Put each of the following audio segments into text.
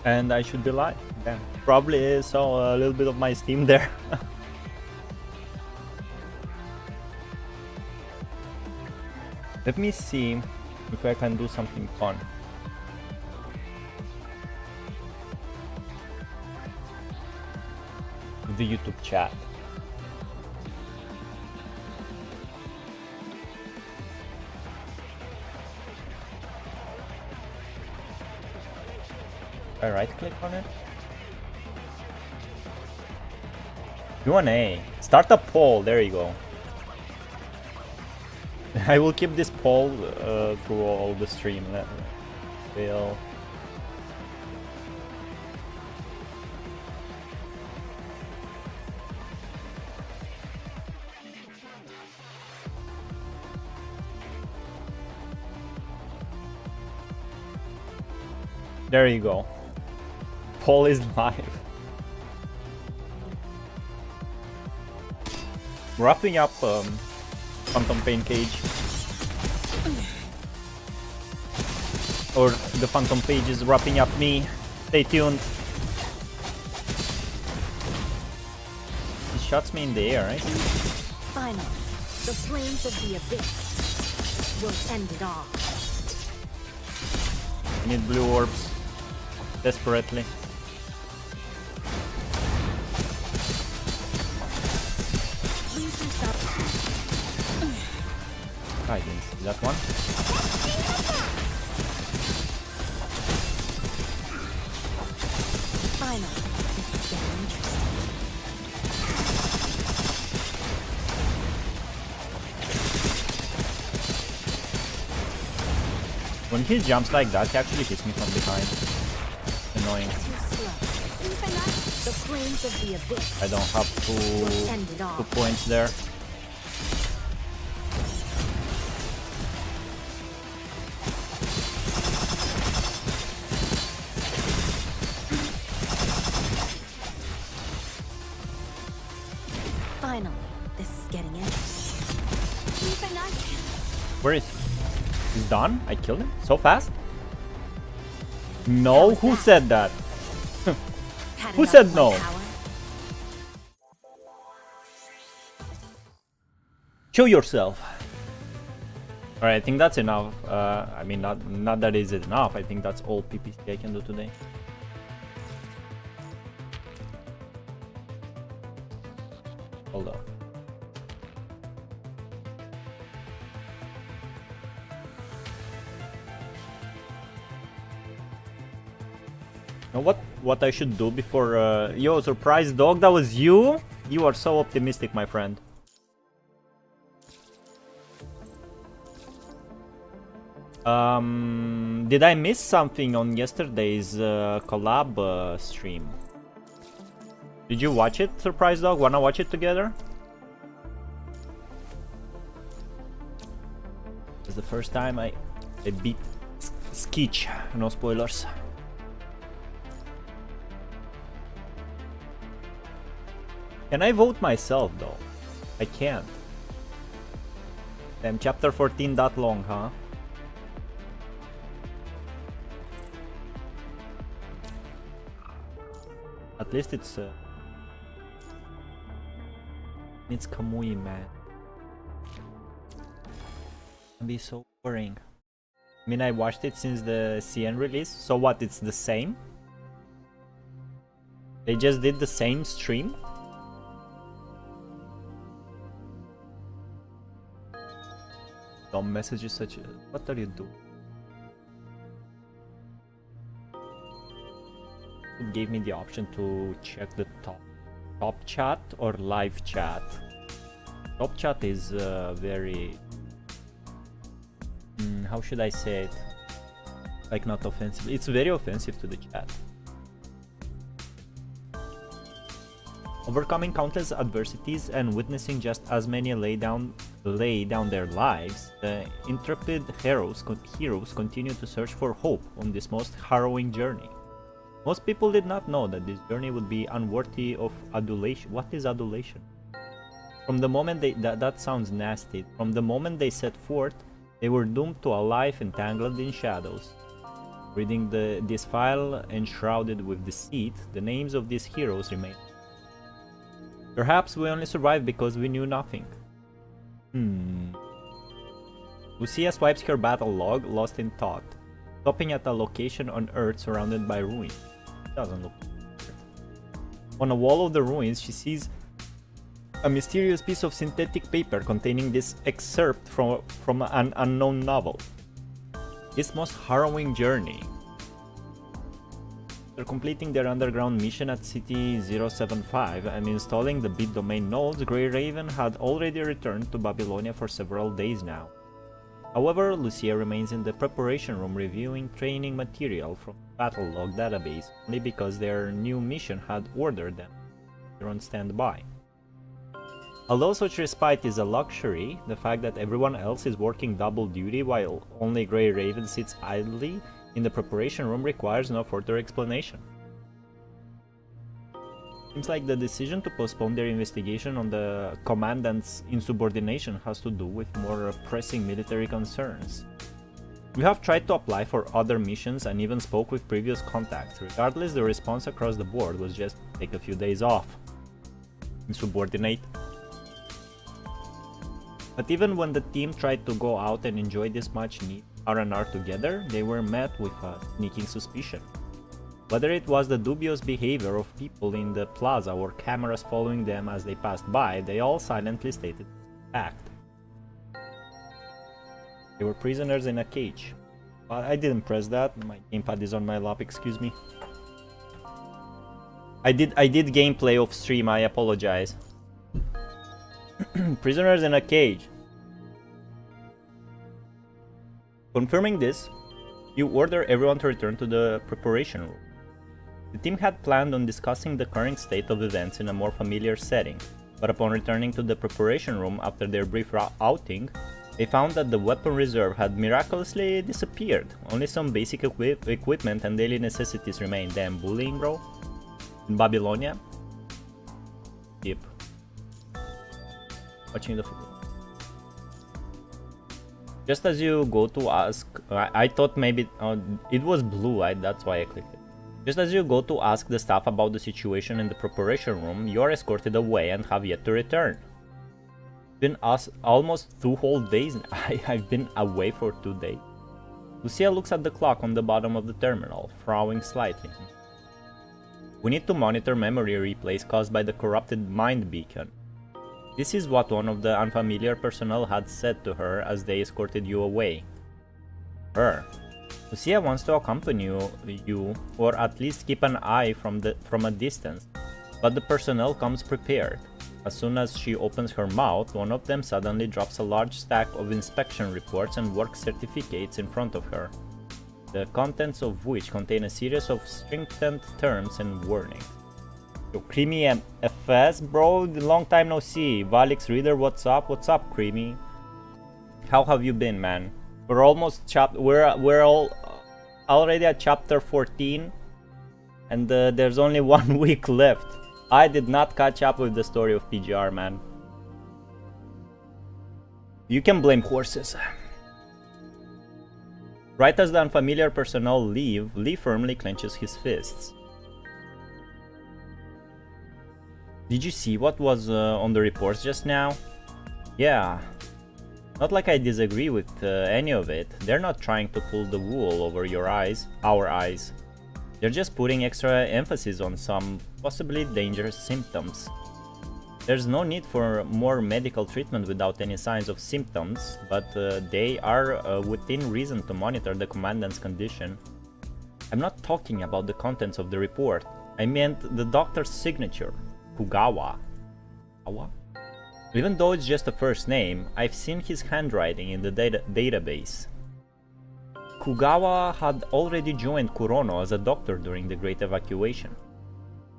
And I should be live. Yeah. Probably saw a little bit of my Steam there. Let me see if I can do something fun. The YouTube chat. I right click on it. Q&A. Start a poll. There you go. I will keep this poll through all the stream. Will. There you go. Poll is live. Wrapping up Phantom Pain Cage. Or the Phantom Page is wrapping up me. Stay tuned. He shots me in the air, right? Finally, the flames of the abyss will end it all. I need blue orbs. Desperately. I didn't see that one. Finally, this is getting interesting. When he jumps like that, he actually hits me from behind. Annoying. The flames of the abyss. I don't have two points there. Finally, this is getting interesting. Where is he? He's done? I killed him? So fast? No? Who said that? Who said no? Show yourself. Alright, I think that's enough. I mean, not that is enough. I think that's all PPC I can do today. Hold on. Now what I should do before yo, surprise dog, that was you? You are so optimistic, my friend. Did I miss something on yesterday's collab stream? Did you watch it, surprise dog? Wanna watch it together? It's the first time I beat Skitch. No spoilers. Can I vote myself though? I can't. Damn, chapter 14 that long, huh? At least it's Kamui, man. It'd be so boring. I mean, I watched it since the CN release, so what? It's the same? They just did the same stream? Dumb messages such as, what are you doing? It gave me the option to check the top chat or live chat. Top chat is very... how should I say it? Like, not offensive. It's very offensive to the chat. Overcoming countless adversities and witnessing just as many lay down their lives, the intrepid heroes continue to search for hope on this most harrowing journey. Most people did not know that this journey would be unworthy of adulation. What is adulation? From the moment that sounds nasty. From the moment they set forth, they were doomed to a life entangled in shadows. Reading this file enshrouded with deceit, the names of these heroes remain. Perhaps we only survived because we knew nothing. Lucia swipes her battle log, lost in thought, stopping at a location on Earth surrounded by ruins. Doesn't look good. On a wall of the ruins, she sees a mysterious piece of synthetic paper containing this excerpt from an unknown novel. This most harrowing journey. After completing their underground mission at City 075 and installing the bit domain nodes, Grey Raven had already returned to Babylonia for several days now. However, Lucia remains in the preparation room reviewing training material from the battle log database only because their new mission had ordered them to be on standby. Although such respite is a luxury, the fact that everyone else is working double duty while only Grey Raven sits idly in the preparation room requires no further explanation. Seems like the decision to postpone their investigation on the commandant's insubordination has to do with more pressing military concerns. We have tried to apply for other missions and even spoke with previous contacts. Regardless, the response across the board was just take a few days off. Insubordinate. But even when the team tried to go out and enjoy this much neat R&R together, they were met with a sneaking suspicion. Whether it was the dubious behavior of people in the plaza or cameras following them as they passed by, they all silently stated fact. They were prisoners in a cage. I didn't press that, my gamepad is on my lap, excuse me. I did gameplay off stream, I apologize. Prisoners in a cage. Confirming this, you order everyone to return to the preparation room. The team had planned on discussing the current state of events in a more familiar setting, but upon returning to the preparation room after their brief outing, they found that the weapon reserve had miraculously disappeared. Only some basic equipment and daily necessities remained. Damn bullying, bro. In Babylonia? Yep. Watching the football. Just as you go to ask, I thought maybe it was blue, that's why I clicked it. Just as you go to ask the staff about the situation in the preparation room, you are escorted away and have yet to return. It's been almost 2 whole days. I've been away for 2 days. Lucia looks at the clock on the bottom of the terminal, frowning slightly. We need to monitor memory replays caused by the corrupted mind beacon. This is what one of the unfamiliar personnel had said to her as they escorted you away. Her. Lucia wants to accompany you, or at least keep an eye from a distance, but the personnel comes prepared. As soon as she opens her mouth, one of them suddenly drops a large stack of inspection reports and work certificates in front of her, the contents of which contain a series of stringent terms and warnings. Yo, Creamy FS, bro, long time no see. Valics reader, what's up? What's up, Creamy? How have you been, man? We're almost we're all already at chapter 14, and there's only 1 week left. I did not catch up with the story of PGR, man. You can blame horses. Right as the unfamiliar personnel leave, Lee firmly clenches his fists. Did you see what was on the reports just now? Yeah. Not like I disagree with any of it. They're not trying to pull the wool over our eyes. They're just putting extra emphasis on some possibly dangerous symptoms. There's no need for more medical treatment without any signs of symptoms, but they are within reason to monitor the commandant's condition. I'm not talking about the contents of the report. I meant the doctor's signature. Kugawa. Even though it's just a first name, I've seen his handwriting in the database. Kugawa had already joined Kurono as a doctor during the Great Evacuation.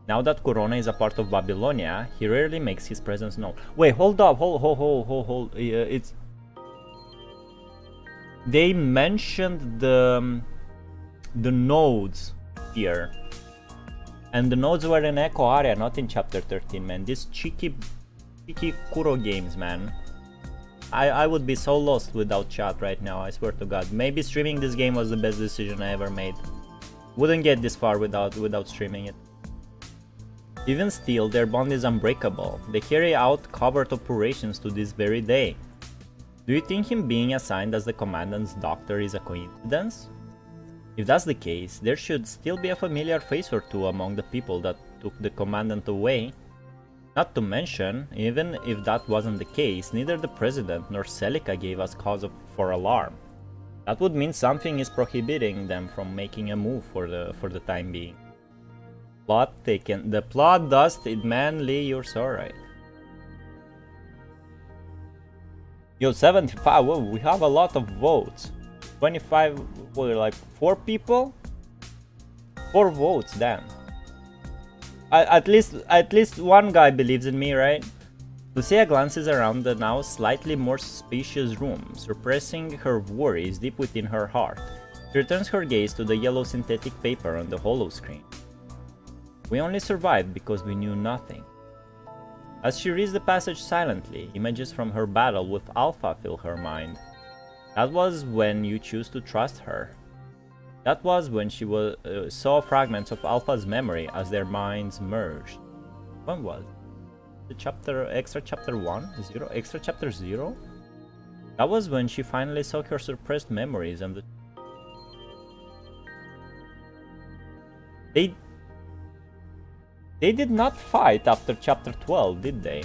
Now that Kurono is a part of Babylonia, he rarely makes his presence known. Wait, hold up, hold. It's... They mentioned the nodes here. And the nodes were in Echo area, not in chapter 13, man. These cheeky Kuro games, man. I would be so lost without chat right now, I swear to god. Maybe streaming this game was the best decision I ever made. Wouldn't get this far without streaming it. Even still, their bond is unbreakable. They carry out covert operations to this very day. Do you think him being assigned as the commandant's doctor is a coincidence? If that's the case, there should still be a familiar face or two among the people that took the commandant away. Not to mention, even if that wasn't the case, neither the president nor Celica gave us cause for alarm. That would mean something is prohibiting them from making a move for the time being. Plot taken. The plot dusted, man. Lee, you're so right. Yo, 75. Whoa, we have a lot of votes. 25. We're like 4 people. 4 votes. Damn. At least one guy believes in me, right? Lucia glances around the now slightly more spacious room, suppressing her worries deep within her heart. She returns her gaze to the yellow synthetic paper on the holoscreen. We only survived because we knew nothing. As she reads the passage silently, images from her battle with Alpha fill her mind. That was when you choose to trust her. That was when she saw fragments of Alpha's memory as their minds merged. When was the extra chapter 1? 0? Extra chapter 0? That was when she finally saw her suppressed memories and They did not fight after chapter 12, did they?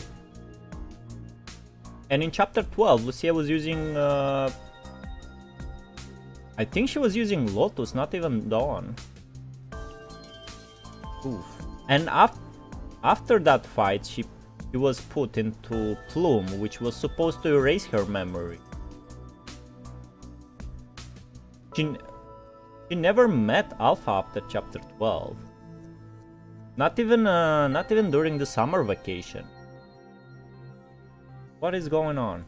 And in chapter 12, Lucia was using... I think she was using Lotus, not even Dawn. Oof. And after that fight, she was put into Plume, which was supposed to erase her memory. She never met Alpha after chapter 12. Not even during the summer vacation. What is going on?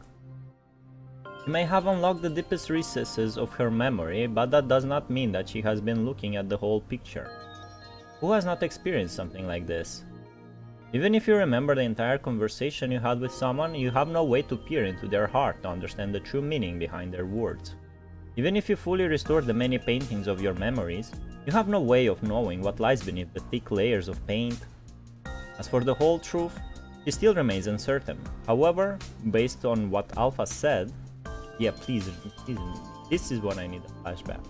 She may have unlocked the deepest recesses of her memory, but that does not mean that she has been looking at the whole picture. Who has not experienced something like this? Even if you remember the entire conversation you had with someone, you have no way to peer into their heart to understand the true meaning behind their words. Even if you fully restore the many paintings of your memories, you have no way of knowing what lies beneath the thick layers of paint. As for the whole truth, she still remains uncertain. However, based on what Alpha said... Yeah, please, this is what I need a flashback.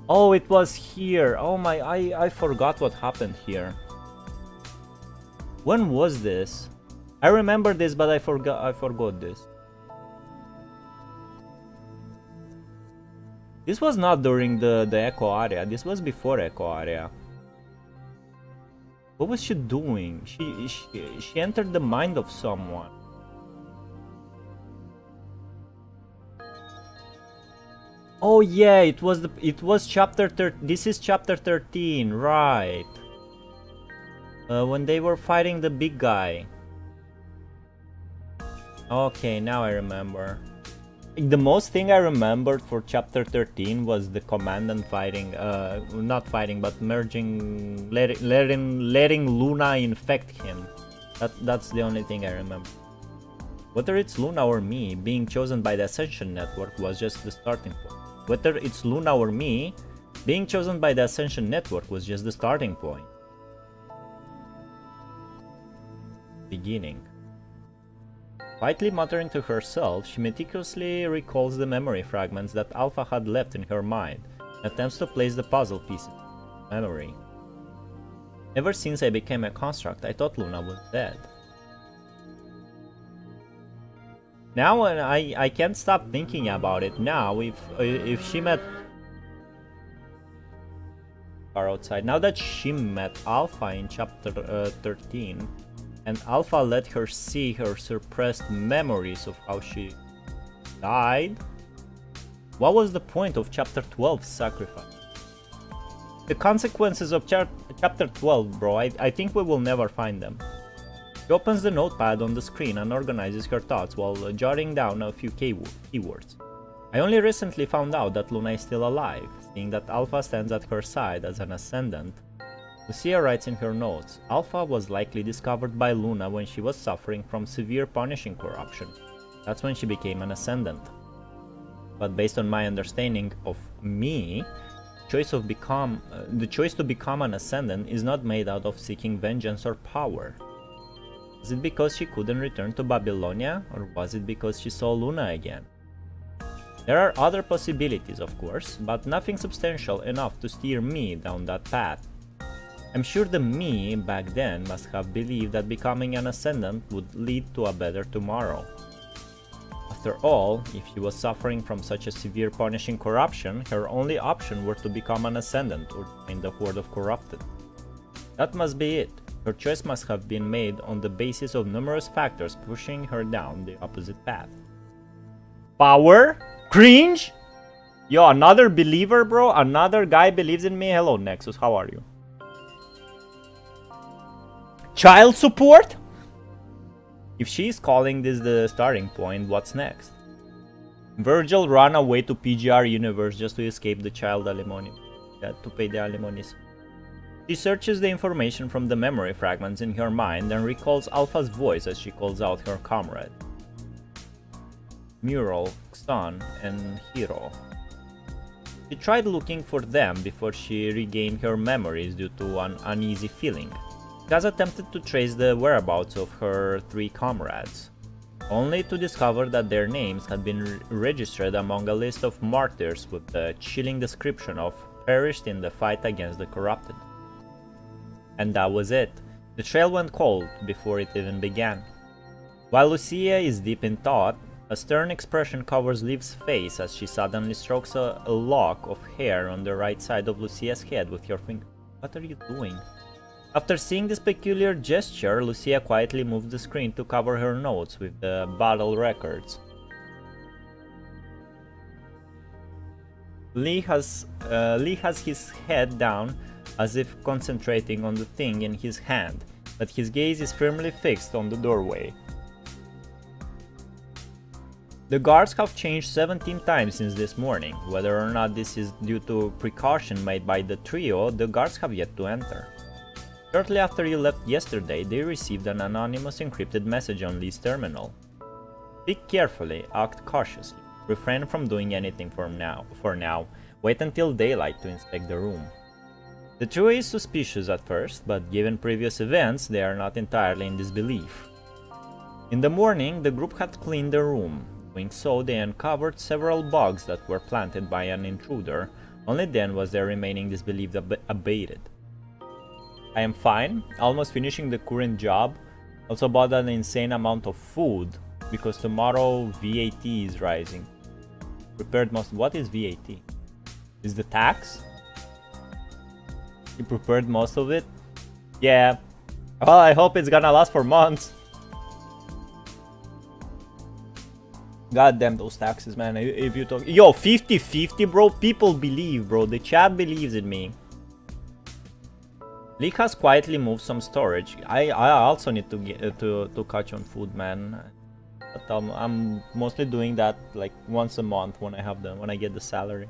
Oh, it was here! Oh my, I forgot what happened here. When was this? I remember this, but I forgot this. This was not during the Echo area, this was before Echo area. What was she doing? She entered the mind of someone. Oh yeah, it was chapter 13. This is chapter 13, right? When they were fighting the big guy. Okay, now I remember. The most thing I remembered for chapter 13 was the commandant fighting, not fighting, but merging, letting Luna infect him. That's the only thing I remember. Whether it's Luna or me, being chosen by the Ascension Network was just the starting point. Whether it's Luna or me, being chosen by the Ascension Network was just the starting point. Beginning. Quietly muttering to herself, she meticulously recalls the memory fragments that Alpha had left in her mind, and attempts to place the puzzle pieces in memory. Ever since I became a construct, I thought Luna was dead. Now I can't stop thinking about it now. If she met her outside, now that she met Alpha in chapter 13, and Alpha let her see her suppressed memories of how she died, what was the point of chapter 12's sacrifice? The consequences of chapter 12, bro, I think we will never find them. She opens the notepad on the screen and organizes her thoughts while jotting down a few keywords. I only recently found out that Luna is still alive, seeing that Alpha stands at her side as an ascendant. Lucia writes in her notes, Alpha was likely discovered by Luna when she was suffering from severe punishing corruption. That's when she became an ascendant. But based on my understanding of me, the choice to become an ascendant is not made out of seeking vengeance or power. Is it because she couldn't return to Babylonia, or was it because she saw Luna again? There are other possibilities, of course, but nothing substantial enough to steer me down that path. I'm sure the me back then must have believed that becoming an ascendant would lead to a better tomorrow. After all, if she was suffering from such a severe punishing corruption, her only option were to become an ascendant or join the horde of corrupted. That must be it. Her choice must have been made on the basis of numerous factors pushing her down the opposite path. Power? Cringe? Yo, another believer, bro? Another guy believes in me? Hello, Nexus, how are you? Child support? If she's calling this the starting point, what's next? Virgil ran away to PGR universe just to escape the child alimony. To pay the alimonies. She searches the information from the memory fragments in her mind and recalls Alpha's voice as she calls out her comrade. Mural, Xan, and Hiro. She tried looking for them before she regained her memories due to an uneasy feeling. She has attempted to trace the whereabouts of her 3 comrades, only to discover that their names had been registered among a list of martyrs with the chilling description of perished in the fight against the corrupted. And that was it. The trail went cold before it even began. While Lucia is deep in thought, a stern expression covers Liv's face as she suddenly strokes a lock of hair on the right side of Lucia's head with her finger. What are you doing? After seeing this peculiar gesture, Lucia quietly moves the screen to cover her notes with the battle records. Lee has his head down as if concentrating on the thing in his hand, but his gaze is firmly fixed on the doorway. The guards have changed 17 times since this morning. Whether or not this is due to precaution made by the trio, the guards have yet to enter. Shortly after you left yesterday, they received an anonymous encrypted message on Lee's terminal. Speak carefully, act cautiously, refrain from doing anything for now, wait until daylight to inspect the room. The trio is suspicious at first, but given previous events, they are not entirely in disbelief. In the morning, the group had cleaned the room. Doing so, they uncovered several bugs that were planted by an intruder. Only then was their remaining disbelief abated. I am fine, almost finishing the current job. Also bought an insane amount of food, because tomorrow VAT is rising. Prepared most... What is VAT? Is the tax? You prepared most of it? Yeah. Well, I hope it's gonna last for months. God damn those taxes, man. If you talk... Yo, 50-50, bro. People believe, bro. The chat believes in me. Lee has quietly moved some storage. I also need to get to catch on food, man. But I'm mostly doing that like once a month when I get the salary.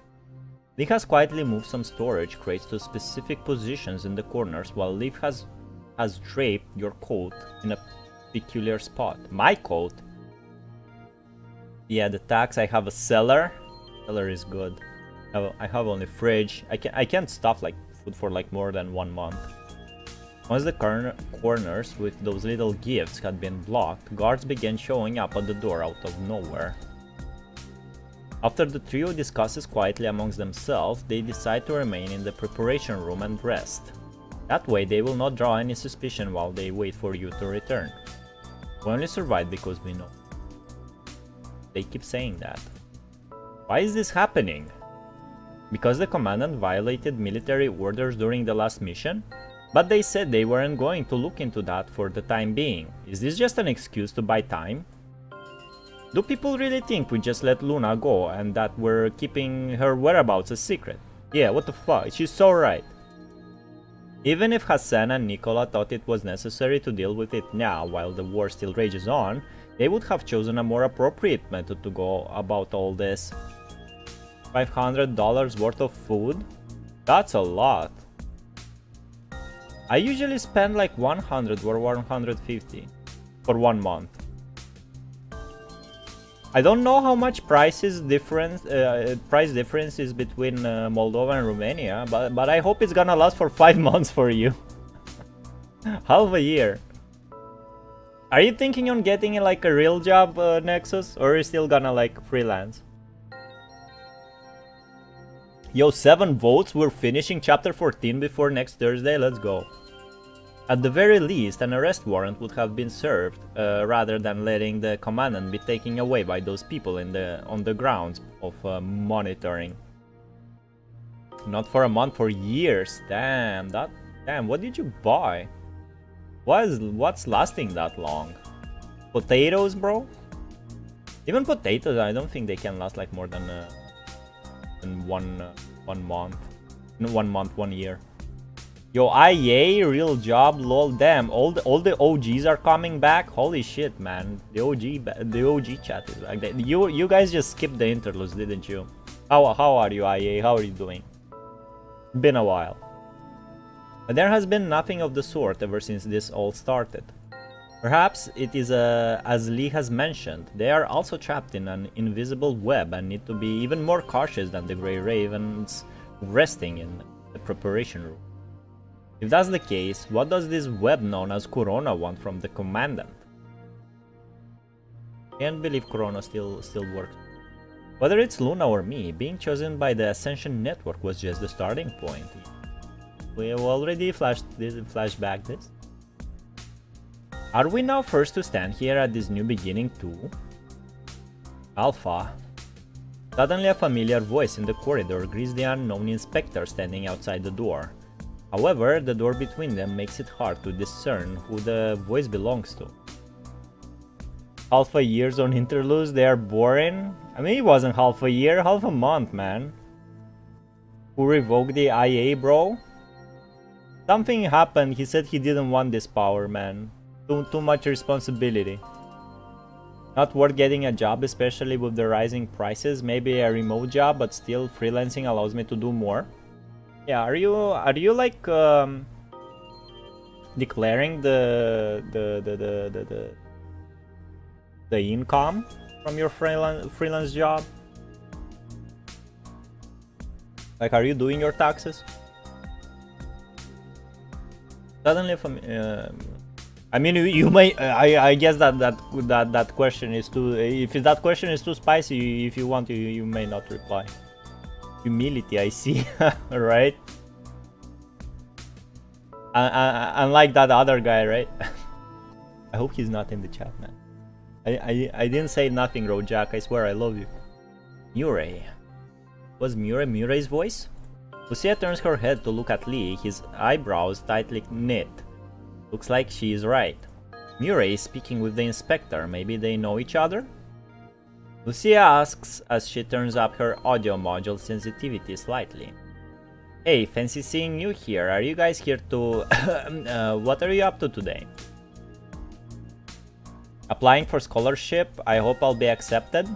Lee has quietly moved some storage crates to specific positions in the corners, while Lee has draped your coat in a peculiar spot. My coat? Yeah, the tax. I have a cellar. Cellar is good. I have only fridge. I can't stuff like food for like more than 1 month. Once the corners with those little gifts had been blocked, guards began showing up at the door out of nowhere. After the trio discusses quietly amongst themselves, they decide to remain in the preparation room and rest. That way they will not draw any suspicion while they wait for you to return. We only survived because we know. They keep saying that. Why is this happening? Because the commandant violated military orders during the last mission? But they said they weren't going to look into that for the time being. Is this just an excuse to buy time? Do people really think we just let Luna go and that we're keeping her whereabouts a secret? Yeah, what the fuck, she's so right. Even if Hassan and Nicola thought it was necessary to deal with it now while the war still rages on, they would have chosen a more appropriate method to go about all this. $500 worth of food? That's a lot. I usually spend like 100 or 150 for 1 month. I don't know how much price difference is between Moldova and Romania, but I hope it's gonna last for 5 months for you. Half a year. Are you thinking on getting like a real job, Nexus, or are you still gonna like freelance? Yo, 7 votes. We're finishing chapter 14 before next Thursday. Let's go. At the very least, an arrest warrant would have been served, rather than letting the commandant be taken away by those people on the grounds of monitoring. Not for a month, for years. Damn, what did you buy? What's lasting that long? Potatoes, bro? Even potatoes, I don't think they can last like more than 1 month. No, 1 month, 1 year. Yo, IA, real job, lol, damn, all the OGs are coming back. Holy shit, man. The OG chat is like that. You guys just skipped the interludes, didn't you? How are you, IA? How are you doing? Been a while. But there has been nothing of the sort ever since this all started. Perhaps it is as Lee has mentioned, they are also trapped in an invisible web and need to be even more cautious than the Grey Ravens resting in the preparation room. If that's the case, what does this web known as Corona want from the commandant? Can't believe Corona still works. Whether it's Luna or me, being chosen by the Ascension Network was just the starting point. We have already flashback this. Are we now first to stand here at this new beginning too? Alpha. Suddenly a familiar voice in the corridor greets the unknown inspector standing outside the door. However, the door between them makes it hard to discern who the voice belongs to. Half a years on interludes, they are boring? I mean, it wasn't half a year, half a month, man. Who revoked the IA, bro? Something happened, he said he didn't want this power, man. Too much responsibility. Not worth getting a job, especially with the rising prices. Maybe a remote job, but still freelancing allows me to do more. Yeah, are you like declaring the income from your freelance job? Like, are you doing your taxes? Suddenly, I mean, you may. I guess that question is too. If that question is too spicy, if you want to, you may not reply. Humility, I see, right? Unlike that other guy, right? I hope he's not in the chat, man. I didn't say nothing, Rojak. I swear I love you. Murray. Was Murray's voice? Lucia turns her head to look at Lee, his eyebrows tightly knit. Looks like she is right. Murray is speaking with the inspector. Maybe they know each other? Lucia asks as she turns up her audio module sensitivity slightly. Hey, fancy seeing you here. Are you guys here to... what are you up to today? Applying for scholarship. I hope I'll be accepted.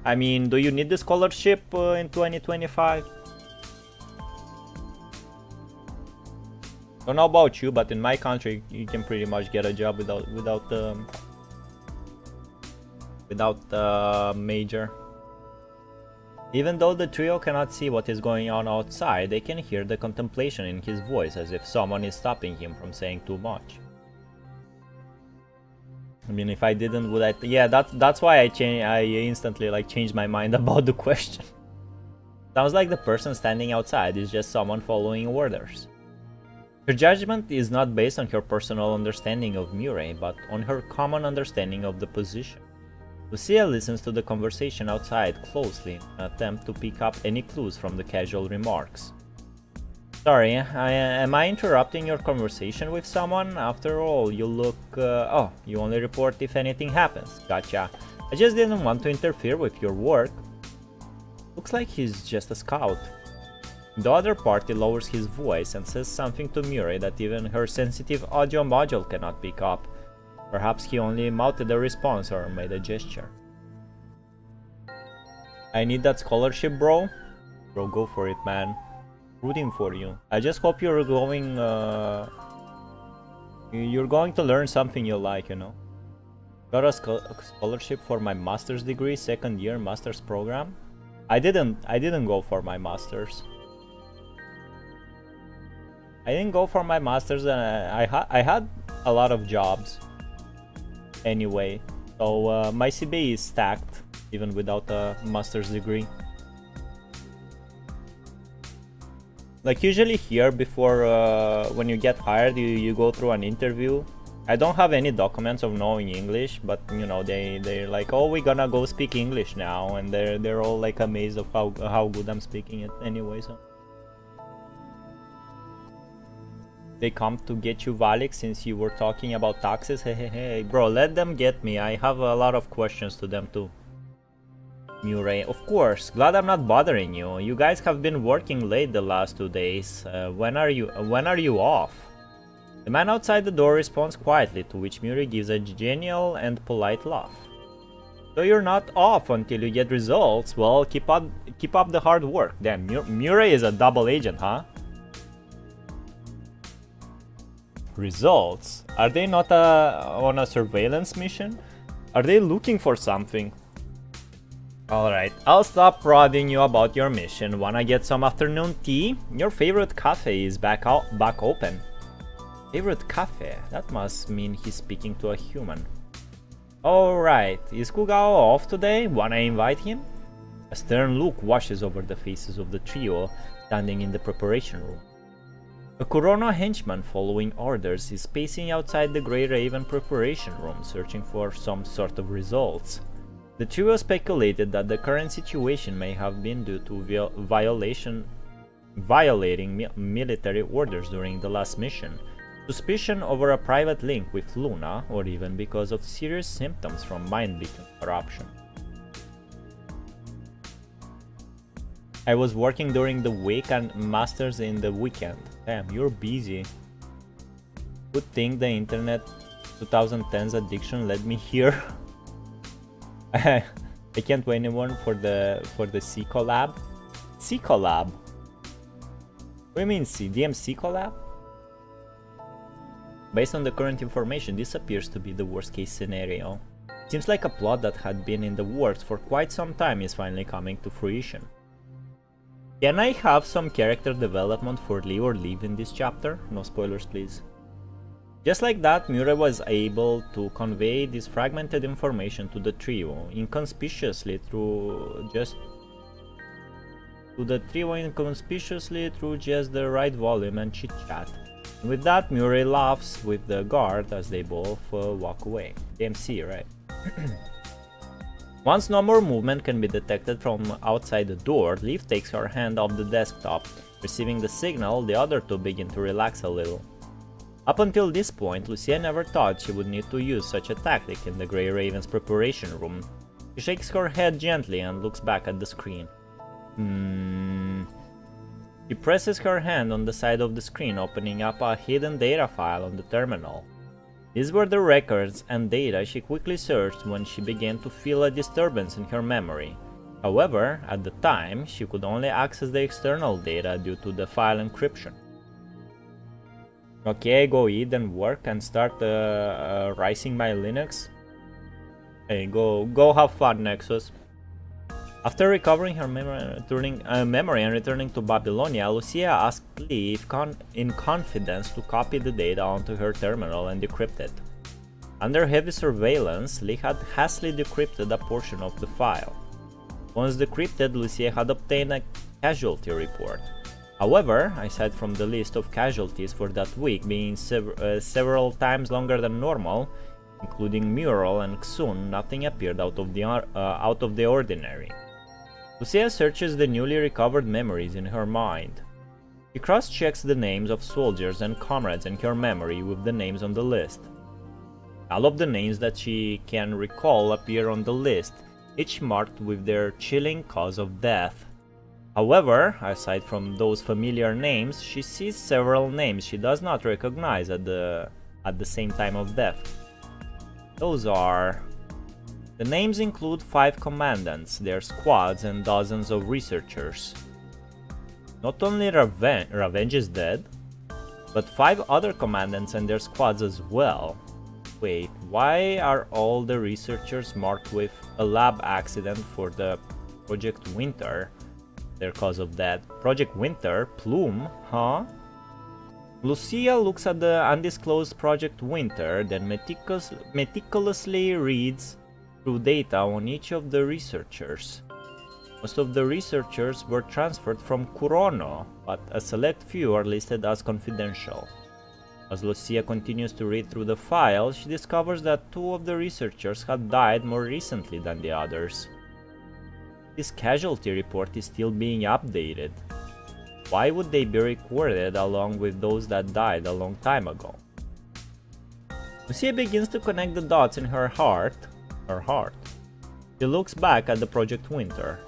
I mean, do you need the scholarship in 2025? Don't know about you, but in my country, you can pretty much get a job without major. Even though the trio cannot see what is going on outside, they can hear the contemplation in his voice, as if someone is stopping him from saying too much. I mean, if I didn't, would I? Yeah, that's why I instantly like changed my mind about the question. Sounds like the person standing outside is just someone following orders. Her judgment is not based on her personal understanding of Murray, but on her common understanding of the position. Lucia listens to the conversation outside closely in an attempt to pick up any clues from the casual remarks. Sorry, am I interrupting your conversation with someone? After all, you look... oh, you only report if anything happens. Gotcha. I just didn't want to interfere with your work. Looks like he's just a scout. The other party lowers his voice and says something to Murray that even her sensitive audio module cannot pick up. Perhaps he only mouthed a response or made a gesture. I need that scholarship, bro. Bro, go for it, man. Rooting for you. I just hope you're going to learn something you like, you know. Got a scholarship for my master's degree, second year master's program. I didn't go for my master's. I didn't go for my master's, and I had a lot of jobs anyway, so my CBA is stacked even without a master's degree. Like usually here, before when you get hired, you go through an interview. I don't have any documents of knowing English, but you know, they're like, oh, we're gonna go speak English now, and they're all like amazed of how good I'm speaking it anyway. So they come to get you, Valics, since you were talking about taxes. Hey, bro, let them get me. I have a lot of questions to them too. Murray, of course. Glad I'm not bothering you. You guys have been working late the last 2 days. When are you off? The man outside the door responds quietly, to which Murray gives a genial and polite laugh. So you're not off until you get results. Well, keep up the hard work. Damn, Murray is a double agent, huh? Results? Are they not on a surveillance mission? Are they looking for something? Alright, I'll stop prodding you about your mission. Wanna get some afternoon tea? Your favorite cafe is back open. Favorite cafe? That must mean he's speaking to a human. Alright, is Kugao off today? Wanna invite him? A stern look washes over the faces of the trio standing in the preparation room. A Corona henchman following orders is pacing outside the Grey Raven preparation room, searching for some sort of results. The trio speculated that the current situation may have been due to violating military orders during the last mission, suspicion over a private link with Luna, or even because of serious symptoms from mind-beaten corruption. I was working during the week and masters in the weekend. Damn, you're busy. Good thing the internet 2010's addiction led me here. I can't wait anymore for the C collab. C collab? What do you mean C? DMC collab? Based on the current information, this appears to be the worst case scenario. Seems like a plot that had been in the works for quite some time is finally coming to fruition. Can I have some character development for Lee or Liv in this chapter? No spoilers, please. Just like that, Murray was able to convey this fragmented information to the trio inconspicuously through just the right volume and chit-chat. With that, Murray laughs with the guard as they both walk away. DMC, right? Once no more movement can be detected from outside the door, Liv takes her hand off the desktop. Receiving the signal, the other two begin to relax a little. Up until this point, Lucia never thought she would need to use such a tactic in the Grey Raven's preparation room. She shakes her head gently and looks back at the screen. She presses her hand on the side of the screen, opening up a hidden data file on the terminal. These were the records and data she quickly searched when she began to feel a disturbance in her memory. However, at the time, she could only access the external data due to the file encryption. Okay, go eat and work and start rising my Linux. Hey, go have fun, Nexus. After recovering her memory and returning to Babylonia, Lucia asked Lee in confidence to copy the data onto her terminal and decrypt it. Under heavy surveillance, Lee had hastily decrypted a portion of the file. Once decrypted, Lucia had obtained a casualty report. However, aside from the list of casualties for that week being several times longer than normal, including Mural and Xun, nothing appeared out of the ordinary. Lucia searches the newly recovered memories in her mind. She cross-checks the names of soldiers and comrades in her memory with the names on the list. All of the names that she can recall appear on the list, each marked with their chilling cause of death. However, aside from those familiar names, she sees several names she does not recognize at the same time of death. Those are... The names include 5 commandants, their squads, and dozens of researchers. Not only Revenge is dead, but 5 other commandants and their squads as well. Wait, why are all the researchers marked with a lab accident for the Project Winter? Their cause of that. Project Winter? Plume? Huh? Lucia looks at the undisclosed Project Winter, then meticulously reads through data on each of the researchers. Most of the researchers were transferred from Kurono, but a select few are listed as confidential. As Lucia continues to read through the file, she discovers that 2 of the researchers had died more recently than the others. This casualty report is still being updated. Why would they be recorded along with those that died a long time ago? Lucia begins to connect the dots in her heart. She looks back at the Project Winter.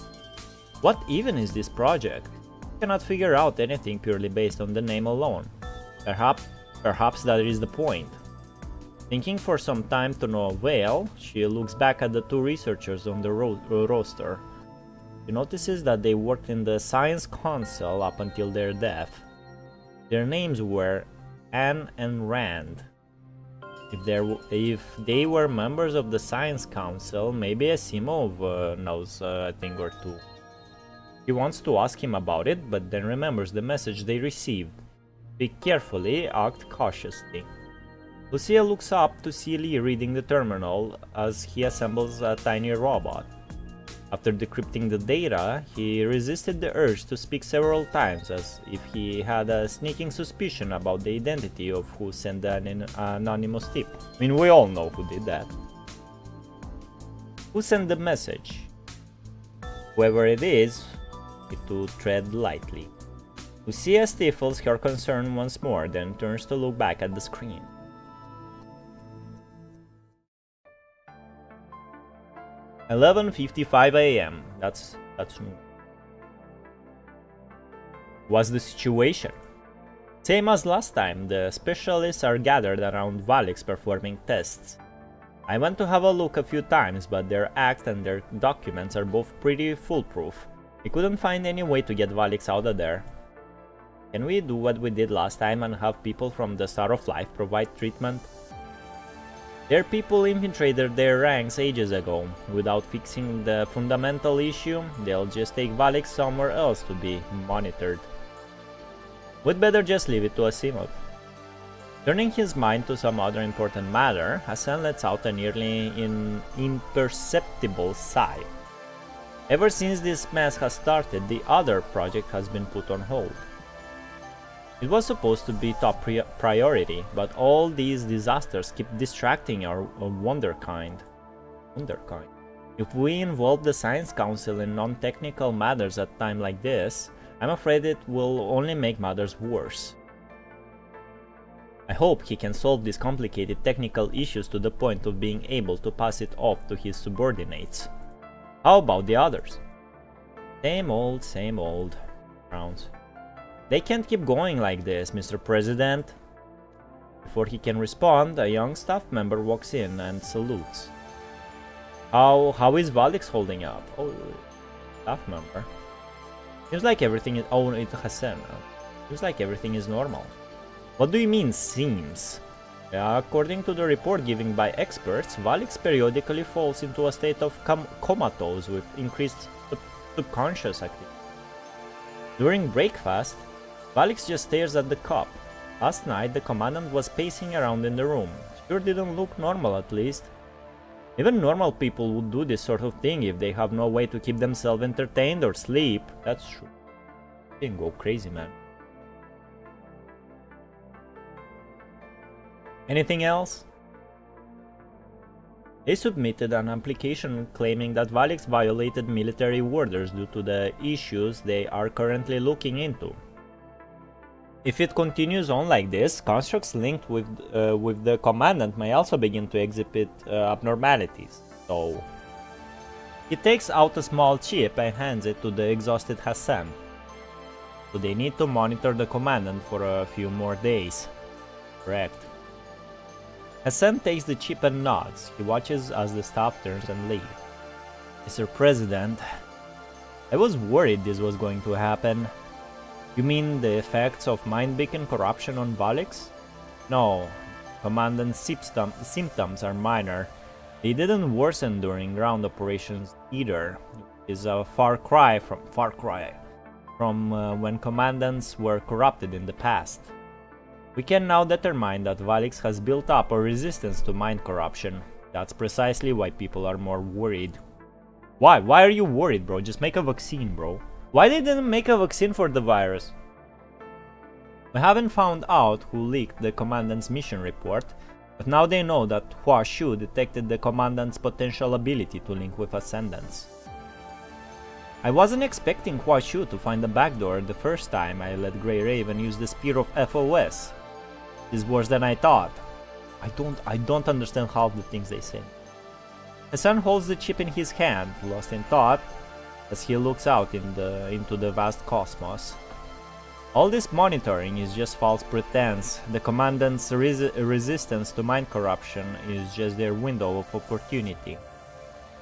What even is this project? She cannot figure out anything purely based on the name alone. Perhaps that is the point. Thinking for some time to no avail, she looks back at the 2 researchers on the roster. She notices that they worked in the Science Council up until their death. Their names were Anne and Rand. If they were members of the Science Council, maybe Asimov knows a thing or 2. He wants to ask him about it, but then remembers the message they received. Speak carefully, act cautiously. Lucia looks up to see Lee reading the terminal as he assembles a tiny robot. After decrypting the data, he resisted the urge to speak several times, as if he had a sneaking suspicion about the identity of who sent an anonymous tip. I mean, we all know who did that. Who sent the message? Whoever it is, need to tread lightly. Lucia stifles her concern once more, then turns to look back at the screen. "11:55 a.m. That's noon. What's the situation? Same as last time, the specialists are gathered around Valics performing tests. I went to have a look a few times, but their act and their documents are both pretty foolproof. We couldn't find any way to get Valics out of there. Can we do what we did last time and have people from the Star of Life provide treatment? Their people infiltrated their ranks ages ago. Without fixing the fundamental issue, they'll just take Valics somewhere else to be monitored. We'd better just leave it to Asimov." Turning his mind to some other important matter, Hassan lets out a nearly imperceptible sigh. Ever since this mess has started, the other project has been put on hold. It was supposed to be top priority, but all these disasters keep distracting our wonderkind. If we involve the Science Council in non-technical matters at a time like this, I'm afraid it will only make matters worse. I hope he can solve these complicated technical issues to the point of being able to pass it off to his subordinates. How about the others? Same old, frowns. They can't keep going like this, Mr. President. Before he can respond, a young staff member walks in and salutes. How is Valics holding up? Oh, staff member. Seems like everything is... Oh, it's Hassan. Seems like everything is normal. What do you mean, seems? According to the report given by experts, Valics periodically falls into a state of comatose with increased subconscious activity. During breakfast, Valics just stares at the cup. Last night, the commandant was pacing around in the room. Sure didn't look normal, at least. Even normal people would do this sort of thing if they have no way to keep themselves entertained or sleep. That's true. You can go crazy, man. Anything else? They submitted an application claiming that Valics violated military orders due to the issues they are currently looking into. If it continues on like this, constructs linked with the commandant may also begin to exhibit abnormalities. So, he takes out a small chip and hands it to the exhausted Hassan. So they need to monitor the commandant for a few more days. Correct. Hassan takes the chip and nods. He watches as the staff turns and leaves. Mr. President, I was worried this was going to happen. You mean the effects of mind beacon corruption on Valics? No, Commandant's symptoms are minor. They didn't worsen during ground operations either. It's a far cry from when commandants were corrupted in the past. We can now determine that Valics has built up a resistance to mind corruption. That's precisely why people are more worried. Why? Why are you worried, bro? Just make a vaccine, bro. Why they didn't make a vaccine for the virus? We haven't found out who leaked the commandant's mission report, but now they know that Hua Shu detected the commandant's potential ability to link with Ascendants. I wasn't expecting Hua Shu to find the backdoor the first time I let Grey Raven use the Spear of FOS. It's worse than I thought. I don't understand half the things they say. Hassan holds the chip in his hand, lost in thought, as he looks out into the vast cosmos. All this monitoring is just false pretense. The commandant's resistance to mind corruption is just their window of opportunity.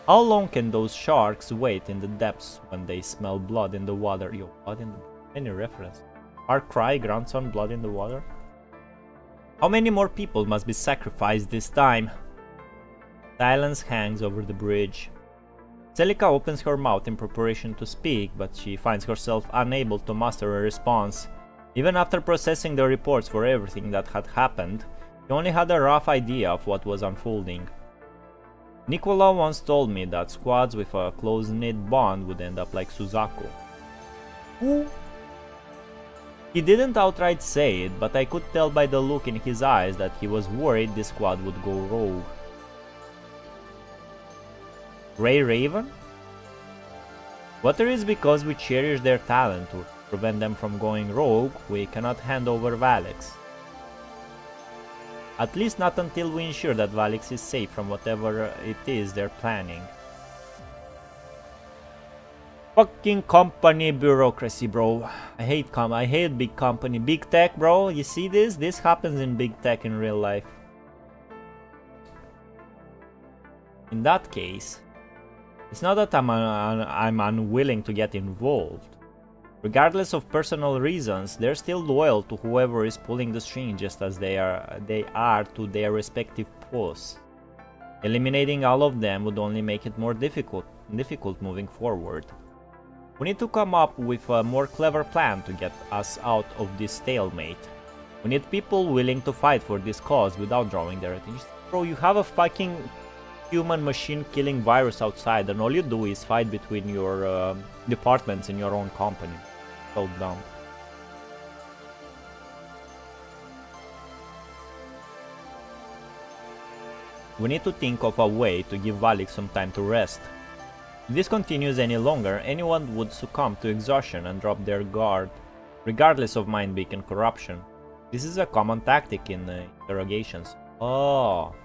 How long can those sharks wait in the depths when they smell blood in the water? Yo, blood in the... Any reference? Far Cry, grandson, blood in the water? How many more people must be sacrificed this time? Silence hangs over the bridge. Celica opens her mouth in preparation to speak, but she finds herself unable to muster a response. Even after processing the reports for everything that had happened, she only had a rough idea of what was unfolding. Nicola once told me that squads with a close-knit bond would end up like Suzaku. Who? He didn't outright say it, but I could tell by the look in his eyes that he was worried this squad would go rogue. Grey Raven? Whether it's because we cherish their talent or prevent them from going rogue, we cannot hand over Valics. At least not until we ensure that Valics is safe from whatever it is they're planning. Fucking company bureaucracy, bro. I hate big company. Big tech, bro. You see this? This happens in big tech in real life. In that case, it's not that I'm unwilling to get involved. Regardless of personal reasons, they're still loyal to whoever is pulling the string, just as they are to their respective posts. Eliminating all of them would only make it more difficult moving forward. We need to come up with a more clever plan to get us out of this stalemate. We need people willing to fight for this cause without drawing their attention. Bro, you have a fucking human machine killing virus outside and all you do is fight between your departments in your own company. So dumb. We need to think of a way to give Valics some time to rest. If this continues any longer, anyone would succumb to exhaustion and drop their guard, regardless of mind beacon corruption. This is a common tactic in interrogations. Oh.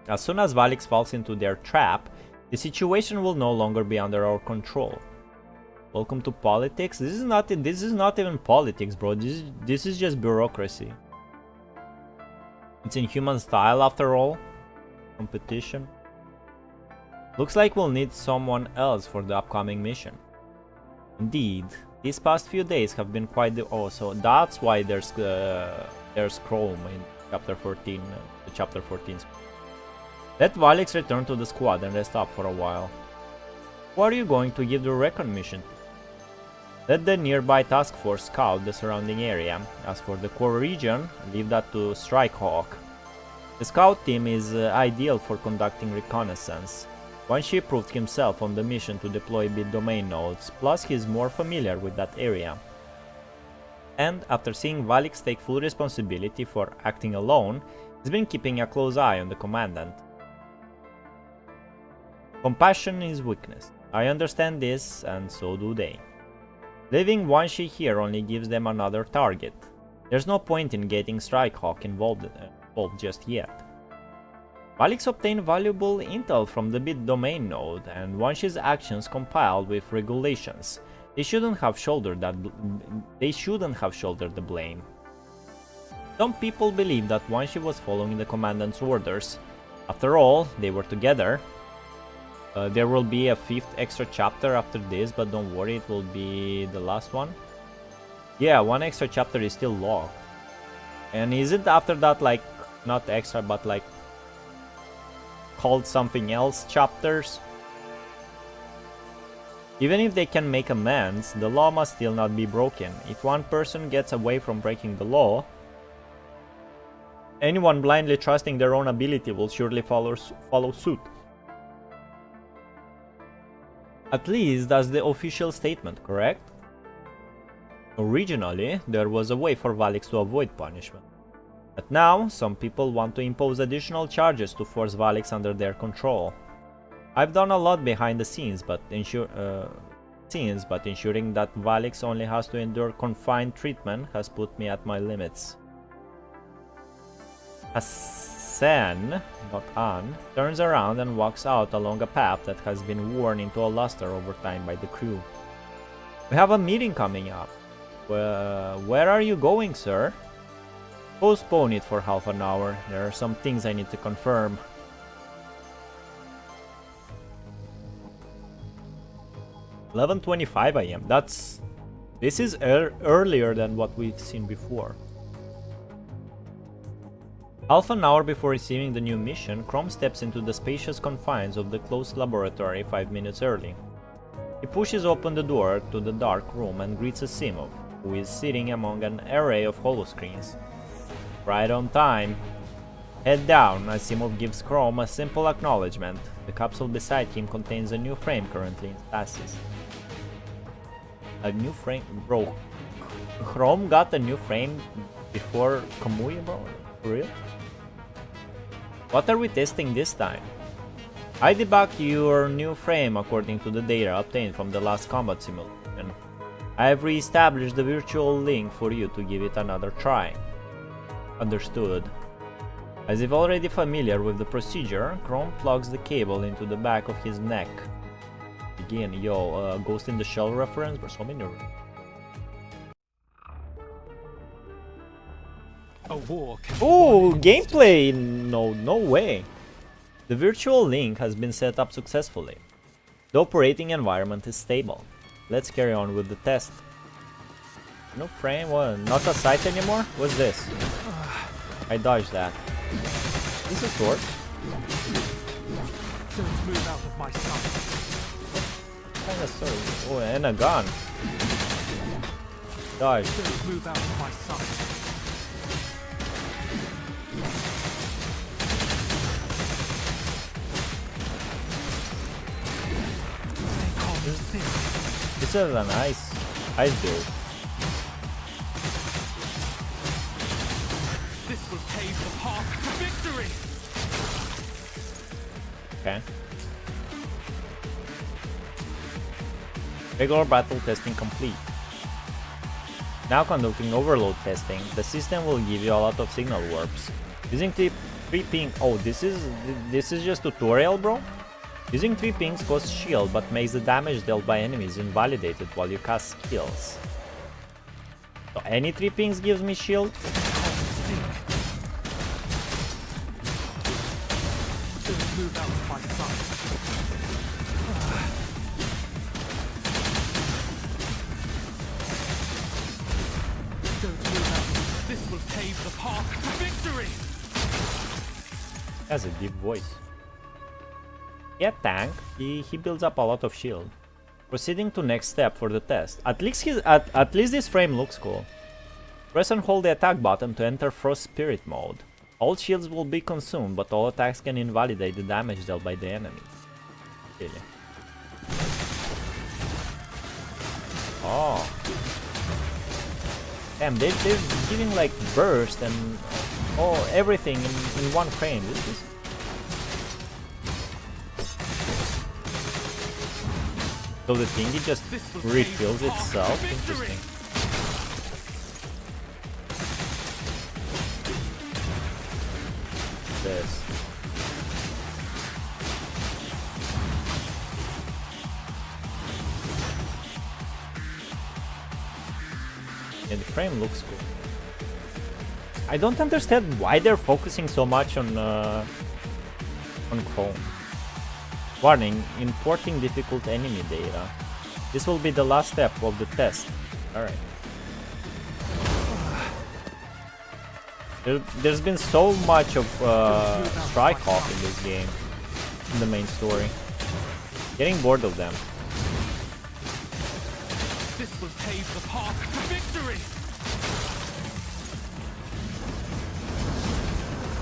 As soon as Valics falls into their trap, the situation will no longer be under our control. Welcome to politics? This is not even politics, bro. This is just bureaucracy. It's in human style after all. Competition. Looks like we'll need someone else for the upcoming mission. Indeed, these past few days have been quite the... Oh, so that's why there's Chrome in Chapter 14, the Chapter 14. Let Valics return to the squad and rest up for a while. Who are you going to give the recon mission to? Let the nearby task force scout the surrounding area. As for the core region, leave that to Strikehawk. The scout team is ideal for conducting reconnaissance. Wanshi proved himself on the mission to deploy bit domain nodes, plus he's more familiar with that area. And after seeing Valics take full responsibility for acting alone, he's been keeping a close eye on the commandant. Compassion is weakness. I understand this, and so do they. Leaving Wanshi here only gives them another target. There's no point in getting Strikehawk involved just yet. Valics obtained valuable intel from the bit domain node, and Wanshi's actions compiled with regulations. They shouldn't have shouldered the blame. Some people believe that Wanshi was following the commandant's orders. After all, they were together. There will be a 5th extra chapter after this, but don't worry, it will be the last one. Yeah, one extra chapter is still locked. And is it after that like not extra, but like called something else chapters. Even if they can make amends, the law must still not be broken. If one person gets away from breaking the law, anyone blindly trusting their own ability will surely follow suit. At least that's the official statement, correct? Originally, there was a way for Valics to avoid punishment. But now, some people want to impose additional charges to force Valics under their control. I've done a lot behind the scenes, but ensuring that Valics only has to endure confined treatment has put me at my limits. Hassan, not An, turns around and walks out along a path that has been worn into a luster over time by the crew. We have a meeting coming up. Where are you going, sir? Postpone it for half an hour. There are some things I need to confirm. "11:25 AM. This is earlier than what we've seen before. Half an hour before receiving the new mission, Chrome steps into the spacious confines of the closed laboratory 5 minutes early. He pushes open the door to the dark room and greets Asimov, who is sitting among an array of holoscreens. Right on time. Head down, Asimov gives Chrome a simple acknowledgement. The capsule beside him contains a new frame currently in stasis. A new frame? Bro, Chrome got a new frame before Kamui, bro? For real? What are we testing this time? I debugged your new frame according to the data obtained from the last combat simulation. I have re-established the virtual link for you to give it another try. Understood. As if already familiar with the procedure, Chrome plugs the cable into the back of his neck. Again, Ghost in the Shell reference, but so many. Oh, gameplay! No way. The virtual link has been set up successfully. The operating environment is stable. Let's carry on with the test. No frame? What? Not a sight anymore? What's this? I dodged that. Is this a sword? Don't move out of my sight. What kind of sword? Oh, and a gun. Dodge. Don't move out of my sight. This is a nice build. This will pave the path to victory. Okay. Regular battle testing complete. Now conducting overload testing. The system will give you a lot of signal warps. Using 3 ping. Oh, this is just tutorial, bro. Using 3 pings costs shield, but makes the damage dealt by enemies invalidated while you cast skills. So any 3 pings gives me shield? Don't move out of my sight. Don't move out. This will pave the path to victory. Has a deep voice. Yeah, tank. He builds up a lot of shield. Proceeding to next step for the test. At least this frame looks cool. Press and hold the attack button to enter Frost Spirit mode. All shields will be consumed, but all attacks can invalidate the damage dealt by the enemies. Really. Oh. Damn, they're giving like burst and everything in one frame. This is... So the thingy just refills itself? Interesting. This. Yeah, the frame looks cool. I don't understand why they're focusing so much on Chrome. Warning, importing difficult enemy data. This will be the last step of the test. Alright. There's been so much of strike off in this game, in the main story. Getting bored of them. This will pave the path to victory.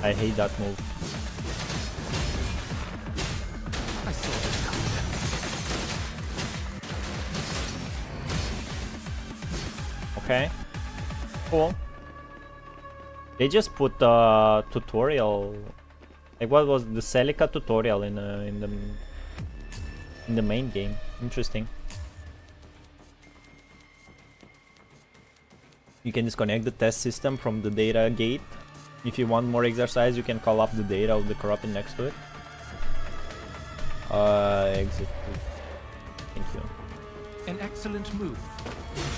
I hate that move. I saw this coming. Okay. Cool. They just put the tutorial. Like, what was the Celica tutorial in the main game? Interesting. You can disconnect the test system from the data gate. If you want more exercise, you can call up the data of the corrupted next to it. Exit. Thank you. An excellent move,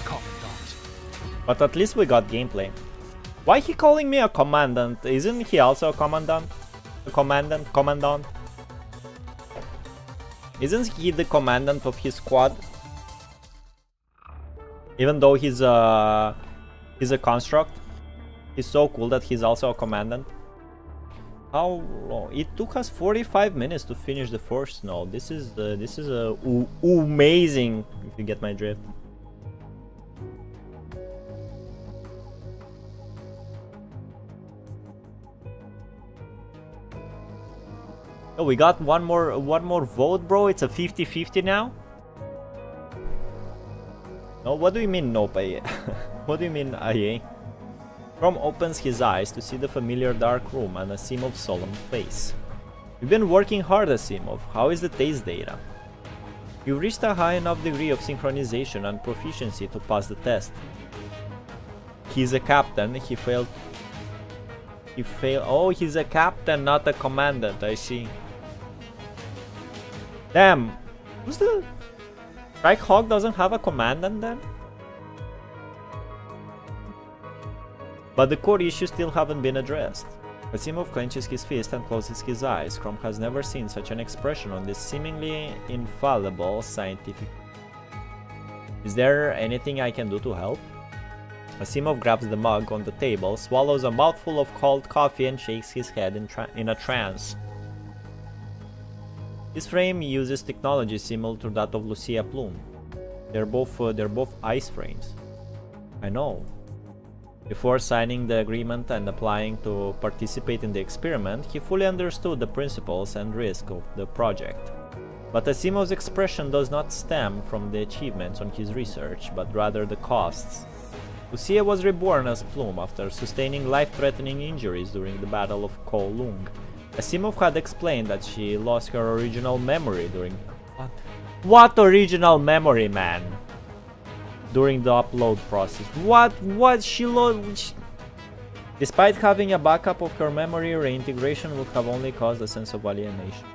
Commandant. But at least we got gameplay. Why he calling me a commandant? Isn't he also a commandant? A commandant? Isn't he the commandant of his squad? Even though he's a construct, he's so cool that he's also a commandant. How long? It took us 45 minutes to finish the first node. This is amazing, if you get my drift. Oh, we got one more vote, bro. It's a 50-50 now. No, what do you mean nope? What do you mean IA? Chrome opens his eyes to see the familiar dark room and Asimov's solemn face. You've been working hard, Asimov. How is the taste data? You've reached a high enough degree of synchronization and proficiency to pass the test. He's a captain. He failed. Oh, he's a captain, not a commandant. I see. Damn. Who's the... Strikehawk doesn't have a commandant then? But the core issues still haven't been addressed. Asimov clenches his fist and closes his eyes. Chrome has never seen such an expression on this seemingly infallible scientific... Is there anything I can do to help? Asimov grabs the mug on the table, swallows a mouthful of cold coffee and shakes his head in a trance. His frame uses technology similar to that of Lucia Plume. They're both ice frames. I know. Before signing the agreement and applying to participate in the experiment, he fully understood the principles and risk of the project. But Asimov's expression does not stem from the achievements on his research, but rather the costs. Lucia was reborn as Plume after sustaining life-threatening injuries during the Battle of Kowloon. Asimov had explained that she lost her original memory during... What original memory, man? During the upload process. What she lost? Despite having a backup of her memory, reintegration would have only caused a sense of alienation.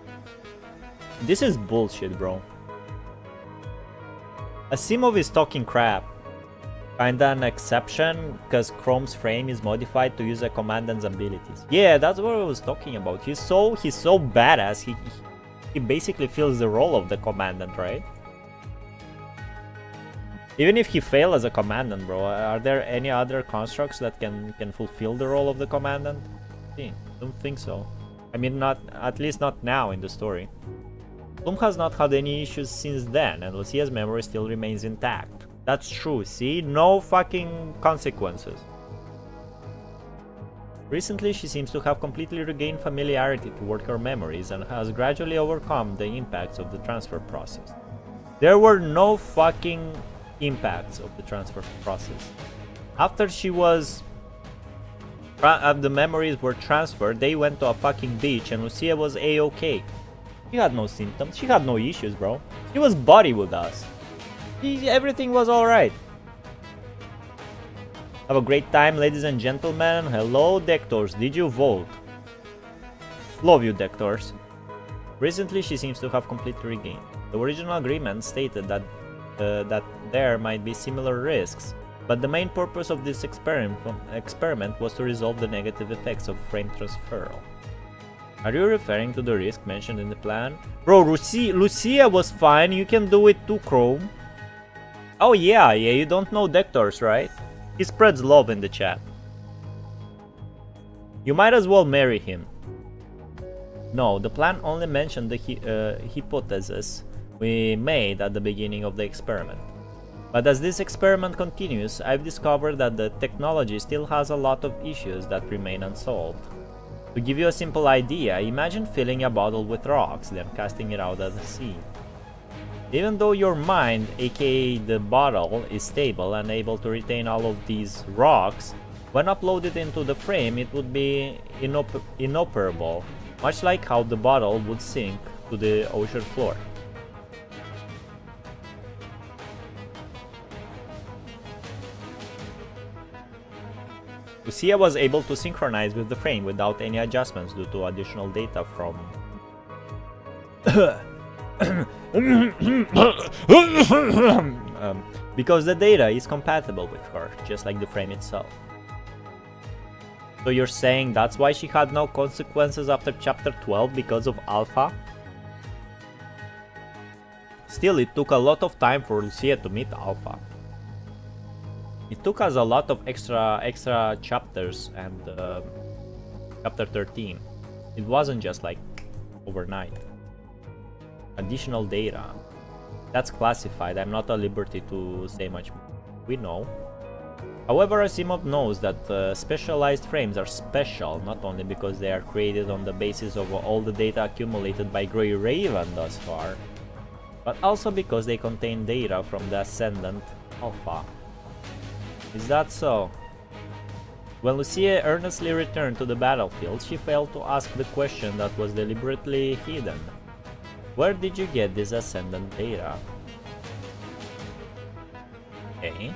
This is bullshit, bro. Asimov is talking crap. Kinda an exception, because Chrome's frame is modified to use a commandant's abilities. Yeah, that's what I was talking about. He's so badass. He basically fills the role of the commandant, right? Even if he failed as a commandant, bro, are there any other constructs that can fulfill the role of the commandant? Don't think so. I mean, not at least not now in the story. Plume has not had any issues since then, and Lucia's memory still remains intact. That's true, see? No fucking consequences. Recently, she seems to have completely regained familiarity toward her memories and has gradually overcome the impacts of the transfer process. There were no fucking impacts of the transfer process. After the memories were transferred, they went to a fucking beach and Lucia was A-okay. She had no symptoms, she had no issues, bro. She was buddy with us. Everything was alright. Have a great time, ladies and gentlemen. Hello, Dectors. Did you vote? Love you, Dectors. Recently, she seems to have completely regained. The original agreement stated that there might be similar risks, but the main purpose of this experiment was to resolve the negative effects of frame transferal. Are you referring to the risk mentioned in the plan? Bro, Lucia was fine. You can do it too, Chrome. Oh yeah, you don't know Dectors, right? He spreads love in the chat. You might as well marry him. No, the plan only mentioned the hypothesis we made at the beginning of the experiment. But as this experiment continues, I've discovered that the technology still has a lot of issues that remain unsolved. To give you a simple idea, imagine filling a bottle with rocks, then casting it out at the sea. Even though your mind, aka the bottle, is stable and able to retain all of these rocks, when uploaded into the frame it would be inoperable, much like how the bottle would sink to the ocean floor. Lucia was able to synchronize with the frame without any adjustments due to additional data from because the data is compatible with her, just like the frame itself. So you're saying that's why she had no consequences after chapter 12 because of Alpha? Still, it took a lot of time for Lucia to meet Alpha. It took us a lot of extra chapters and chapter 13. It wasn't just like overnight. Additional data. That's classified. I'm not at liberty to say much more. We know. However, Asimov knows that specialized frames are special not only because they are created on the basis of all the data accumulated by Grey Raven thus far, but also because they contain data from the Ascendant Alpha. Is that so? When Lucia earnestly returned to the battlefield, she failed to ask the question that was deliberately hidden. Where did you get this Ascendant data? Okay.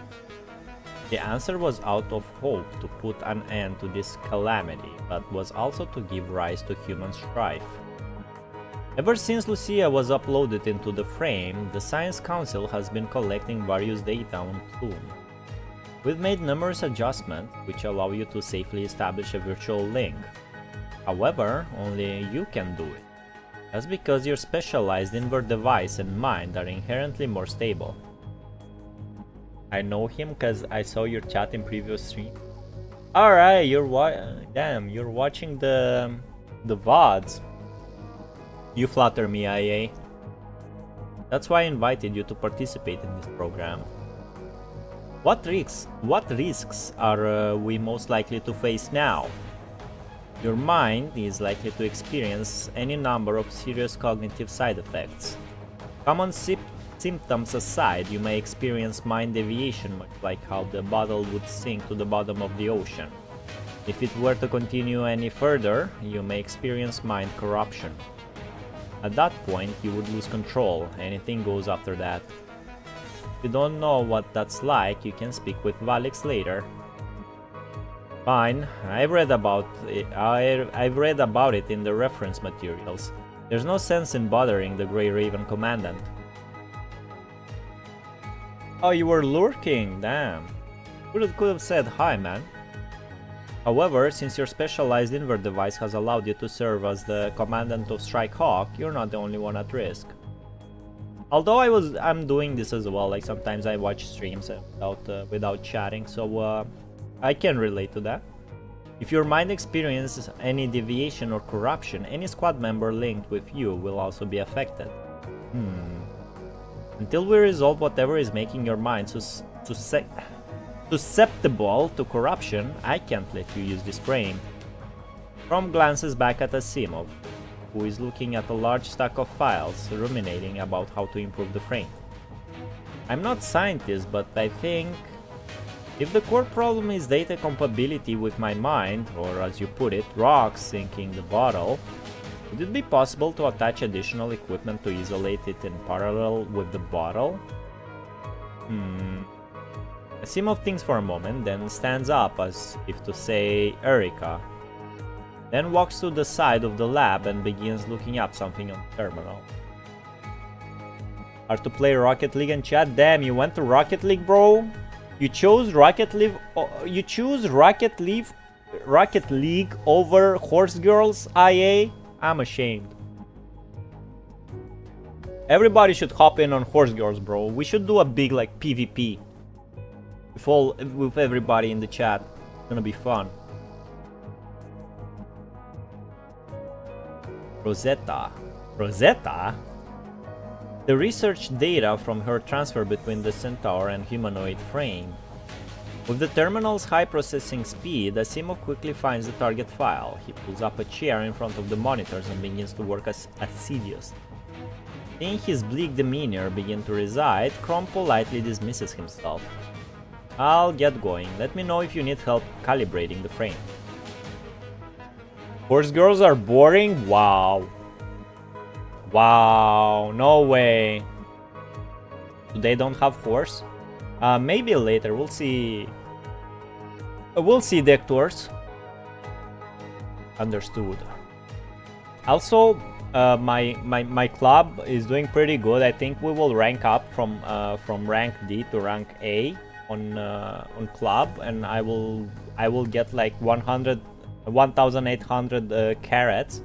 The answer was out of hope to put an end to this calamity, but was also to give rise to human strife. Ever since Lucia was uploaded into the frame, the Science Council has been collecting various data on Plume. We've made numerous adjustments which allow you to safely establish a virtual link. However, only you can do it. That's because your specialized invert device and mind are inherently more stable. I know him because I saw your chat in previous stream. Alright, you're watching the VODs. You flatter me, IA. That's why I invited you to participate in this program. What risks are we most likely to face now? Your mind is likely to experience any number of serious cognitive side effects. Common symptoms aside, you may experience mind deviation, much like how the bottle would sink to the bottom of the ocean. If it were to continue any further, you may experience mind corruption. At that point, you would lose control. Anything goes after that. If you don't know what that's like, you can speak with Valics later. Fine, I've read about it in the reference materials. There's no sense in bothering the Grey Raven Commandant. Oh, you were lurking, damn. Could have said hi, man. However, since your specialized invert device has allowed you to serve as the Commandant of Strike Hawk, you're not the only one at risk. Although I'm doing this as well, like sometimes I watch streams without chatting, so I can relate to that. If your mind experiences any deviation or corruption, any squad member linked with you will also be affected. Until we resolve whatever is making your mind susceptible to corruption, I can't let you use this frame. From glances back at Asimov, who is looking at a large stack of files, ruminating about how to improve the frame. I'm not a scientist, but I think if the core problem is data compatibility with my mind, or as you put it, rocks sinking the bottle, would it be possible to attach additional equipment to isolate it in parallel with the bottle? Asimov thinks for a moment, then stands up as if to say Eureka. Then walks to the side of the lab and begins looking up something on the terminal. Hard to play Rocket League and chat? Damn, you went to Rocket League, bro? You chose Rocket League. You choose Rocket League over Horse Girls, IA? I'm ashamed. Everybody should hop in on Horse Girls, bro. We should do a big like PvP with everybody in the chat. It's gonna be fun. Rosetta. Rosetta? The research data from her transfer between the Centaur and humanoid frame. With the terminal's high processing speed, Asimov quickly finds the target file. He pulls up a chair in front of the monitors and begins to work assiduously. Seeing his bleak demeanor begin to reside, Chrome politely dismisses himself. I'll get going. Let me know if you need help calibrating the frame. Horse girls are boring? Wow. Wow, no way. They don't have horse? Maybe later, we'll see. We'll see, Dectors. Understood. Also, my club is doing pretty good. I think we will rank up from rank D to rank A on club, and I will get like 1,800 carats.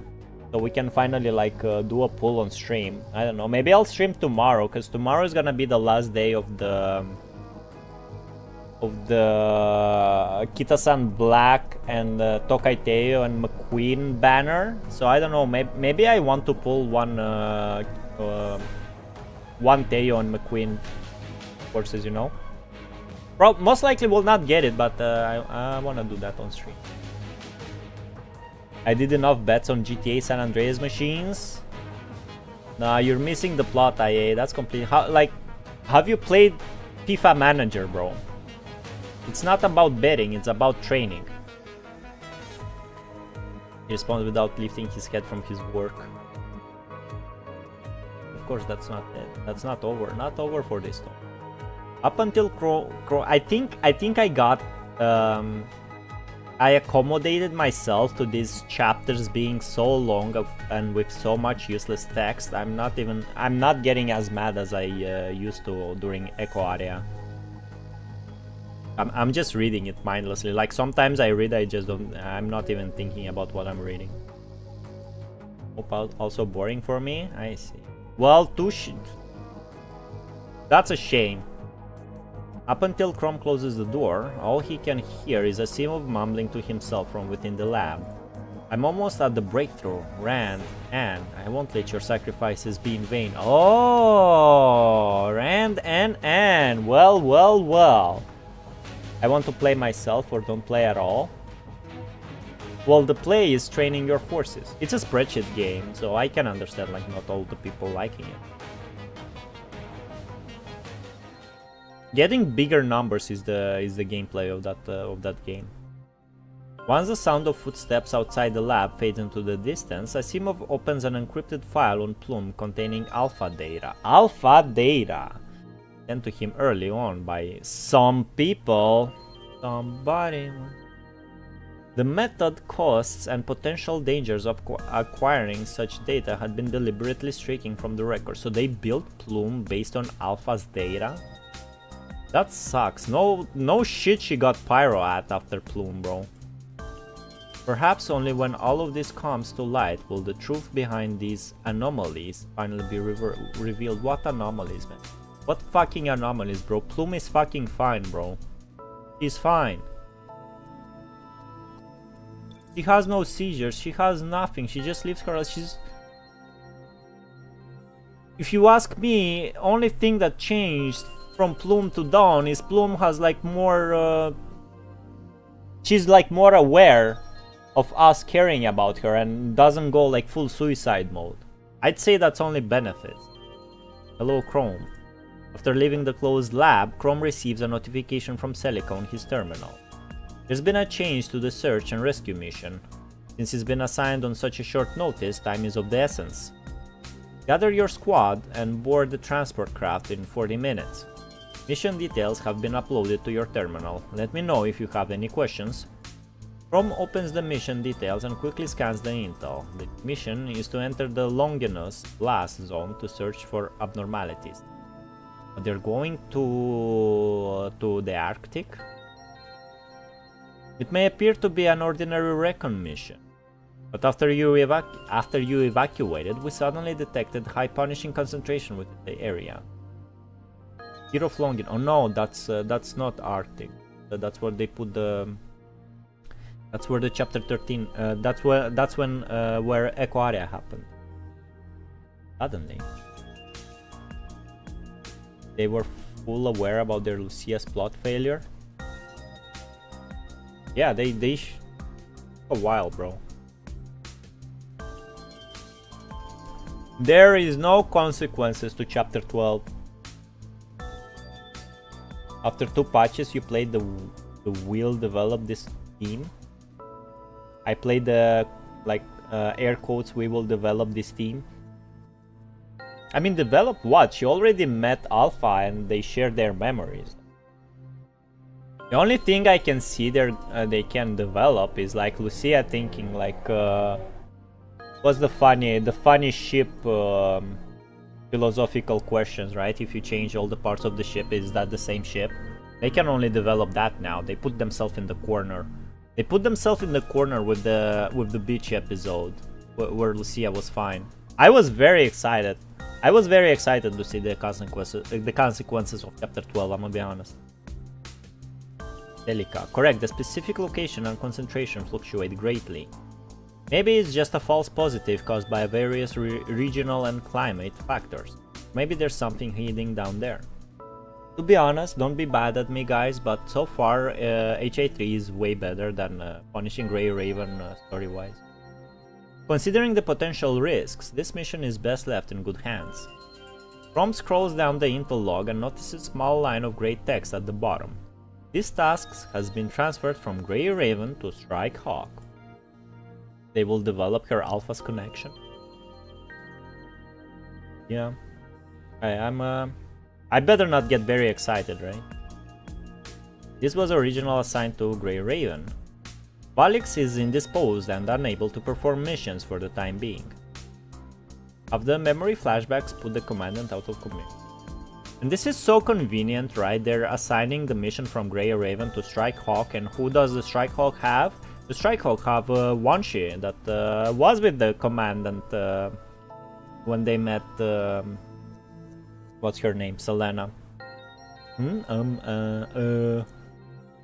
So we can finally like do a pull on stream. I don't know. Maybe I'll stream tomorrow, because tomorrow is gonna be the last day of the Kita-san Black and Tokai Teo and McQueen banner. So I don't know. Maybe I want to pull one Teo and McQueen courses. You know. Most likely will not get it, but I wanna do that on stream. I did enough bets on GTA San Andreas machines. Nah, you're missing the plot, IA. That's complete. Have you played FIFA Manager, bro? It's not about betting, it's about training. He responds without lifting his head from his work. Of course, that's not it. That's not over. Not over for this one. Up until Crow, I think I got. I accommodated myself to these chapters being so long and with so much useless text. I'm not getting as mad as I used to during Echo Area. I'm just reading it mindlessly. Like sometimes I read, I'm not even thinking about what I'm reading. Also boring for me. I see. Well, that's a shame. Up until Chrome closes the door, all he can hear is Asimov mumbling to himself from within the lab. I'm almost at the breakthrough. Rand, Anne, I won't let your sacrifices be in vain. Oh, Rand and Anne. Well, well, well. I want to play myself or don't play at all. Well, the play is training your horses. It's a spreadsheet game, so I can understand like not all the people liking it. Getting bigger numbers is the gameplay of that game. Once the sound of footsteps outside the lab fades into the distance, Asimov opens an encrypted file on Plume containing alpha data. Alpha data! Sent to him early on by some people. Somebody. The method, costs, and potential dangers of acquiring such data had been deliberately stricken from the record. So they built Plume based on Alpha's data? That sucks. No shit she got pyro at after Plume, bro. Perhaps only when all of this comes to light will the truth behind these anomalies finally be revealed. What anomalies, man? What fucking anomalies, bro? Plume is fucking fine, bro. She's fine. She has no seizures. She has nothing. She just lives her. She's. If you ask me, only thing that changed from Plume to Dawn is Plume has like more. She's like more aware of us caring about her and doesn't go like full suicide mode. I'd say that's only benefits. Hello, Chrome. After leaving the closed lab, Chrome receives a notification from Celica on his terminal. There's been a change to the search and rescue mission. Since he's been assigned on such a short notice, time is of the essence. Gather your squad and board the transport craft in 40 minutes. Mission details have been uploaded to your terminal. Let me know if you have any questions. Chrome opens the mission details and quickly scans the intel. The mission is to enter the Longinus blast zone to search for abnormalities. They're going to the Arctic? It may appear to be an ordinary recon mission, but after you evacuated, we suddenly detected high punishing concentration within the area. Hero of Longin. Oh no, that's not Arctic. That's where they put the. That's where the chapter 13. That's when where Echo Area happened. Suddenly. They were full aware about their Lucia's plot failure. Yeah, they a while, bro. There is no consequences to chapter 12. After 2 patches, you played the will develop this team. I played the air quotes, we will develop this team. I mean, develop what? She already met Alpha and they share their memories. The only thing I can see they can develop is like Lucia thinking like, what's the funny ship philosophical questions, right? If you change all the parts of the ship, is that the same ship? They can only develop that now. They put themselves in the corner. They put themselves in the corner with the beach episode, where Lucia was fine. I was very excited. I was very excited to see the consequences of chapter 12. I'm gonna be honest. Delica, correct. The specific location and concentration fluctuate greatly. Maybe it's just a false positive caused by various regional and climate factors. Maybe there's something hidden down there. To be honest, don't be bad at me, guys, but so far HA3 is way better than Punishing Grey Raven story-wise. Considering the potential risks, this mission is best left in good hands. Rom scrolls down the intel log and notices a small line of grey text at the bottom. This task has been transferred from Grey Raven to Strike Hawk. They will develop her Alpha's connection. Yeah. I better not get very excited, right? This was originally assigned to Grey Raven. Valics is indisposed and unable to perform missions for the time being. After the memory flashbacks put the commandant out of commission. And this is so convenient, right? They're assigning the mission from Grey Raven to Strike Hawk, and who does the Strike Hawk have? The Strike Hawk have Wanshi that was with the commandant when they met what's her name? Selena.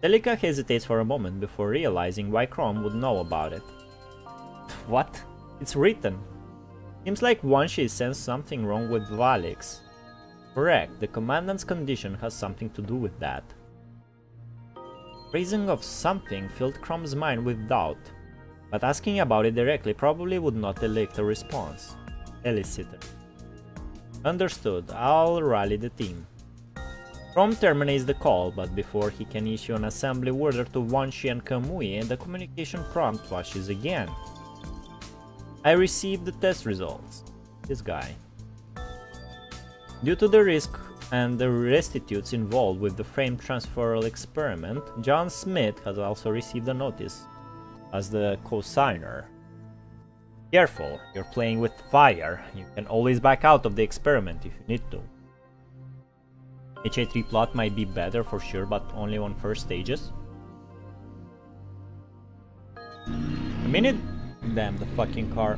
Delica hesitates for a moment before realizing why Chrome would know about it. What? It's written. Seems like Wanshi sensed something wrong with Valics. Correct, the commandant's condition has something to do with that. Raising of something filled Chrome's mind with doubt, but asking about it directly probably would not elicit a response. Elicited. Understood, I'll rally the team. Chrome terminates the call, but before he can issue an assembly order to Wanshi and Kamui, the communication prompt flashes again. I received the test results. This guy. Due to the risk and the restitutes involved with the frame transferal experiment, John Smith has also received a notice as the co-signer. Careful, you're playing with fire. You can always back out of the experiment if you need to. HA3 plot might be better for sure, but only on first stages. A minute. Damn, the fucking car.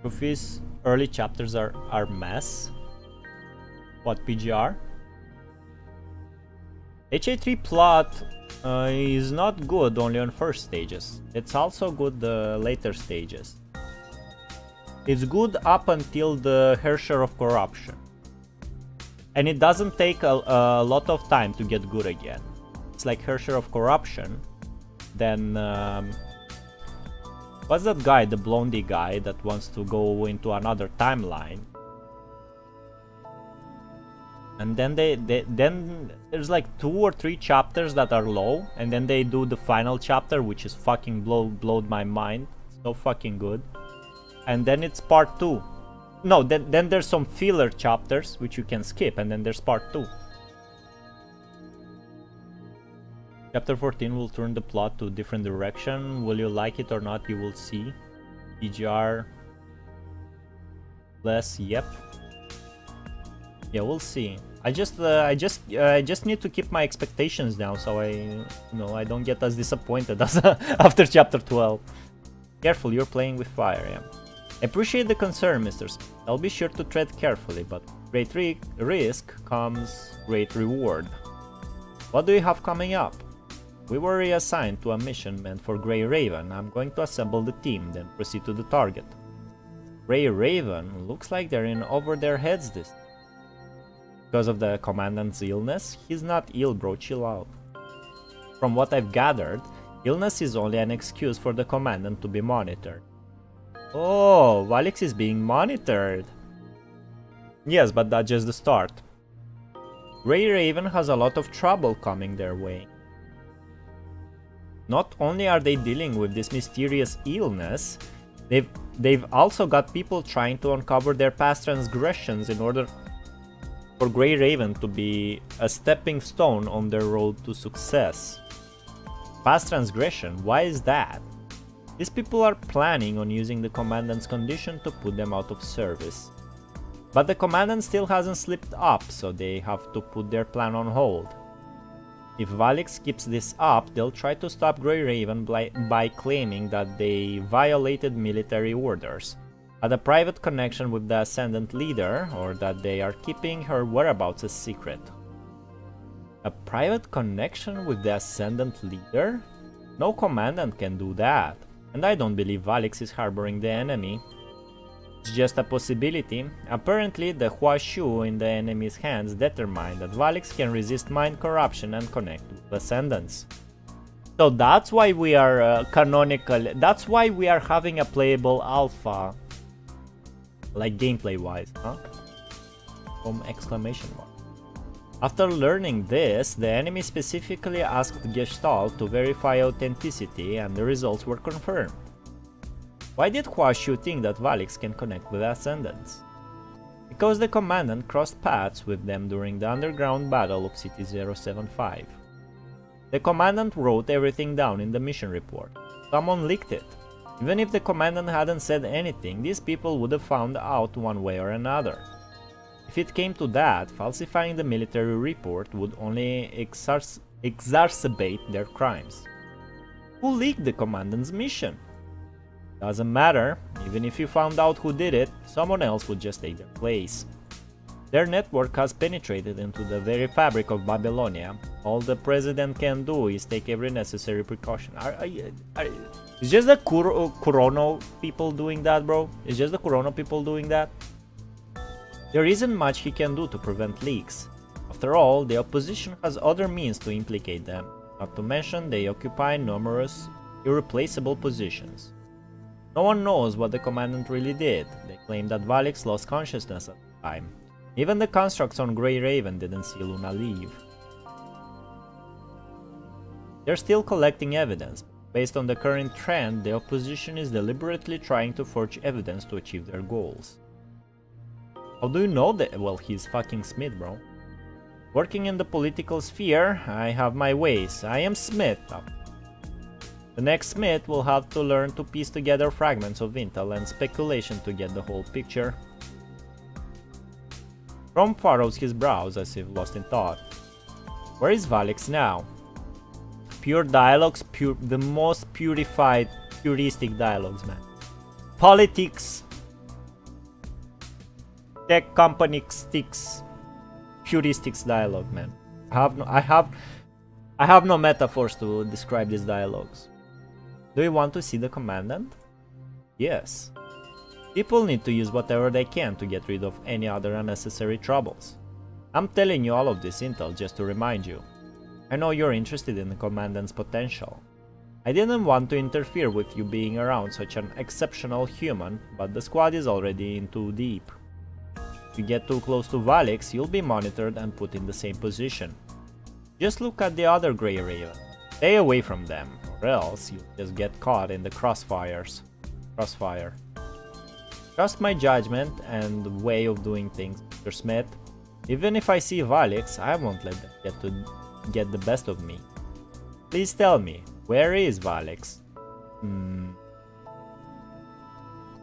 Rufy's early chapters are mess. What, PGR? HA3 plot is not good only on first stages. It's also good the later stages. It's good up until the Herrscher of Corruption. And it doesn't take a lot of time to get good again. It's like Herrscher of Corruption. Then what's that guy, the blondie guy that wants to go into another timeline? And then then there's like 2 or 3 chapters that are low, and then they do the final chapter, which is fucking blowed my mind. So fucking good. And then it's part 2. No, then there's some filler chapters which you can skip, and then there's part 2. Chapter 14 will turn the plot to a different direction. Will you like it or not? You will see. PGR less, yep. Yeah, we'll see. I just need to keep my expectations down so I don't get as disappointed as after chapter 12. Careful, you're playing with fire, yeah. Appreciate the concern, Mr. Smith. I'll be sure to tread carefully, but great risk comes great reward. What do you have coming up? We were reassigned to a mission meant for Grey Raven. I'm going to assemble the team, then proceed to the target. Grey Raven looks like they're in over their heads this time. Because of the commandant's illness? He's not ill, bro, chill out. From what I've gathered, illness is only an excuse for the commandant to be monitored. Oh, Valics is being monitored. Yes, but that's just the start. Grey Raven has a lot of trouble coming their way. Not only are they dealing with this mysterious illness, they've also got people trying to uncover their past transgressions in order for Grey Raven to be a stepping stone on their road to success. Past transgression, why is that? These people are planning on using the commandant's condition to put them out of service. But the commandant still hasn't slipped up, so they have to put their plan on hold. If Valics keeps this up, they'll try to stop Grey Raven by claiming that they violated military orders, had a private connection with the Ascendant leader, or that they are keeping her whereabouts a secret. A private connection with the Ascendant leader? No commandant can do that, and I don't believe Valics is harboring the enemy. It's just a possibility. Apparently, the Huashu in the enemy's hands determine that Valics can resist mind corruption and connect with Ascendants. So that's why we are that's why we are having a playable alpha. Like gameplay wise, huh? Exclamation mark. After learning this, the enemy specifically asked Gestalt to verify authenticity, and the results were confirmed. Why did Huashu think that Valics can connect with Ascendants? Because the commandant crossed paths with them during the underground battle of City 075. The commandant wrote everything down in the mission report. Someone leaked it. Even if the commandant hadn't said anything, these people would have found out one way or another. If it came to that, falsifying the military report would only exacerbate their crimes. Who leaked the commandant's mission? Doesn't matter, even if you found out who did it, someone else would just take their place. Their network has penetrated into the very fabric of Babylonia. All the president can do is take every necessary precaution. It's just the Kurono people doing that, bro? It's just the Kurono people doing that? There isn't much he can do to prevent leaks. After all, the opposition has other means to implicate them, not to mention they occupy numerous irreplaceable positions. No one knows what the commandant really did. They claim that Valics lost consciousness at the time. Even the constructs on Grey Raven didn't see Luna leave. They're still collecting evidence. Based on the current trend, the opposition is deliberately trying to forge evidence to achieve their goals. How do you know that? Well, he's fucking Smith, bro. Working in the political sphere, I have my ways. I am Smith. The next Smith will have to learn to piece together fragments of intel and speculation to get the whole picture. Rom furrows his brows as if lost in thought. Where is Valics now? Pure dialogues, the most purified, puristic dialogues, man. Politics, tech company sticks, puristics dialogue, man. I have no metaphors to describe these dialogues. Do you want to see the commandant? Yes. People need to use whatever they can to get rid of any other unnecessary troubles. I'm telling you all of this intel just to remind you. I know you're interested in the commandant's potential. I didn't want to interfere with you being around such an exceptional human, but the squad is already in too deep. If you get too close to Valics, you'll be monitored and put in the same position. Just look at the other Grey Raven. Stay away from them, or else you'll just get caught in the crossfire. Trust my judgment and way of doing things, Mr. Smith. Even if I see Valics, I won't let them get the best of me. Please tell me, where is Valics?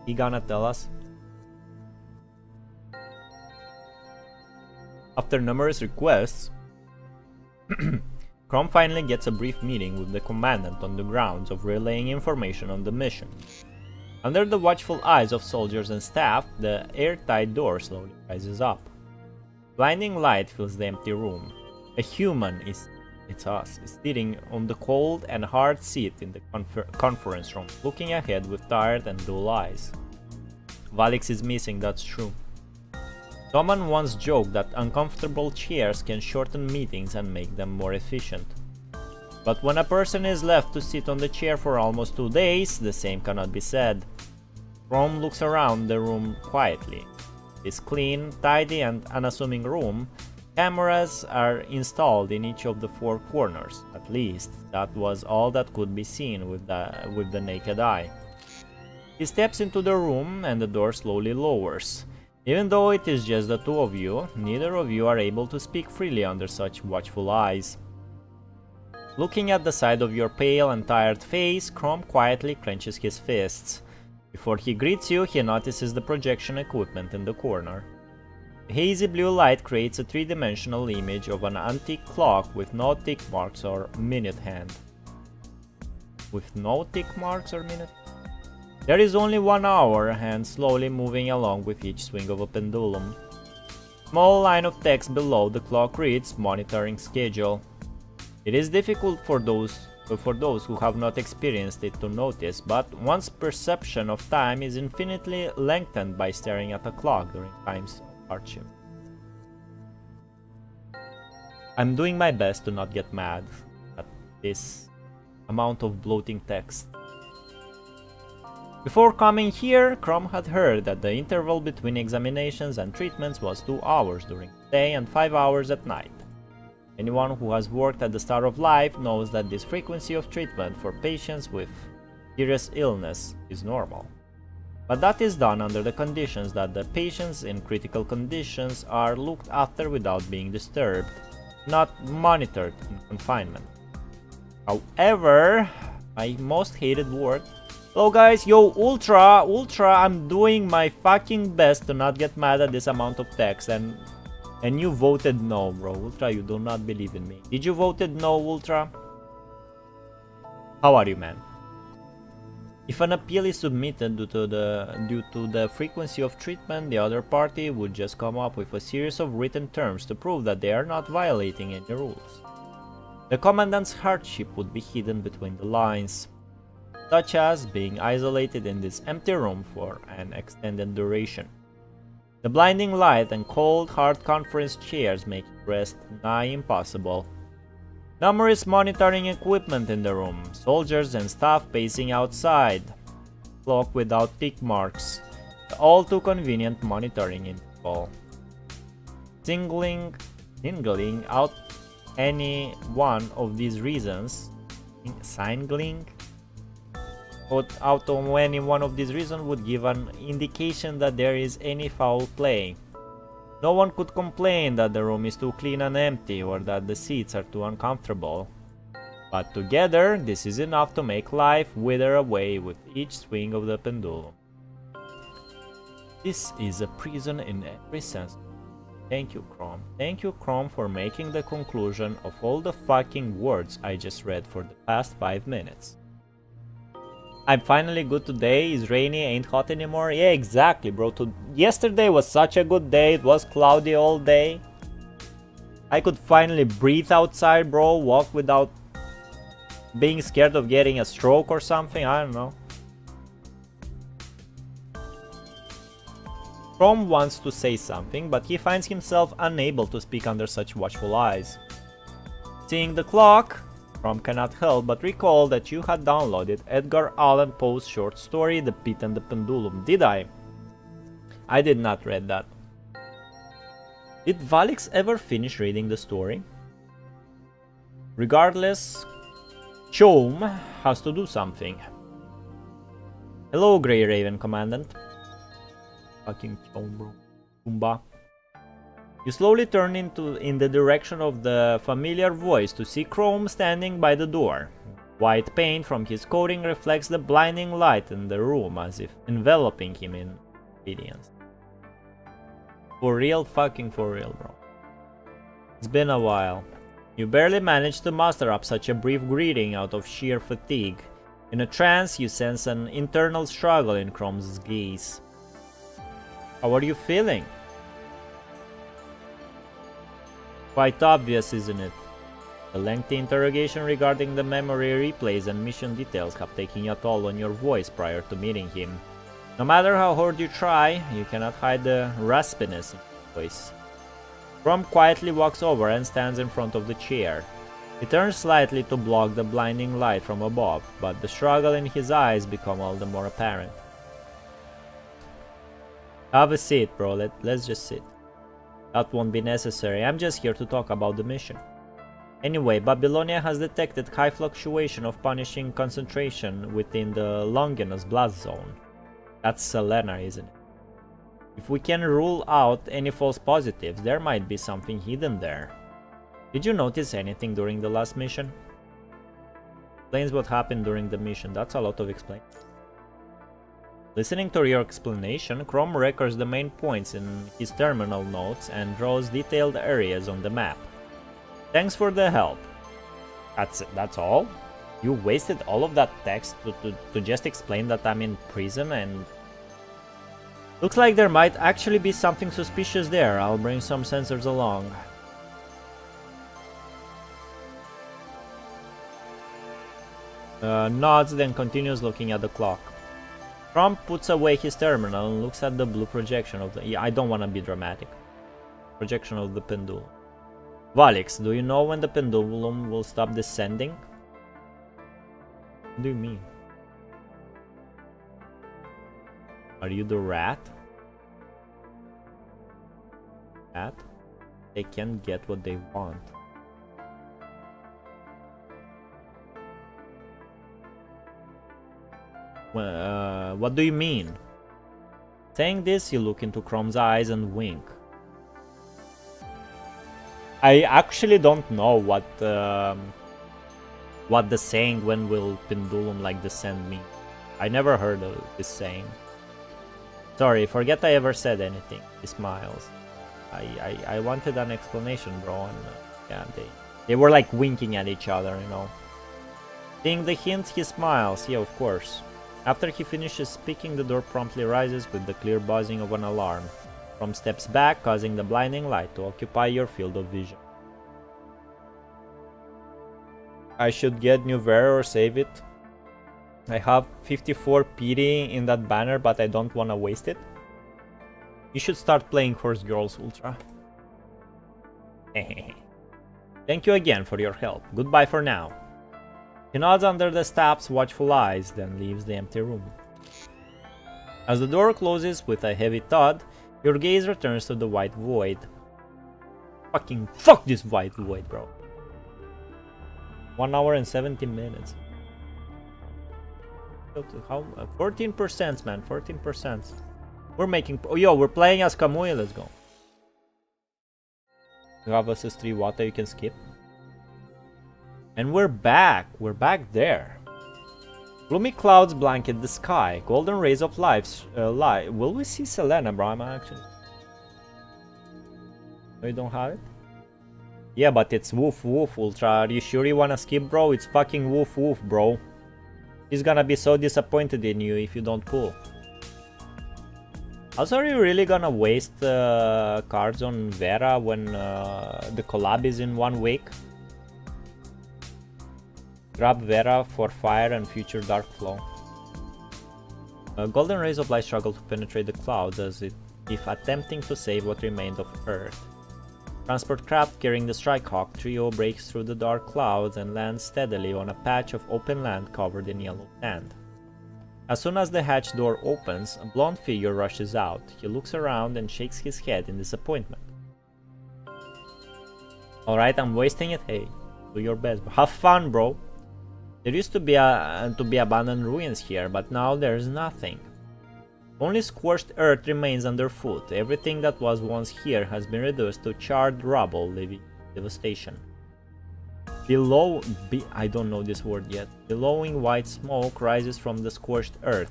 He gonna tell us? After numerous requests, Chrome finally gets a brief meeting with the commandant on the grounds of relaying information on the mission. Under the watchful eyes of soldiers and staff, the airtight door slowly rises up. Blinding light fills the empty room. A human it's us, is sitting on the cold and hard seat in the conference room, looking ahead with tired and dull eyes. Valics is missing, that's true. Someone once joked that uncomfortable chairs can shorten meetings and make them more efficient. But when a person is left to sit on the chair for almost 2 days, the same cannot be said. Chrome looks around the room quietly. This clean, tidy and unassuming room, cameras are installed in each of the 4 corners. At least, that was all that could be seen with the naked eye. He steps into the room and the door slowly lowers. Even though it is just the 2 of you, neither of you are able to speak freely under such watchful eyes. Looking at the side of your pale and tired face, Chrome quietly clenches his fists. Before he greets you, he notices the projection equipment in the corner. The hazy blue light creates a 3-dimensional image of an antique clock with no tick marks or minute hand. With no tick marks or minute? There is only 1 hour hand slowly moving along with each swing of a pendulum. Small line of text below the clock reads monitoring schedule. It is difficult for those who have not experienced it to notice, but one's perception of time is infinitely lengthened by staring at a clock during times of hardship. I'm doing my best to not get mad at this amount of bloating text. Before coming here, Chrome had heard that the interval between examinations and treatments was 2 hours during the day and 5 hours at night. Anyone who has worked at the start of life knows that this frequency of treatment for patients with serious illness is normal. But that is done under the conditions that the patients in critical conditions are looked after without being disturbed, not monitored in confinement. However, my most hated word. Hello guys, yo Ultra, I'm doing my fucking best to not get mad at this amount of text and you voted no, bro. Ultra, you do not believe in me. Did you voted no, Ultra? How are you, man? If an appeal is submitted due to the frequency of treatment, the other party would just come up with a series of written terms to prove that they are not violating any rules. The commandant's hardship would be hidden between the lines, such as being isolated in this empty room for an extended duration. The blinding light and cold, hard conference chairs make rest nigh impossible. Numerous monitoring equipment in the room, soldiers and staff pacing outside, clock without tick marks, the all too convenient monitoring interval. Singling out any one of these reasons, out of any one of these reasons would give an indication that there is any foul play. No one could complain that the room is too clean and empty or that the seats are too uncomfortable. But together, this is enough to make life wither away with each swing of the pendulum. This is a prison in every sense. Thank you, Chrome. Thank you, Chrome, for making the conclusion of all the fucking words I just read for the past 5 minutes. I'm finally good today. It's rainy, ain't hot anymore. Yeah, exactly, bro. Yesterday was such a good day. It was cloudy all day. I could finally breathe outside, bro. Walk without being scared of getting a stroke or something. I don't know. Chrome wants to say something, but he finds himself unable to speak under such watchful eyes. Seeing the clock, Chrome cannot help but recall that you had downloaded Edgar Allan Poe's short story The Pit and the Pendulum, did I? I did not read that. Did Valics ever finish reading the story? Regardless, Chome has to do something. Hello, Grey Raven Commandant. Fucking Chome, bro. Pumbaa. You slowly turn in the direction of the familiar voice to see Chrome standing by the door. White paint from his coating reflects the blinding light in the room as if enveloping him in radiance. For real, fucking for real, bro. It's been a while. You barely managed to muster up such a brief greeting out of sheer fatigue. In a trance, you sense an internal struggle in Chrome's gaze. How are you feeling? Quite obvious, isn't it? The lengthy interrogation regarding the memory replays and mission details have taken a toll on your voice prior to meeting him. No matter how hard you try, you cannot hide the raspiness in his voice. Chrome quietly walks over and stands in front of the chair. He turns slightly to block the blinding light from above, but the struggle in his eyes becomes all the more apparent. Have a seat, bro. Let's just sit. That won't be necessary. I'm just here to talk about the mission. Anyway, Babylonia has detected high fluctuation of punishing concentration within the Longinus blast zone. That's Selena, isn't it? If we can rule out any false positives, there might be something hidden there. Did you notice anything during the last mission? Explains what happened during the mission. That's a lot of explaining. Listening to your explanation, Chrome records the main points in his terminal notes and draws detailed areas on the map. Thanks for the help. That's all? You wasted all of that text to just explain that I'm in prison and... Looks like there might actually be something suspicious there. I'll bring some sensors along. Nods, then continues looking at the clock. Trump puts away his terminal and looks at the blue projection of the... Yeah, I don't want to be dramatic. Projection of the pendulum. Valics, do you know when the pendulum will stop descending? What do you mean? Are you the rat? Rat? They can get what they want. What do you mean? Saying this, you look into Chrome's eyes and wink. I actually don't know what the saying "when will pendulum like descend" mean. I never heard of this saying. Sorry, forget I ever said anything. He smiles. I wanted an explanation, bro, and yeah, they were like winking at each other, you know. Seeing the hint, he smiles. Yeah, of course. After he finishes speaking, the door promptly rises with the clear buzzing of an alarm. From steps back, causing the blinding light to occupy your field of vision. I should get new Vera or save it. I have 54 pity in that banner, but I don't want to waste it. You should start playing Horse Girls Ultra. Thank you again for your help. Goodbye for now. He nods under the staff's watchful eyes, then leaves the empty room. As the door closes with a heavy thud, your gaze returns to the white void. Fucking fuck this white void, bro. 1 hour and 70 minutes. How? 14%, man. 14%. We're making... Oh, yo, we're playing as Kamui. Let's go. You have versus 3 water you can skip. And we're back. We're back there. Gloomy clouds blanket the sky. Golden rays of life. Will we see Selena, bro? I'm actually... No, you don't have it? Yeah, but it's woof woof, Ultra. Are you sure you wanna skip, bro? It's fucking woof woof, bro. He's gonna be so disappointed in you if you don't pull. Also, are you really gonna waste cards on Vera when the collab is in 1 week? Grab Vera for fire and future dark flow. Golden rays of light struggle to penetrate the clouds as if attempting to save what remained of Earth. Transport craft carrying the Strikehawk trio breaks through the dark clouds and lands steadily on a patch of open land covered in yellow sand. As soon as the hatch door opens, a blonde figure rushes out. He looks around and shakes his head in disappointment. Alright, I'm wasting it. Hey, do your best. Have fun, bro. There used to be abandoned ruins here, but now there's nothing. Only scorched earth remains underfoot. Everything that was once here has been reduced to charred rubble, leaving devastation. I don't know this word yet. Billowing white smoke rises from the scorched earth.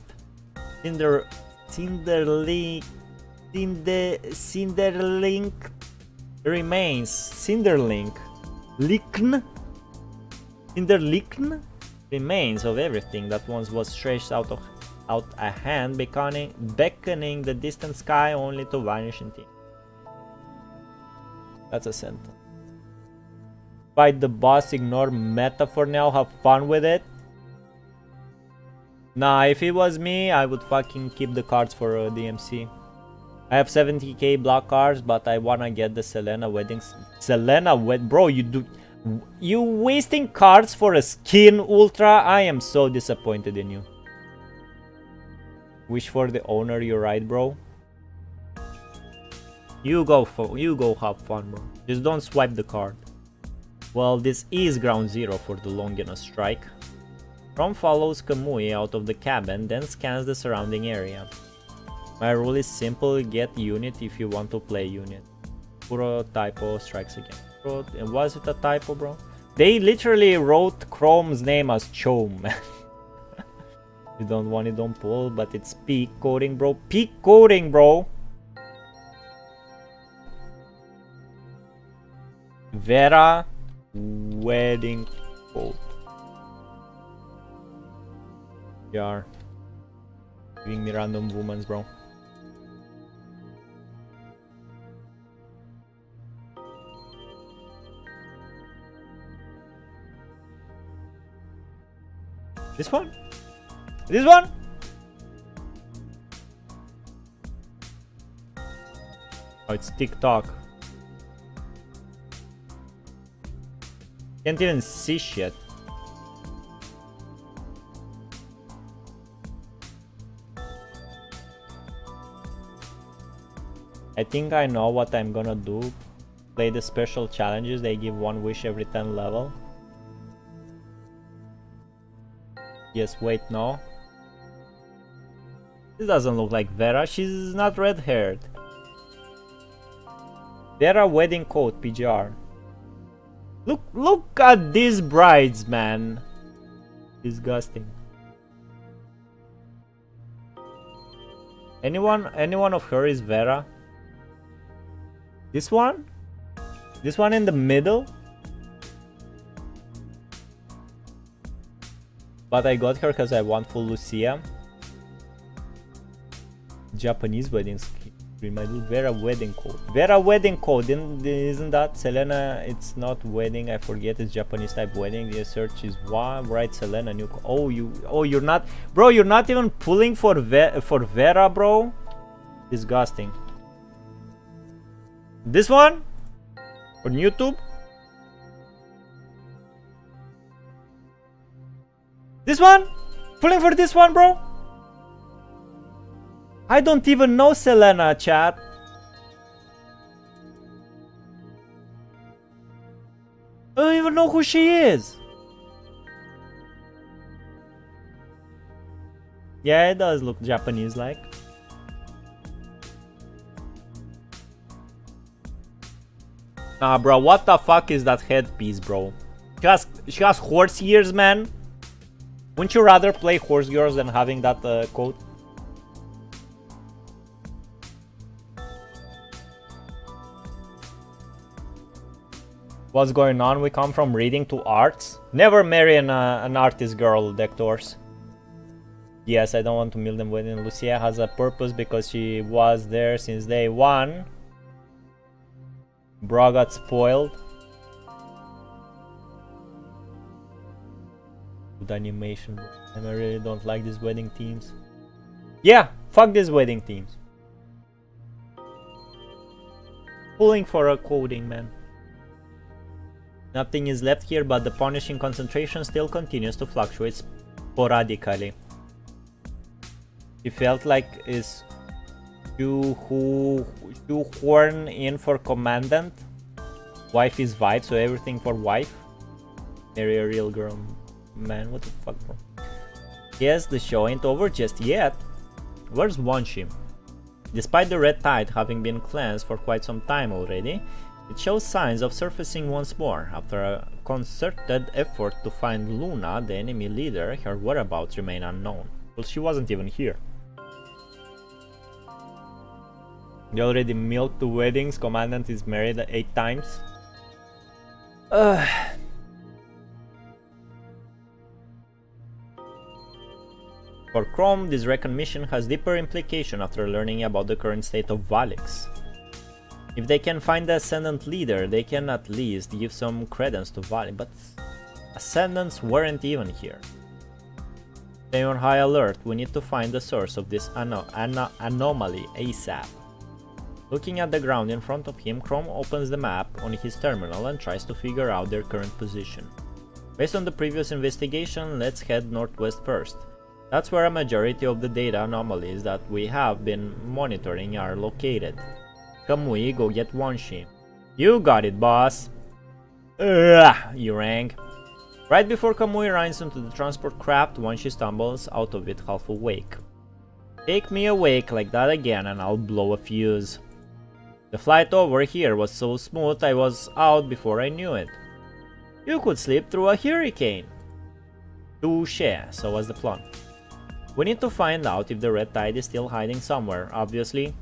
Cinderlink remains. Cinderlink remains of everything that once was stretched out a hand, beckoning the distant sky only to vanish in thin. That's a sentence. Fight the boss, ignore meta for now, have fun with it. Nah, if it was me, I would fucking keep the cards for DMC. I have 70k block cards, but I wanna get the Selena weddings. Bro, you wasting cards for a skin ultra? I am so disappointed in you. Wish for the owner, you're right, bro. You go have fun, bro. Just don't swipe the card. Well, this is ground zero for the Longina strike. Rom follows Kamui out of the cabin, then scans the surrounding area. My rule is simple, get unit if you want to play unit. Puro typo strikes again. Was it a typo, bro? They literally wrote Chrome's name as Chome, man. You don't want it, don't pull, but it's peak coding, bro. Peak coding, bro. Vera wedding coat. You are giving me random women's, bro. This one? This one? Oh, it's TikTok. Can't even see shit. I think I know what I'm gonna do. Play the special challenges. They give one wish every 10 level. Yes, wait, no. This doesn't look like Vera. She's not red-haired. Vera wedding coat, PGR. Look at these brides, man. Disgusting. Anyone of her is Vera? This one? This one in the middle? But I got her because I want full Lucia. Japanese wedding screen. I do Vera wedding code. Vera wedding code. Isn't that Selena? It's not wedding. I forget. It's Japanese type wedding. The search is one. Right, Selena. New. Oh, you're not, bro. You're not even pulling for Vera, bro. Disgusting. This one on YouTube. This one? Pulling for this one, bro? I don't even know Selena, chat. I don't even know who she is. Yeah, it does look Japanese-like. Nah, bro, what the fuck is that headpiece, bro? She has horse ears, man. Wouldn't you rather play horse girls than having that coat? What's going on? We come from reading to arts. Never marry an artist girl, Dectors. Yes, I don't want to mill them with. Lucia has a purpose because she was there since day one. Bra got spoiled. Good animation. I really don't like these wedding teams. Yeah, fuck these wedding teams. Pulling for a coding, man. Nothing is left here, but the punishing concentration still continues to fluctuate sporadically. He felt like is shoehorn in for commandant. Wife is vibe, so everything for wife. Marry a real girl. Man, what the fuck, bro? Yes, the show ain't over just yet. Where's Wanshi? Despite the red tide having been cleansed for quite some time already, it shows signs of surfacing once more. After a concerted effort to find Luna, the enemy leader, her whereabouts remain unknown. Well, she wasn't even here. They already milked the weddings. Commandant is married 8 times. For Chrome, this recognition has deeper implication after learning about the current state of Valics. If they can find the Ascendant leader, they can at least give some credence to Valics, but Ascendants weren't even here. Stay on high alert, we need to find the source of this anomaly ASAP. Looking at the ground in front of him, Chrome opens the map on his terminal and tries to figure out their current position. Based on the previous investigation, let's head northwest first. That's where a majority of the data anomalies that we have been monitoring are located. Kamui, go get Wanshi. You got it, boss! You rang. Right before Kamui runs into the transport craft, Wanshi stumbles out of it half awake. Take me awake like that again and I'll blow a fuse. The flight over here was so smooth I was out before I knew it. You could sleep through a hurricane. Touché, so was the plan. We need to find out if the red tide is still hiding somewhere, obviously.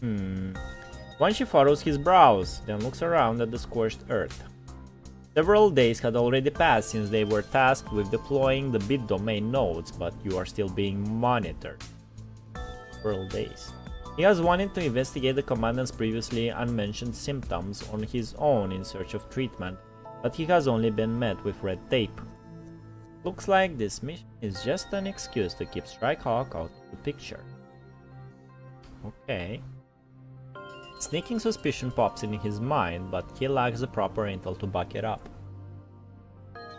Wanshi furrows his brows, then looks around at the scorched earth. Several days had already passed since they were tasked with deploying the bit domain nodes, but you are still being monitored. Several days. He has wanted to investigate the commandant's previously unmentioned symptoms on his own in search of treatment, but he has only been met with red tape. Looks like this mission is just an excuse to keep Strikehawk out of the picture. Okay. Sneaking suspicion pops in his mind, but he lacks the proper intel to back it up.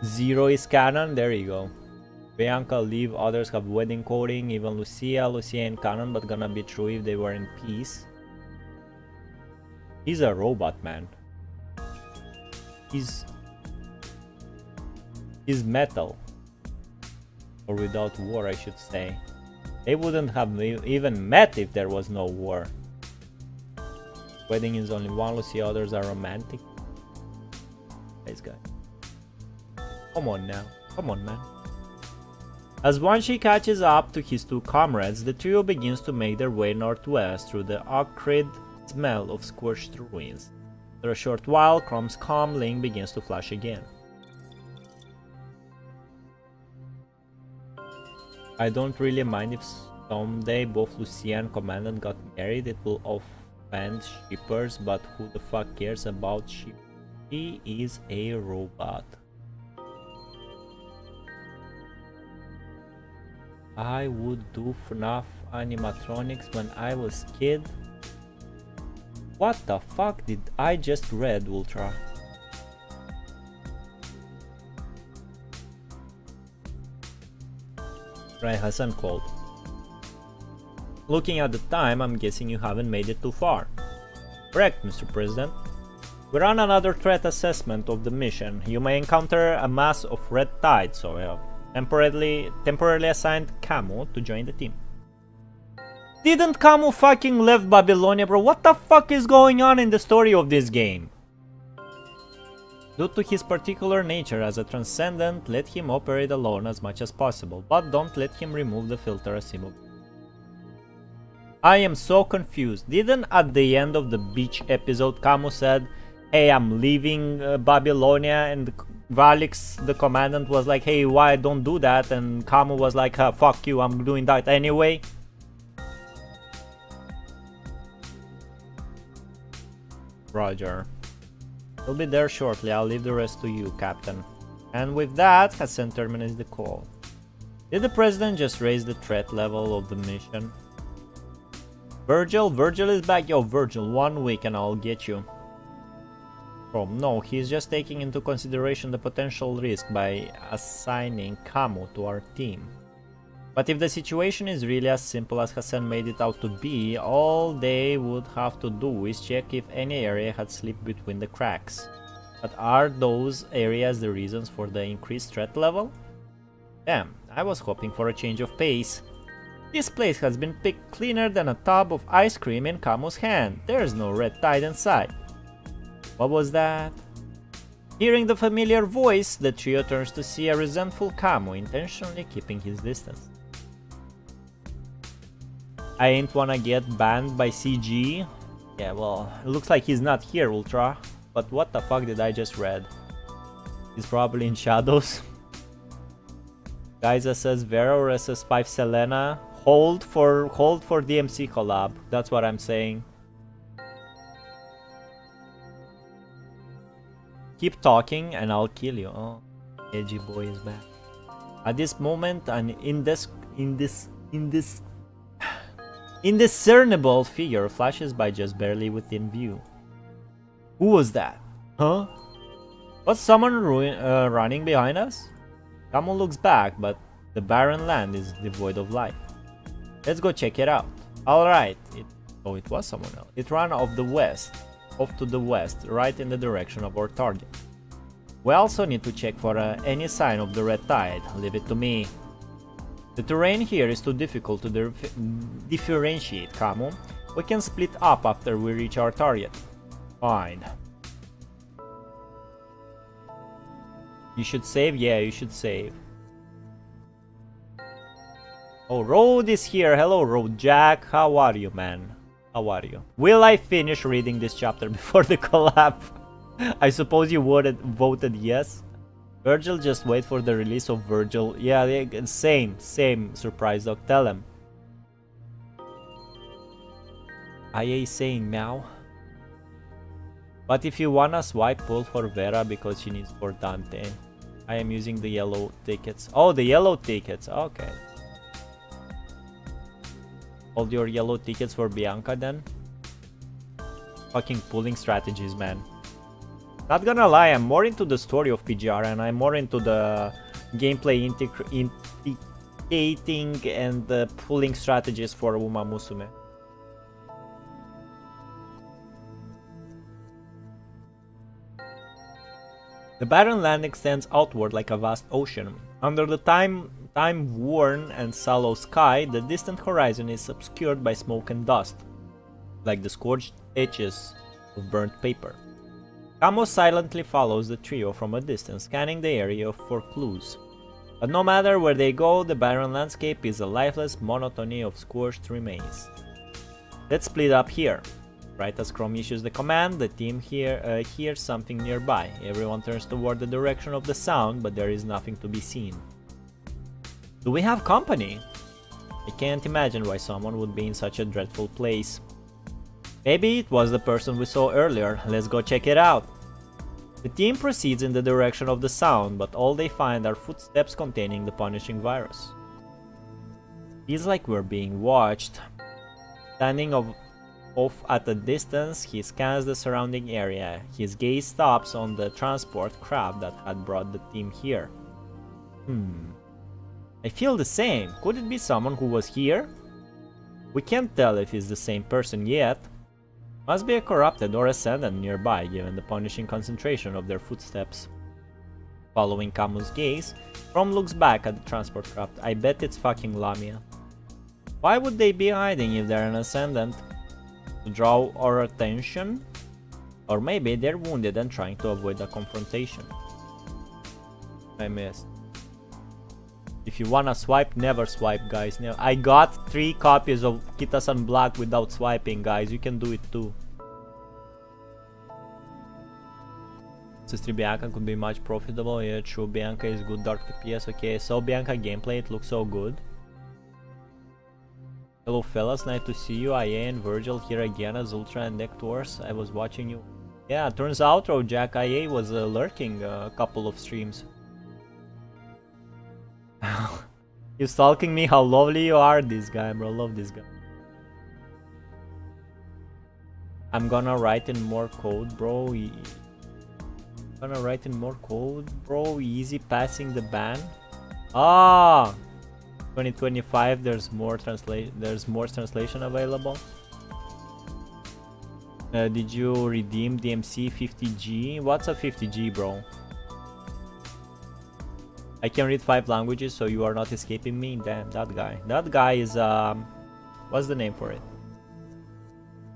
Zero is canon, there you go. Bianca, Liv, others have wedding coding, even Lucia ain't canon, but gonna be true if they were in peace. He's a robot, man. He's metal. Or without war, I should say. They wouldn't have even met if there was no war. Wedding is only one, Lucia, others are romantic. Nice guy. Come on now. Come on, man. As Wanshi catches up to his two comrades, the trio begins to make their way northwest through the acrid smell of scorched ruins. After a short while, Chrome's calm link begins to flash again. I don't really mind if someday both Lucia and Commandant got married, it will offend shippers, but who the fuck cares about ship? He is a robot. I would do FNAF animatronics when I was kid. What the fuck did I just read, Ultra? Right, Hassan called. Looking at the time, I'm guessing you haven't made it too far. Correct, Mr. President. We run another threat assessment of the mission. You may encounter a mass of red tide, so I have temporarily assigned Camu to join the team. Didn't Camu fucking left Babylonia, bro? What the fuck is going on in the story of this game? Due to his particular nature as a transcendent, let him operate alone as much as possible, but don't let him remove the filter as him. I am so confused. Didn't at the end of the beach episode Camu said, hey, I'm leaving Babylonia, and Valics, the commandant, was like, hey, why don't do that? And Camu was like, fuck you, I'm doing that anyway. Roger. We'll be there shortly, I'll leave the rest to you, Captain. And with that, Hassan terminates the call. Did the President just raise the threat level of the mission? Virgil is back. Yo, Virgil, 1 week and I'll get you. No, he's just taking into consideration the potential risk by assigning Camu to our team. But if the situation is really as simple as Hassan made it out to be, all they would have to do is check if any area had slipped between the cracks. But are those areas the reasons for the increased threat level? Damn, I was hoping for a change of pace. This place has been picked cleaner than a tub of ice cream in Camu's hand. There's no red tide in sight. What was that? Hearing the familiar voice, the trio turns to see a resentful Camu intentionally keeping his distance. I ain't wanna get banned by CG. Yeah, well, it looks like he's not here, Ultra. But what the fuck did I just read? He's probably in shadows. Geyser says Vero vs 5 Selena. Hold for DMC collab. That's what I'm saying. Keep talking and I'll kill you. Oh, edgy boy is back. At this moment, an indiscernible figure flashes by just barely within view. Who was that? Huh? Was someone running behind us? Camel looks back, but the barren land is devoid of life. Let's go check it out. Alright, it was someone else. It ran off to the west, right in the direction of our target. We also need to check for any sign of the red tide. Leave it to me. The terrain here is too difficult to differentiate, Camo. We can split up after we reach our target. Fine. You should save? Yeah, you should save. Oh, Road is here. Hello, Road Jack. How are you, man? How are you? Will I finish reading this chapter before the collab? I suppose you voted yes. Virgil, just wait for the release of Virgil. Yeah, same. Surprise dog, tell him. IA saying meow. But if you wanna swipe, pull for Vera because she needs for Dante. I am using the yellow tickets. Oh, the yellow tickets. Okay. Hold your yellow tickets for Bianca then. Fucking pulling strategies, man. Not gonna lie, I'm more into the story of PGR and I'm more into the gameplay integrating and the pulling strategies for Umamusume. The barren land extends outward like a vast ocean. Under the time-worn and sallow sky, the distant horizon is obscured by smoke and dust, like the scorched edges of burnt paper. Camo silently follows the trio from a distance, scanning the area for clues. But no matter where they go, the barren landscape is a lifeless monotony of scorched remains. Let's split up here. Right as Chrome issues the command, the team hears something nearby. Everyone turns toward the direction of the sound, but there is nothing to be seen. Do we have company? I can't imagine why someone would be in such a dreadful place. Maybe it was the person we saw earlier. Let's go check it out. The team proceeds in the direction of the sound, but all they find are footsteps containing the punishing virus. Feels like we're being watched. Standing off at a distance, he scans the surrounding area. His gaze stops on the transport craft that had brought the team here. I feel the same. Could it be someone who was here? We can't tell if it's the same person yet. Must be a corrupted or ascendant nearby, given the punishing concentration of their footsteps. Following Camu's gaze, From looks back at the transport craft. I bet it's fucking Lamia. Why would they be hiding if they're an ascendant? To draw our attention? Or maybe they're wounded and trying to avoid a confrontation. I missed. If you wanna swipe, never swipe, guys. I got 3 copies of Kita-san Black without swiping, guys. You can do it too. Sister Bianca could be much profitable. Yeah, true. Bianca is good dark DPS. Okay, so Bianca gameplay, it looks so good. Hello fellas, nice to see you. IA and Virgil here again as Ultra and Deck Tours. I was watching you. Yeah, turns out Jack IA was lurking a couple of streams. You stalking me? How lovely you are, this guy, bro. Love this guy. I'm gonna write in more code, bro. Gonna write in more code, bro. Easy passing the ban. Ah, 2025. There's more translation available. Did you redeem DMC 50G? What's a 50G, bro? I can read 5 languages, so you are not escaping me. Damn, that guy. That guy is what's the name for it?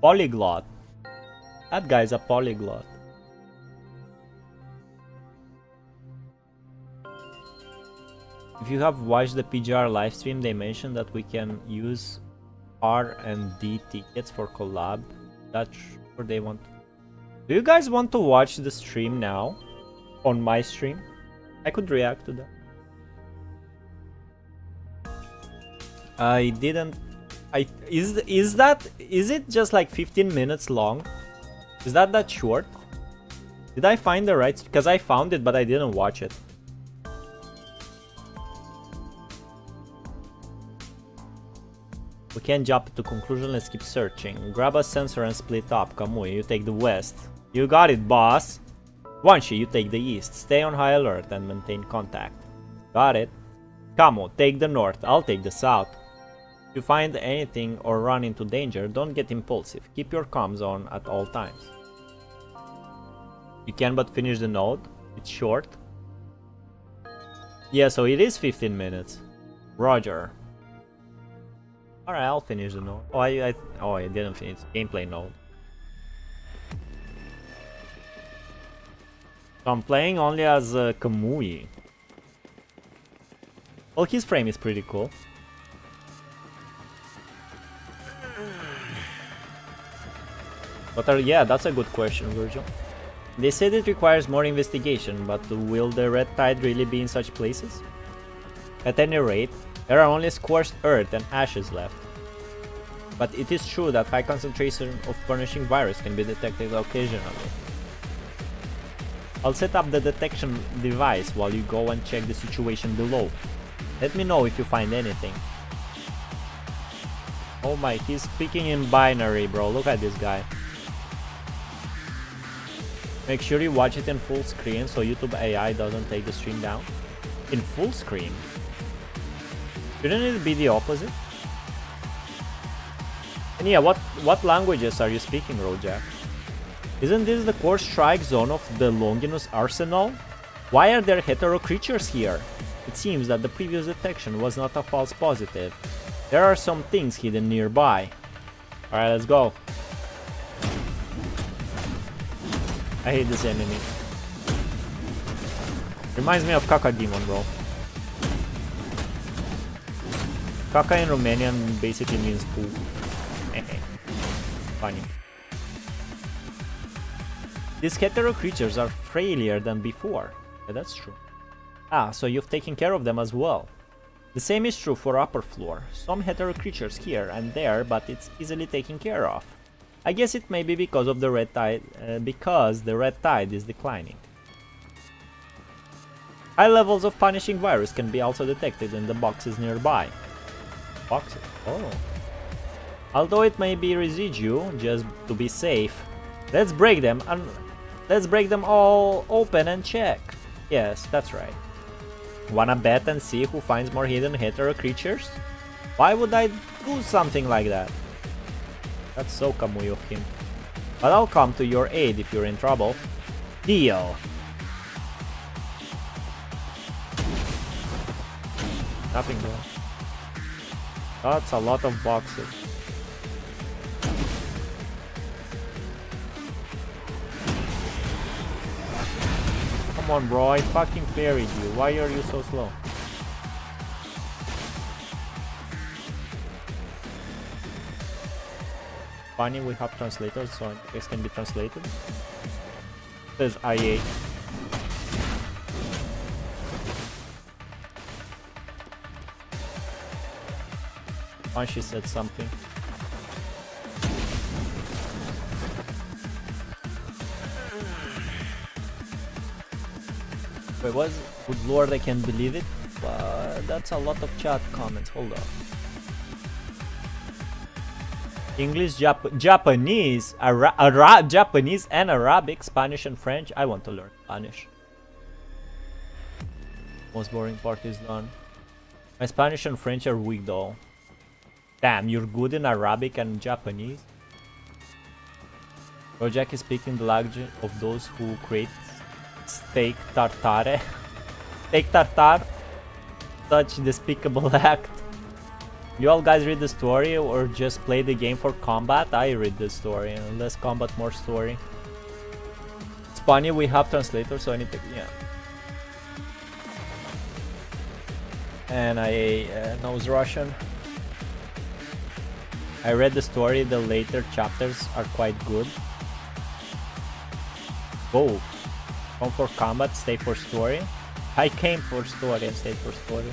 Polyglot. That guy is a polyglot. If you have watched the PGR livestream, they mentioned that we can use R and D tickets for collab. That's what they want. Do you guys want to watch the stream now? On my stream? I could react to that. I didn't. Is it just like 15 minutes long? Is that short? Did I find the right? Because I found it, but I didn't watch it. We can't jump to conclusion, let's keep searching. Grab a sensor and split up. Kamui, you take the west. You got it, boss. Wanshi, you take the east. Stay on high alert and maintain contact. Got it. Kamo, take the north. I'll take the south. If you find anything or run into danger, don't get impulsive. Keep your comms on at all times. You can but finish the node. It's short. Yeah, so it is 15 minutes. Roger. Alright, I'll finish the node. Oh, I didn't finish. Gameplay node. So I'm playing only as Kamui. Well, his frame is pretty cool. But yeah, that's a good question, Virgil. They said it requires more investigation, but will the red tide really be in such places? At any rate, there are only scorched earth and ashes left. But it is true that high concentration of punishing virus can be detected occasionally. I'll set up the detection device while you go and check the situation below. Let me know if you find anything. Oh my, he's speaking in binary, bro. Look at this guy. Make sure you watch it in full screen so YouTube AI doesn't take the stream down. In full screen? Shouldn't it be the opposite? And yeah, what languages are you speaking, Rojak? Isn't this the core strike zone of the Longinus arsenal? Why are there hetero creatures here? It seems that the previous detection was not a false positive. There are some things hidden nearby. Alright, let's go. I hate this enemy. Reminds me of Caca Demon, bro. Caca in Romanian basically means poo. Funny. These hetero creatures are frailier than before. Yeah, that's true. Ah, so you've taken care of them as well. The same is true for upper floor. Some hetero creatures here and there, but it's easily taken care of. I guess it may be because of the red tide, because the red tide is declining. High levels of punishing virus can be also detected in the boxes nearby. Boxes? Oh. Although it may be residue, just to be safe, let's break them and let's break them all open and check. Yes, that's right. Wanna bet and see who finds more hidden hetero creatures? Why would I do something like that? That's so Kamui of him. But I'll come to your aid if you're in trouble. Deal! Nothing there. That's a lot of boxes. Come on, bro, I fucking parried you. Why are you so slow? Funny, we have translators, so this can be translated. It says IA. She said something. Wait, what? Good lord, I can't believe it. That's a lot of chat comments. Hold on. English, Japanese, Japanese and Arabic, Spanish and French. I want to learn Spanish. Most boring part is done. My Spanish and French are weak though. Damn, you're good in Arabic and Japanese. Rojak is speaking the language of those who create steak tartare. Steak tartare? Such despicable act. You all guys read the story or just play the game for combat? I read the story, and less combat, more story. It's funny, we have translators, so I need to, yeah. And I knows Russian. I read the story, the later chapters are quite good. Go. Come for combat, stay for story. I came for story and stayed for story.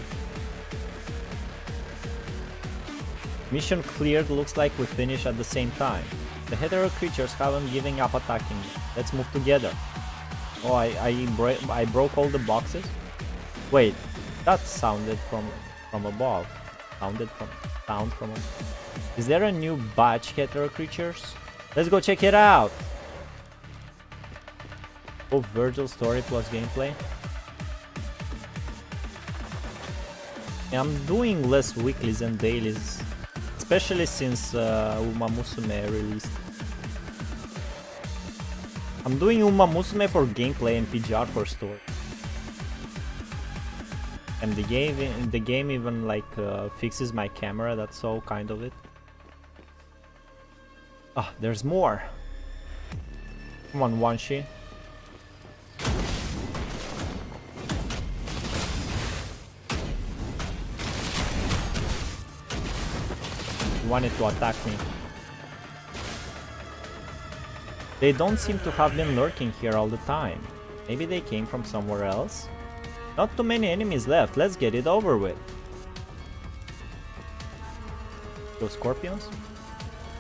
Mission cleared, looks like we finish at the same time. The hetero creatures haven't given up attacking me. Let's move together. Oh, I broke all the boxes? Wait, that sounded from above. sound from him. Is there a new batch hetero creatures? Let's go check it out. Oh, Virgil story plus gameplay. Yeah, I'm doing less weeklies and dailies, especially since Umamusume released. I'm doing Umamusume for gameplay and PGR for story. And the game even like fixes my camera. That's so kind of it. Ah, there's more. Come on, Wanshi. He wanted to attack me. They don't seem to have been lurking here all the time. Maybe they came from somewhere else? Not too many enemies left. Let's get it over with. Those scorpions?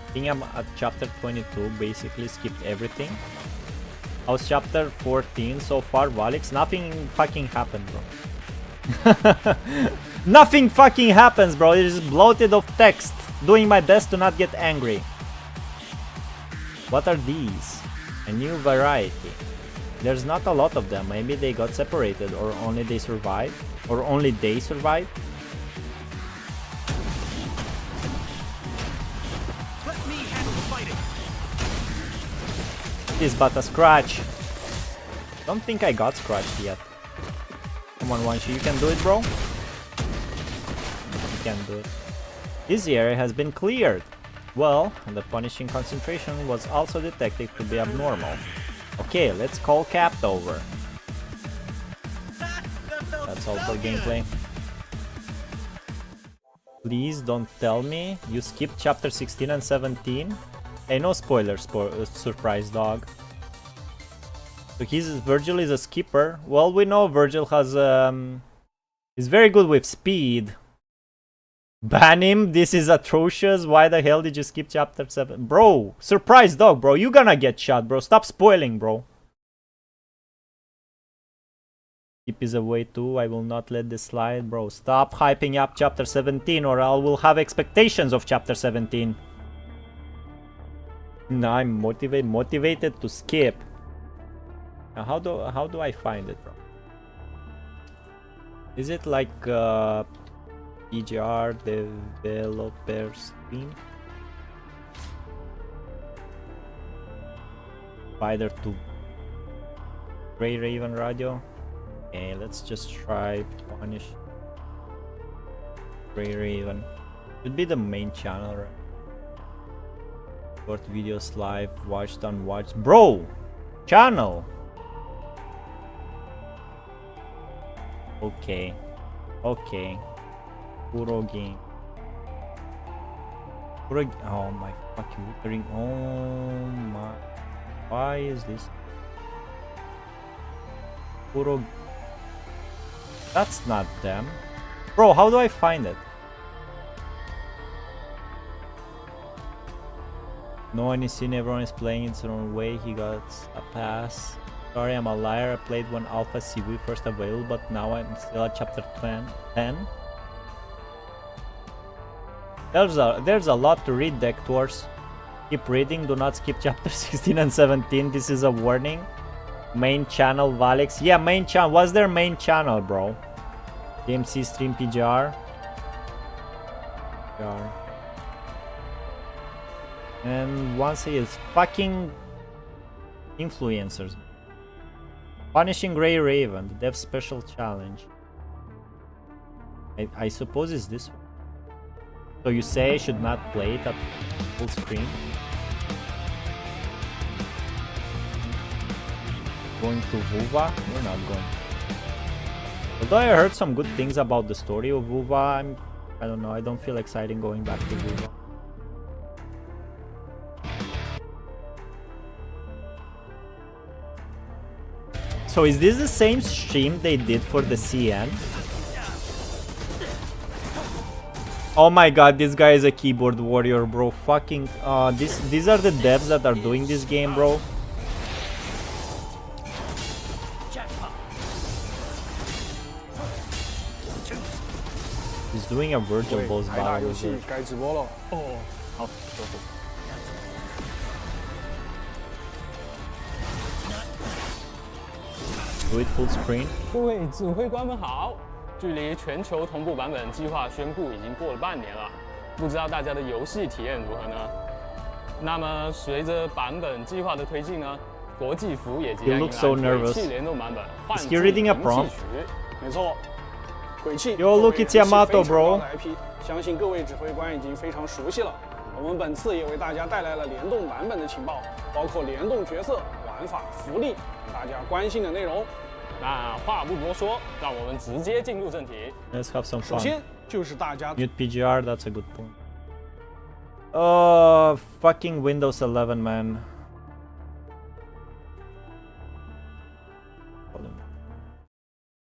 I think I'm at chapter 22, basically skipped everything. I was chapter 14 so far, Valics. Nothing fucking happened, bro. Nothing fucking happens, bro. It is bloated of text. Doing my best to not get angry. What are these? A new variety. There's not a lot of them. Maybe they got separated, or only they survived, or only they survived. Let me handle the fighting. It's but a scratch. Don't think I got scratched yet. Come on, Wanshi, you can do it, bro. You can do it. This area has been cleared. Well, the punishing concentration was also detected to be abnormal. Okay, let's call Capt over. That's all for gameplay. Please don't tell me you skipped chapter 16 and 17. Hey, no spoilers, surprise dog. So Virgil is a skipper. Well, we know Virgil has is very good with speed. Ban him, this is atrocious. Why the hell did you skip chapter 7? Bro, surprise dog, bro. You gonna get shot, bro. Stop spoiling, bro. Skip is a way too. I will not let this slide, bro. Stop hyping up chapter 17 or I will have expectations of chapter 17. Now I'm motivated to skip. Now how do I find it, bro? Is it like PGR developers team? Spider 2. Grey Raven radio. Okay, let's just try punish Grey Raven. Should be the main channel, right? Short videos live, watched, unwatched. Bro! Channel! Okay. Okay. Puro game. Oh my fucking withering. Oh my. Why is this? Puro. That's not them. Bro, how do I find it? No one is seen, everyone is playing its own way. He got a pass. Sorry, I'm a liar. I played when Alpha CV first available, but now I'm still at chapter 10. There's a lot to read, Deck Tours. Keep reading, do not skip chapter 16 and 17. This is a warning. Main channel, Valics. Yeah, main channel. What's their main channel, bro? DMC stream PGR. And once he is fucking influencers. Punishing Grey Raven, the dev special challenge. I suppose it's this one. So you say I should not play it at full screen? Going to Vuva? We're not going. Although I heard some good things about the story of Vuva, I don't know, I don't feel exciting going back to Vuva. So is this the same stream they did for the CN? Oh my god, this guy is a keyboard warrior, bro. Fucking these are the devs that are doing this game, bro. This doing a Virgil 对， boss 台大 battle 游 with 戏 Virgil. 该直播了。哦，好，收复。 Do it full screen. 各位指挥官们好！距离全球同步版本计划宣布已经过了半年了，不知道大家的游戏体验如何呢？那么随着版本计划的推进呢，国际服也即将 You 迎 look so 来 nervous. 鬼泣联动版本换 Is 季 he reading a 名 prompt? 气曲。没错，鬼泣 Yo, look, it's Yamato, 作为人气非常 bro. 高的 IP，相信各位指挥官已经非常熟悉了。我们本次也为大家带来了联动版本的情报，包括联动角色、玩法、福利，大家关心的内容。那话不多说，让我们直接进入正题。 Let's have some 首 fun. 先就是大家 Mute PGR, that's a good point. Fucking Windows 11, man. Hold on.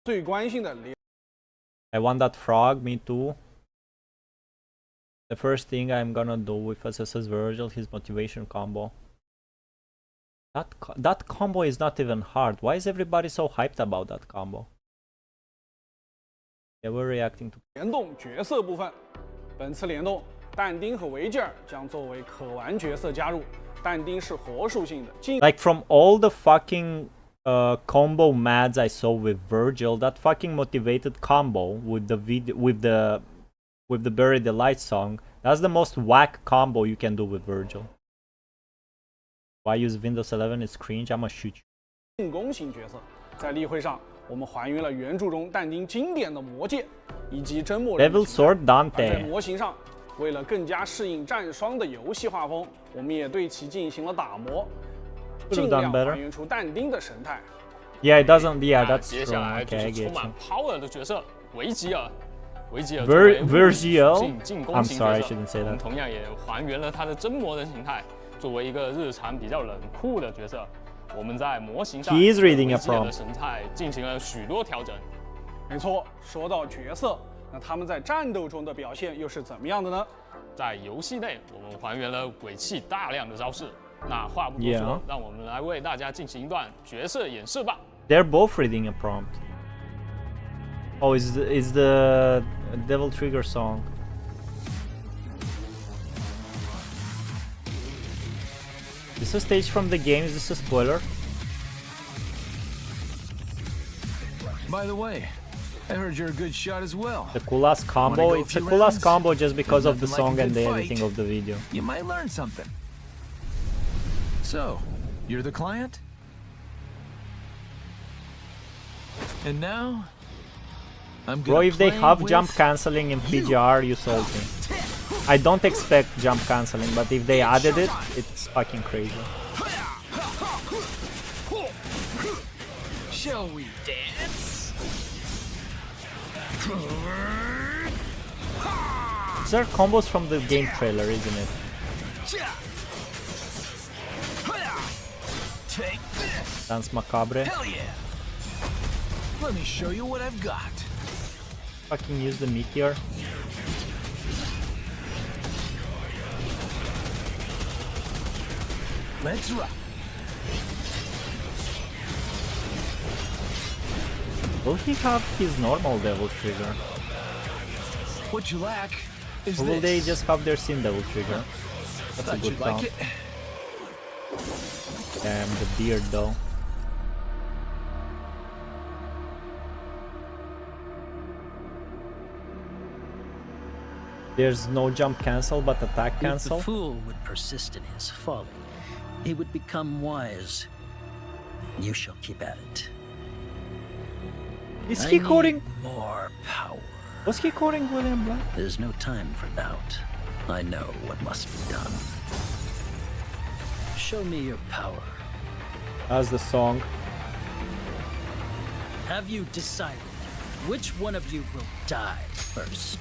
最关心的联 I want that frog, me too. The first thing I'm gonna do with SS Virgil, his motivation combo. That combo is not even hard. Why is everybody so hyped about that combo? Yeah, we're reacting to. 联动角色部分，本次联动，但丁和维吉尔将作为可玩角色加入。但丁是火属性的，进 Like from all the fucking combo mads I saw with Virgil, that fucking motivated combo with the video with the Bury the Light song, that's the most whack combo you can do with Virgil. Why use Windows 11? It's cringe. I'ma shoot you. 进攻型角色。在例会上，我们还原了原著中但丁经典的魔戒以及真默人的 Devil 形态。 Sword 而在 Dante. 模型上，为了更加适应战双的游戏画风，我们也对其进行了打磨， Could've 尽 done 量 better. 还原出但丁的神态。 Yeah, it doesn't. Yeah, 那 that's 接 true. 下来就 Okay, I 是 get 充满 you. power 的角色维吉尔。维吉尔 Virgil? 进攻 I'm 型 sorry, I 角色， shouldn't say 我们 that. 同样也还原了他的真魔人形态。作为一个日常比较冷酷的角色，我们在模型上 He is reading a 维吉尔 prompt. 的神态进行了许多调整。没错，说到角色，那他们在战斗中的表现又是怎么样的呢？在游戏内，我们还原了鬼泣大量的招式。那话不多说 Yeah. 让我们来为大家进行一段角色演示吧。 They're both reading a prompt. Oh, is the Devil Trigger song? This is a stage from the game. Is this a spoiler? By the way, I heard you're a good shot as well. The coolest combo. Wanna go a It's the few coolest rounds? combo just because of the Nothing like song a and good the fight. editing of the video. You might learn something. So, you're the client? And now, I'm Bro, gonna if they play have with jump cancelling in PGR, you sold me. I don't expect jump cancelling, but if they added it, it's fucking crazy. Shall we dance? These are combos from the game trailer, isn't it? Take this! Dance Macabre. Hell yeah! Let me show you what I've got. Fucking use the meteor. Let's rock. Will he have his normal Devil Trigger? What you lack is Or will this. they just have their Sin Devil Trigger? That's a Thought good you'd like count. it. Damn, the beard though. There's no jump cancel, but attack If the cancel. fool would persist in his folly, he would become wise. You shall keep at it. Is I he need quoting? more power? Was he quoting William Black? There's no time for doubt. I know what must be done. Show me your power. That's the song. Have you decided which one of you will die first?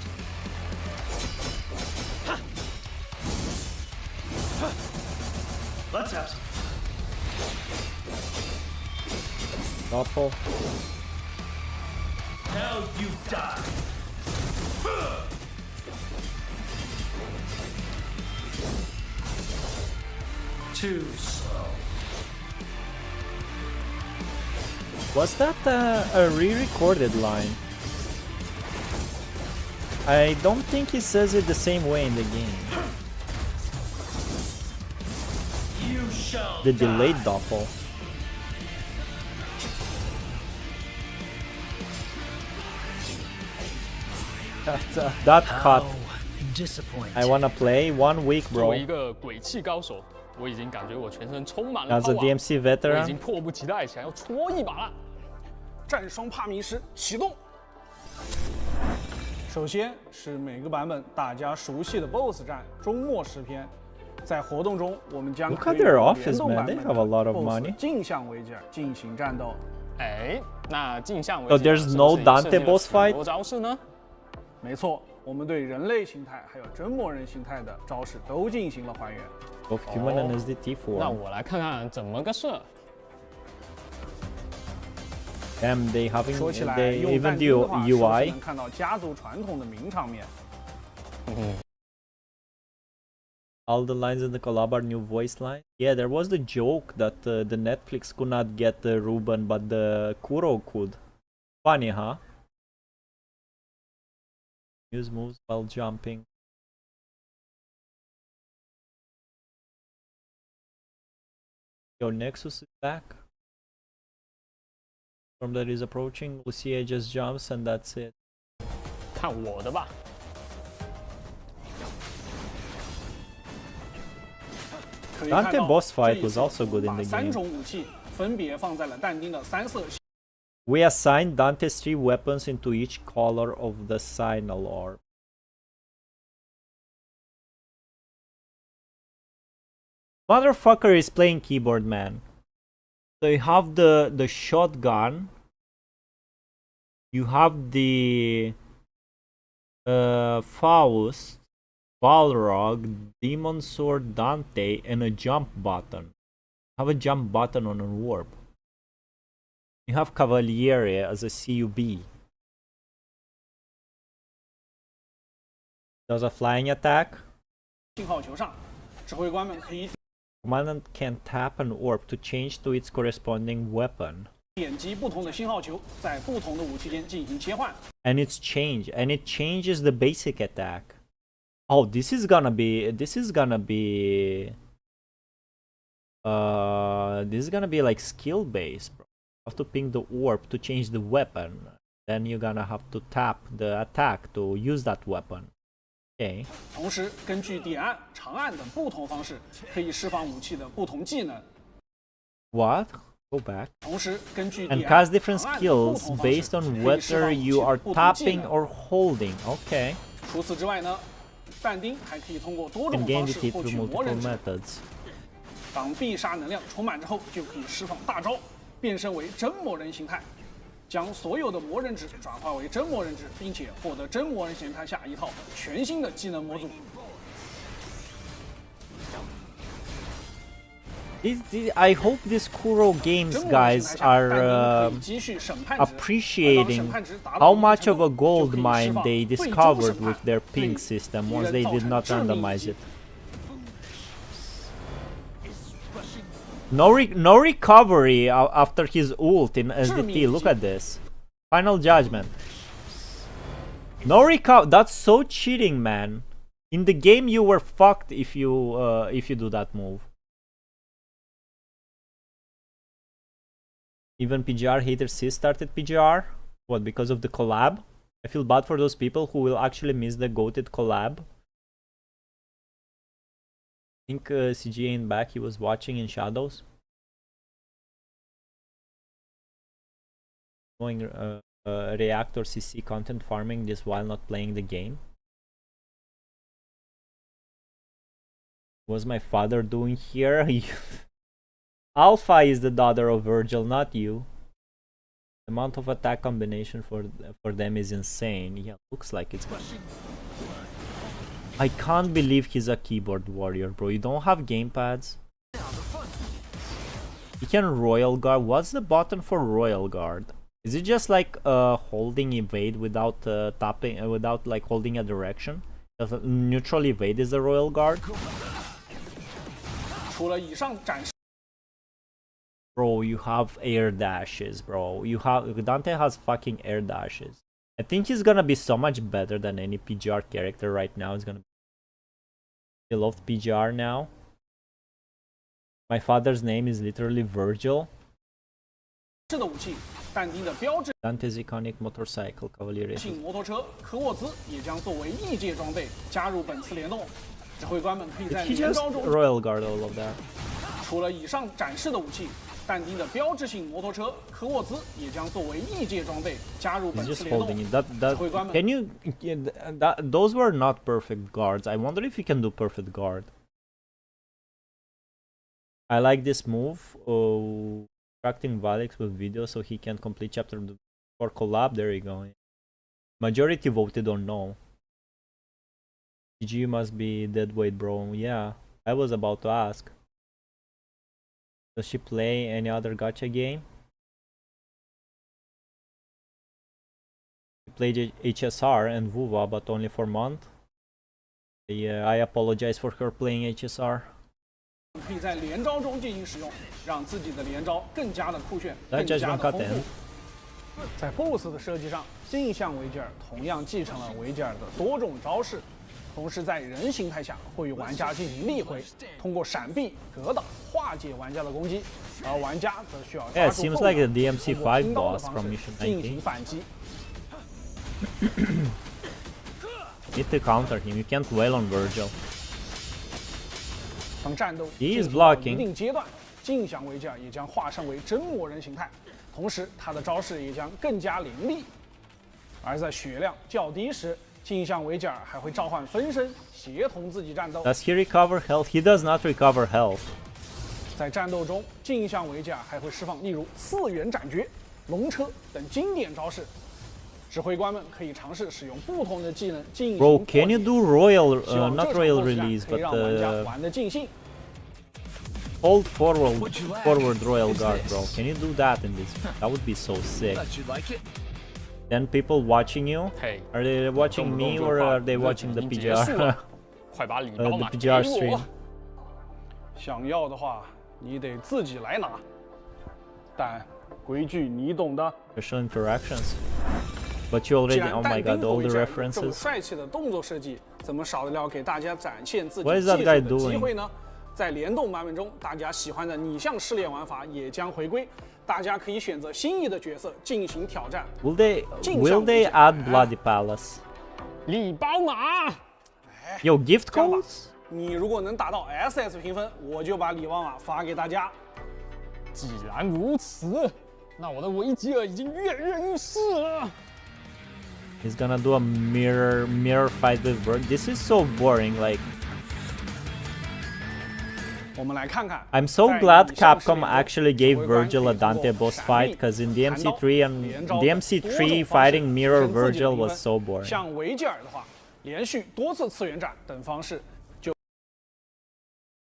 Let's have some. Thoughtful. Now you die. Too slow. Was that a re-recorded line? I don't think he says it the same way in the game. The delayed doppel. That cut. Disappointing. I wanna play 1 week, 作 bro. 为一个鬼泣高手，我已经感觉我全身充满了 As a power， DMC 我已 veteran, 经迫不及待想要戳一把了。战双帕迷师启动。首先是每个版本大家熟悉的 BOSS 战终末诗篇，在活动中我们将 Look 可 at 以 their 用 office, 联动 man. 版 They 本 have a lot of 的 money. BOSS 镜像为件进行战斗。哎，那镜像 So 为界 there's 是不是 no 也 Dante 设计了 boss 很 fight? 多招式呢？没错，我们对人类形态还有真魔人形态的招式都进行了还原。 Both human and SDT 那 form. 我来看看怎么个设。 Damn, they having 说起来， they 用 even 但 the 丁的话，是不是 UI. 能看到家族传统的名场面？ All the lines in the collab are new voice lines. Yeah, there was the joke that the Netflix could not get the Ruben, but the Kuro could. Funny, huh? Use moves while jumping. Your Nexus is back. From that is approaching. Lucia just jumps and that's it. 看我的吧。 可以看到 Dante boss fight 这一 was 次 also 我 good 们 in 把 the 3 game. 种武器分别放在了但丁的3色系。 We assigned Dante's 3 weapons into each color of the signal orb. Motherfucker is playing keyboard, man. So you have the shotgun. You have the Faust, Balrog, Demon Sword, Dante, and a jump button. Have a jump button on an orb. You have Cavaliere as a CUB. Does a flying attack. 信号球上，指挥官们可以 Commandant can tap an orb to change to its corresponding weapon. 点击不同的信号球，在不同的武器间进行切换。 And it changes the basic attack. Oh, this is gonna be like skill based, bro. You have to ping the orb to change the weapon. Then you're gonna have to tap the attack to use that weapon. Okay. 同时，根据点按、长按等不同方式，可以释放武器的不同技能。 What? Go back. 同时，根据 And 点按、 cast different 长按等不 skills 同方式， based on 可以释放 whether 武器 you 的 are 不同技 tapping 能。 or holding. Okay. 除此之外呢，但丁还可以通过多 And 种 gain 方 the 式 tip 获 through 取魔 multiple 人值。 methods. 当必杀能量充满之后，就可以释放大招，变身为真魔人形态，将所有的魔人值转化为真魔人值，并且获得真魔人形态下一套全新的技能模组。 I hope these Kuro games, 真魔人 guys, 形态下，但丁 are 可以积蓄审判值，而当 appreciating 审判值达 how 到一定 much 程 of a 度，就 gold 可以释 mine 放 they 最终 discovered 审判 with their 对 ping system 敌 once 人 they 造 did 成 not 致命一 randomize 击 it. No recovery after his ult in SDT. Look at this. Final judgment. No recover. That's so cheating, man. In the game, you were fucked if you do that move. Even PGR haters started PGR. What, because of the collab? I feel bad for those people who will actually miss the goated collab. I think CG ain't back. He was watching in shadows. Going reactor CC content farming this while not playing the game. What's my father doing here? Alpha is the daughter of Virgil, not you. The amount of attack combination for them is insane. Yeah, looks like it's gonna. I can't believe he's a keyboard warrior, bro. You don't have gamepads. You can Royal Guard. What's the button for Royal Guard? Is it just like holding evade without tapping, without like holding a direction? Neutral evade is the Royal Guard. 除了以上展示。 Bro, you have air dashes, bro. Dante has fucking air dashes. I think he's gonna be so much better than any PGR character right now. He's gonna. He loves PGR now. My father's name is literally Virgil. 是的武器，但丁的标志 Dante's iconic motorcycle cavalry. 性摩托车科沃兹也将作为异界装备加入本次联动。指挥官们可以在 He 连 just 招中， Royal Guard all of that. 除了以上展示的武器，但丁的标志性摩托车科沃兹也将作为异界装备加入 He's 本 just 次联动。 holding it. That 指挥官们 can you? Those were not perfect guards. I wonder if you can do perfect guard. I like this move. Attracting Valics with video so he can complete chapter for collab. There you go. Majority voted on no. GG must be dead weight, bro. Yeah, I was about to ask. Does she play any other gacha game? She played HSR and Vuva, but only for a month. Yeah, I apologize for her playing HSR. 可以在连招中进行使用，让自己的连招更加的酷炫， That 更 just 加 one 的 cut 丰 in. 富。在 BOSS 的设计上，镜像维吉尔同样继承了维吉尔的多种招式，同时在人形态下会与玩家进行立回，通过闪避、格挡化解玩家的攻击，而玩家则需要 Yeah, 抓 it 住 seems 后 like 摇 the DMC 通过 5拼刀的 boss 方 from 式 Mission 进 19. 行反击。 Need to counter him. You can't wail on Virgil. 当战斗 He is 进入到 blocking. 一定阶段，镜像维吉尔也将化身为真魔人形态，同时他的招式也将更加凌厉。而在血量较低时，镜像维吉尔还会召唤分身协同自己战斗。 Does he recover health? He does not recover health. 在战斗中，镜像维吉尔还会释放例如次元斩绝、龙车等经典招式。指挥官们可以尝试使用不同的技能进行 Bro, 破 can you 解 do royal, 希望 not 这场 royal 斗士战 release, 可以 but 让玩家玩得尽兴。 hold forward royal guard, bro. Can you do that in this? That would be so sick. Thought you'd like it. Then people watching you, 嘿， are they watching me or are they watching the 已经结束了 PGR? 快把礼 the 包拿给 PGR 我 stream.！想要的话，你得自己来拿，但规矩你懂的。 Special interactions. But you 既 already, 然 oh 但 my 丁 god, 和 all 维 the 吉尔有这么 references. 帅气的动作设计，怎么少得了给大家展现自己 What 技 is 术 that guy 的机 doing? 会呢？在联动版本中，大家喜欢的拟像试炼玩法也将回归，大家可以选择心仪的角色进行挑战。 Will they 镜 will 像 they 维吉尔 add Bloody Palace? 礼包码， Yo, gift 这样吧 codes? 你如果能达到 SS 评分，我就把礼包码发给大家。既然如此，那我的维吉尔已经跃跃欲试了。 He's gonna do a mirror fight with Bird. This is so boring. Like, 我们来看看。 I'm so 在 glad 拟像试 Capcom 炼中 actually 指 gave 挥官 Virgil 可 a 以通过 Dante boss 闪 fight 避 because in 弹 DMC 刀 3and 连招 DMC 多种 3 方式 fighting Mirror 提升自己的 Virgil 评 was 分 so boring. 像维吉尔的话，连续多次次元斩等方式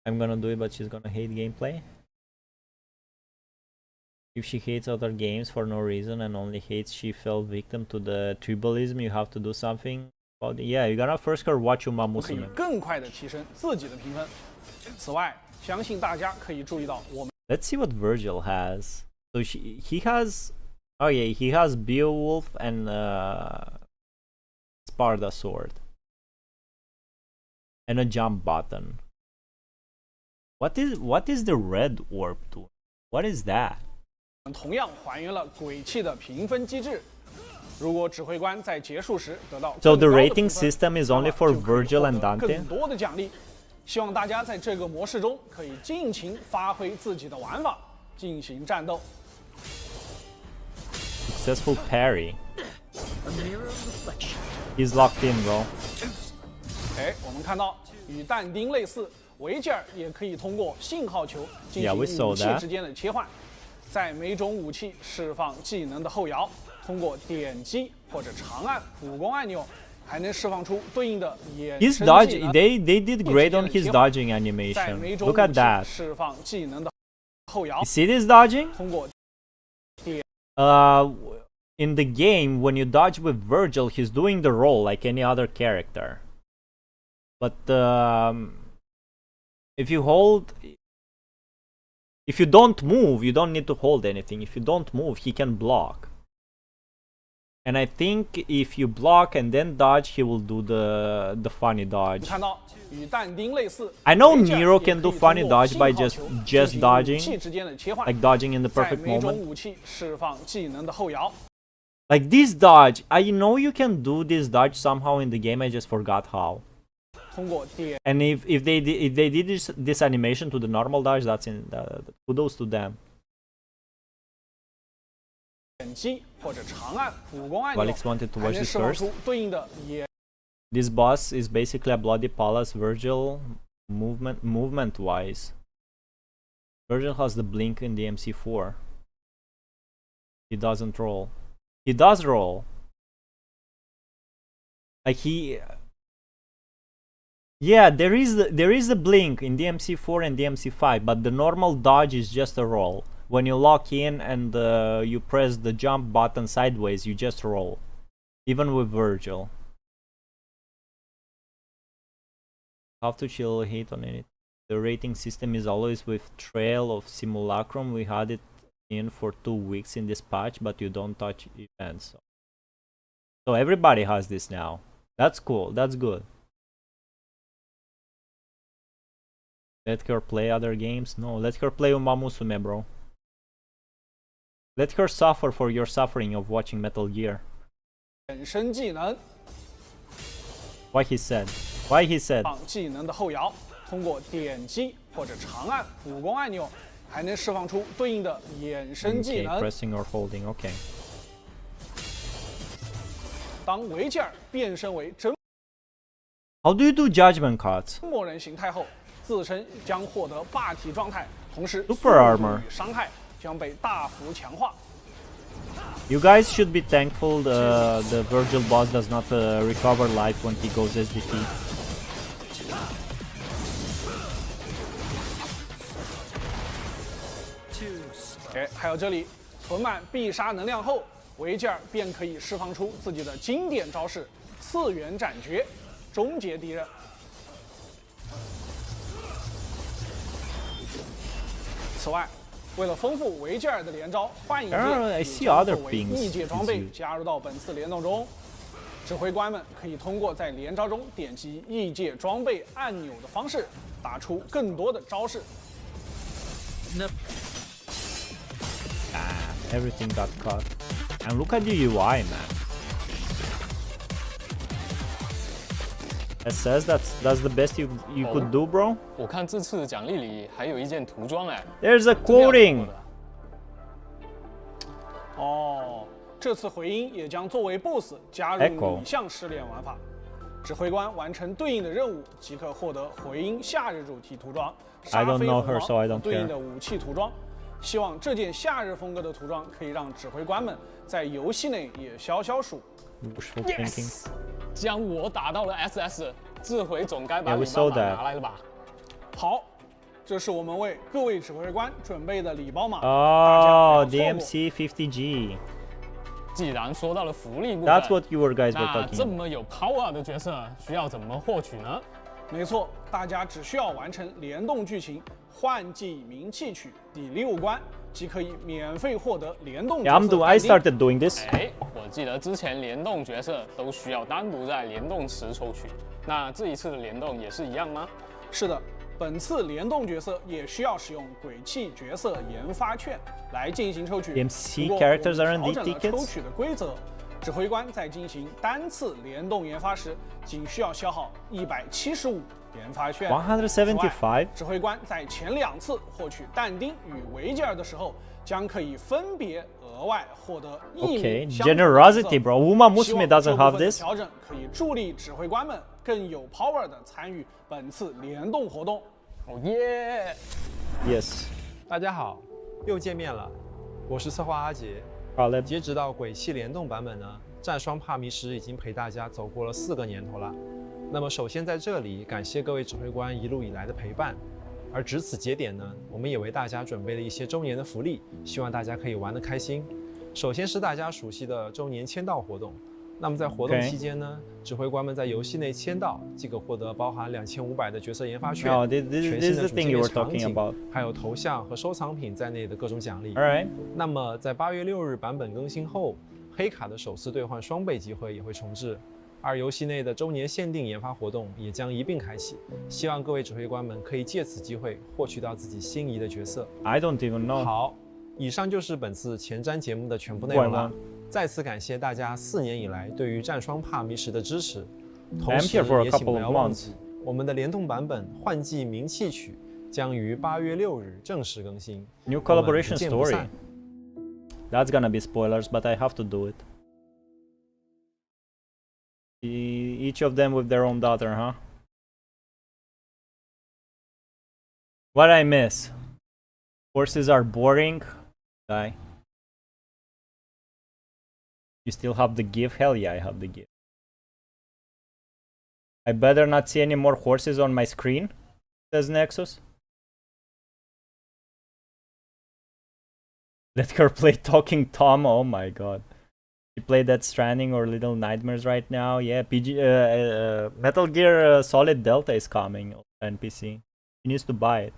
I'm gonna do it, but she's gonna hate gameplay. If she hates other games for no reason and only hates she fell victim to the tribalism, you have to do something about it. Yeah, you gotta first her watch 可以 Umamusume. 更快的提升自己的评分。此外，相信大家可以注意到，我们 Let's see what Virgil has. So he has, oh yeah, he has Beowulf and Sparda sword and a jump button. What is the red orb doing? What is that? 同样还原了鬼泣的评分机制。如果指挥官在结束时得到 So 更 the 高的 rating 评分 system is 那 only 么 for 就可以 Virgil 获 and 得 Dante? 更多的奖励。希望大家在这个模式中可以尽情发挥自己的玩法，进行战斗。 Successful parry. A mirror reflection. He's locked in, bro. 哎，我们看到与但丁类似，维吉尔也可以通过信号球进 Yeah, we 行 saw 武器 that. 之间的切换，在每种武器释放技能的后摇，通过点击或者长按普攻按钮，还能释放出对应的衍 His 生技 dodge, 能。 they did great on his dodging 在 animation. 每种 Look 武 at 器 that. 释放技能的后摇 You，see this dodging? 通过 In the game, when you dodge with Virgil, he's doing the roll like any other character. But if you don't move, you don't need to hold anything. If you don't move, he can block. And I think if you block and then dodge, he will do the funny 你 dodge. 看到与但丁类似 I know 维吉尔 Nero 也 can 可 do 以 funny 通过 dodge by 信号 just 球 just 进行 dodging, 武器之间的切换 like dodging in the 在 perfect 每种 moment. 武器释放技能的后摇。 Like this dodge, I know you can do this dodge somehow in the game. I just forgot how. 通过点 And if they did this animation to the normal dodge, that's kudos to them. 击或者长按普攻按钮， Valics wanted to 还 watch 能 this 释放 first. 出对应的野 This boss is basically a Bloody Palace Virgil movement wise. Virgil has the blink in DMC4. He doesn't roll. He does roll. Like he yeah, there is a blink in DMC4 and DMC5, but the normal dodge is just a roll. When you lock in and you press the jump button sideways, you just roll. Even with Virgil. Have to chill hate on it. The rating system is always with Trail of Simulacrum. We had it in for 2 weeks in this patch, but you don't touch events. So everybody has this now. That's cool. That's good. Let her play other games? No, let her play Umamusume, bro. Let her suffer for your suffering of watching Metal Gear. 本身技能 Why he said? Why he said? 放技能的后摇，通过点击或者长按普攻按钮，还能释放出对应的衍生技 Okay, 能。 pressing or holding. Okay. 当维吉尔变身为真 How do you do judgment cards? 默人形态后，自身将获得霸体状态，同时 Super 速度 armor 与伤害将被大幅强化。 You guys should be thankful the Virgil boss does not recover life when he goes SDT. 哎，还有这里存满必杀能量后，维吉尔便可以释放出自己的经典招式——次元斩绝，终结敌人。此外，为了丰富维吉尔的连招，幻影 I 剑 see 也将 other 作为 things 异界装备 is 加入到本次联动中。指挥官们可以通过在连招中点击异界装备按钮的方式，打出更多的招式。 Everything got cut. And look at the UI, man. It says that's the best you could do, bro. 我看这次的奖励里还有一件涂装哎， There's a 这个要怎么 quoting. 的哦，这次回音也将作为 BOSS 加入 Echo 女向试炼玩法。指挥官完成对应的任务，即可获得回音夏日主题涂装、 I 沙 don't 飞 know 红 her, so I 王 don't 对应 care. 的武器涂装。希望这件夏日风格的涂装可以让指挥官们在游戏内也消消暑。 Wishful thinking. Yes，将我打到了 SS，这回总该把 Yeah, we 礼 saw 包码 that. 拿来了吧？好，这是我们为各位指挥官准备的礼包码， Oh, 大家不要错过。 DMC 50G. 既然说到了福利部分， That's what you guys were 那 talking 这 about. 么有 power 的角色需要怎么获取呢？没错，大家只需要完成联动剧情《幻祭名器曲》第6关，即可以免费获得联动角 Yeah, 色 I 判定。 started doing this. 哎，我记得之前联动角色都需要单独在联动时抽取，那这一次的联动也是一样吗？是的，本次联动角色也需要使用鬼泣角色研发券来进行抽取。 DMC 不过 characters 我们 aren't 调整了 tickets? 抽取的规则，指挥官在进行单次联动研发时，仅需要消耗175研发券。 175? 指挥官在前2次获取但丁与维吉尔的时候，将可以分别额外获得1 Okay, 名相同的 generosity, 角色 bro. Umamusume 希望 doesn't 这部 have 分的 this. 调整可以助力指挥官们更有 power 的参与本次联动活动。哦耶！ Yes. 大家好，又见面了，我是策划阿杰。 Collab. 截止到鬼泣联动版本呢，战双帕迷什已经陪大家走过了4个年头了。那么首先在这里感谢各位指挥官一路以来的陪伴，而值此节点呢，我们也为大家准备了一些周年的福利，希望大家可以玩得开心。首先是大家熟悉的周年签到活动。那么在活动 Okay. 期间呢，指挥官们在游戏内签到，即可获得包含2500的角色研发券、 Oh, this 全 is 新 the 的主 thing 界 you 面 were 场 talking 景 about. 还有头像和收藏品在内的各种奖励。 All right. 那么在8月6日版本更新后，黑卡的首次兑换双倍机会也会重置，而游戏内的周年限定研发活动也将一并开启。希望各位指挥官们可以借此机会获取到自己心仪的角色。I don't even know。好，以上就是本次前瞻节目的全部内容了。再次感谢大家4年以来对于战双帕迷时的支持，同时也请不要忘记，我们的联动版本《换季名器曲》将于8月6日正式更新。New collaboration story. That's gonna be spoilers, but I have to do it. Each of them with their own daughter, huh? What I miss? Horses are boring. Guy. You still have the gift? Hell yeah, I have the gift. I better not see any more horses on my screen, says Nexus. Let her play Talking Tom. Oh my god. She played Death Stranding or Little Nightmares right now. Yeah, Metal Gear Solid Delta is coming on PC. She needs to buy it.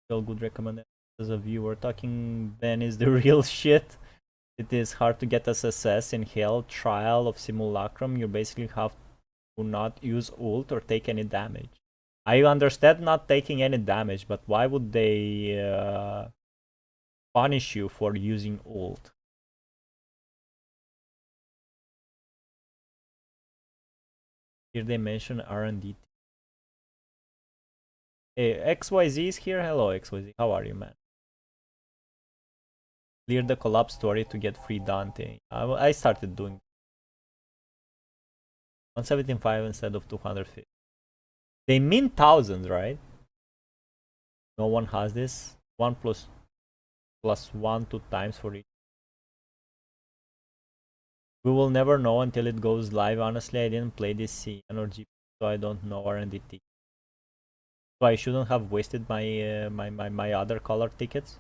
Still good recommendation as a viewer. Talking Ben is the real shit. It is hard to get SSS in Hell Trial of Simulacrum. You basically have to not use ult or take any damage. I understand not taking any damage, but why would they punish you for using ult? Here they mention R&D. Hey, XYZ is here. Hello, XYZ. How are you, man? Clear the collab story to get free Dante. I started doing 175 instead of 250. They mean thousands, right? No one has this. 1 plus 1 2 times for each. We will never know until it goes live. Honestly, I didn't play this CN or GP, so I don't know R&D tickets. So I shouldn't have wasted my my other color tickets.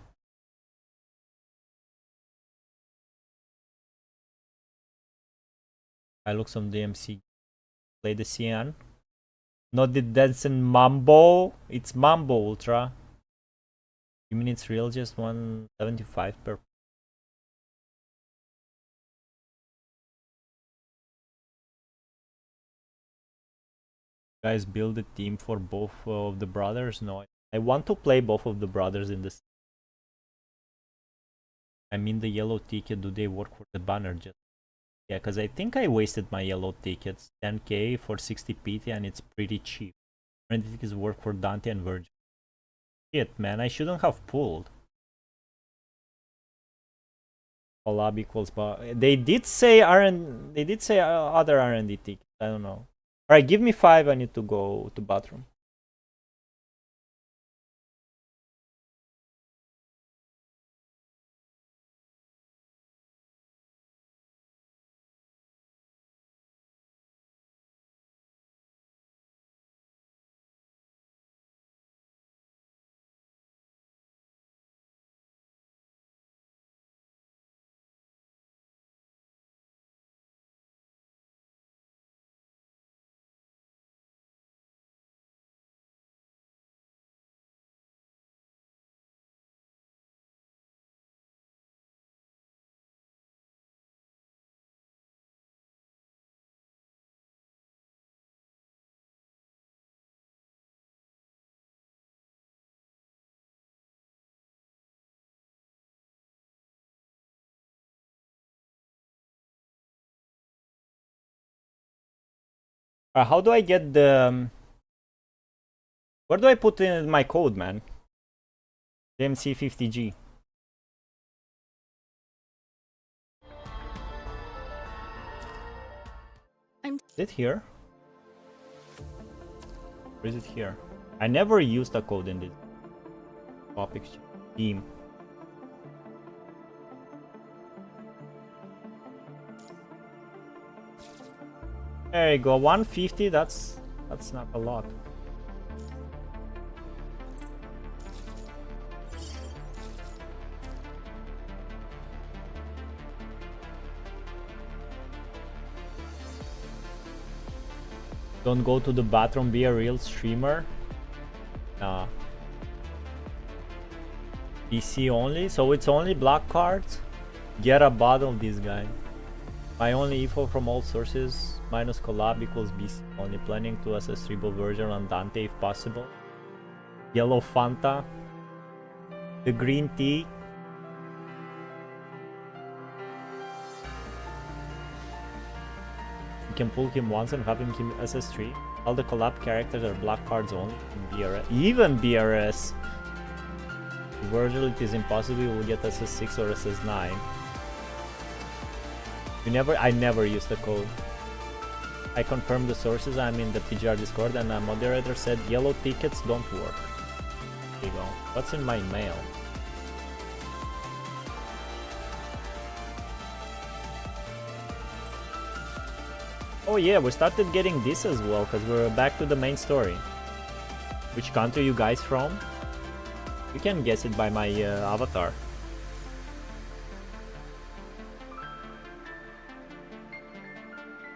I look some DMC. Play the CN. Not the dancing Mambo. It's Mambo Ultra. You mean it's real? Just 175 per. Guys, build a team for both of the brothers? No, I want to play both of the brothers in this. I mean the yellow ticket. Do they work for the banner? Just yeah, because I think I wasted my yellow tickets. 10k for 60 PT and it's pretty cheap. And tickets work for Dante and Virgil. Shit, man, I shouldn't have pulled. Collab equals, but they did say other R&D tickets. I don't know. All right, give me 5. I need to go to bathroom. How do I get the... Where do I put in my code, man? DMC 50G. Is it here? Or is it here? I never used a code in this topic team. There you go, 150, that's not a lot. Don't go to the bathroom, be a real streamer. Nah. PC only, so it's only black cards? Get a bottle, this guy. My only info from all sources minus collab equals BC. Only planning to assess Triple version on Dante if possible. Yellow Fanta. The green tea. You can pull him once and have him SS3. All the collab characters are black cards only in BRS. Even BRS! Virgil, it is impossible you will get SS6 or SS9. I never use the code. I confirmed the sources, I'm in the PGR Discord, and a moderator said yellow tickets don't work. There you go. What's in my mail? Oh yeah, we started getting this as well, because we're back to the main story. Which country you guys from? You can guess it by my avatar.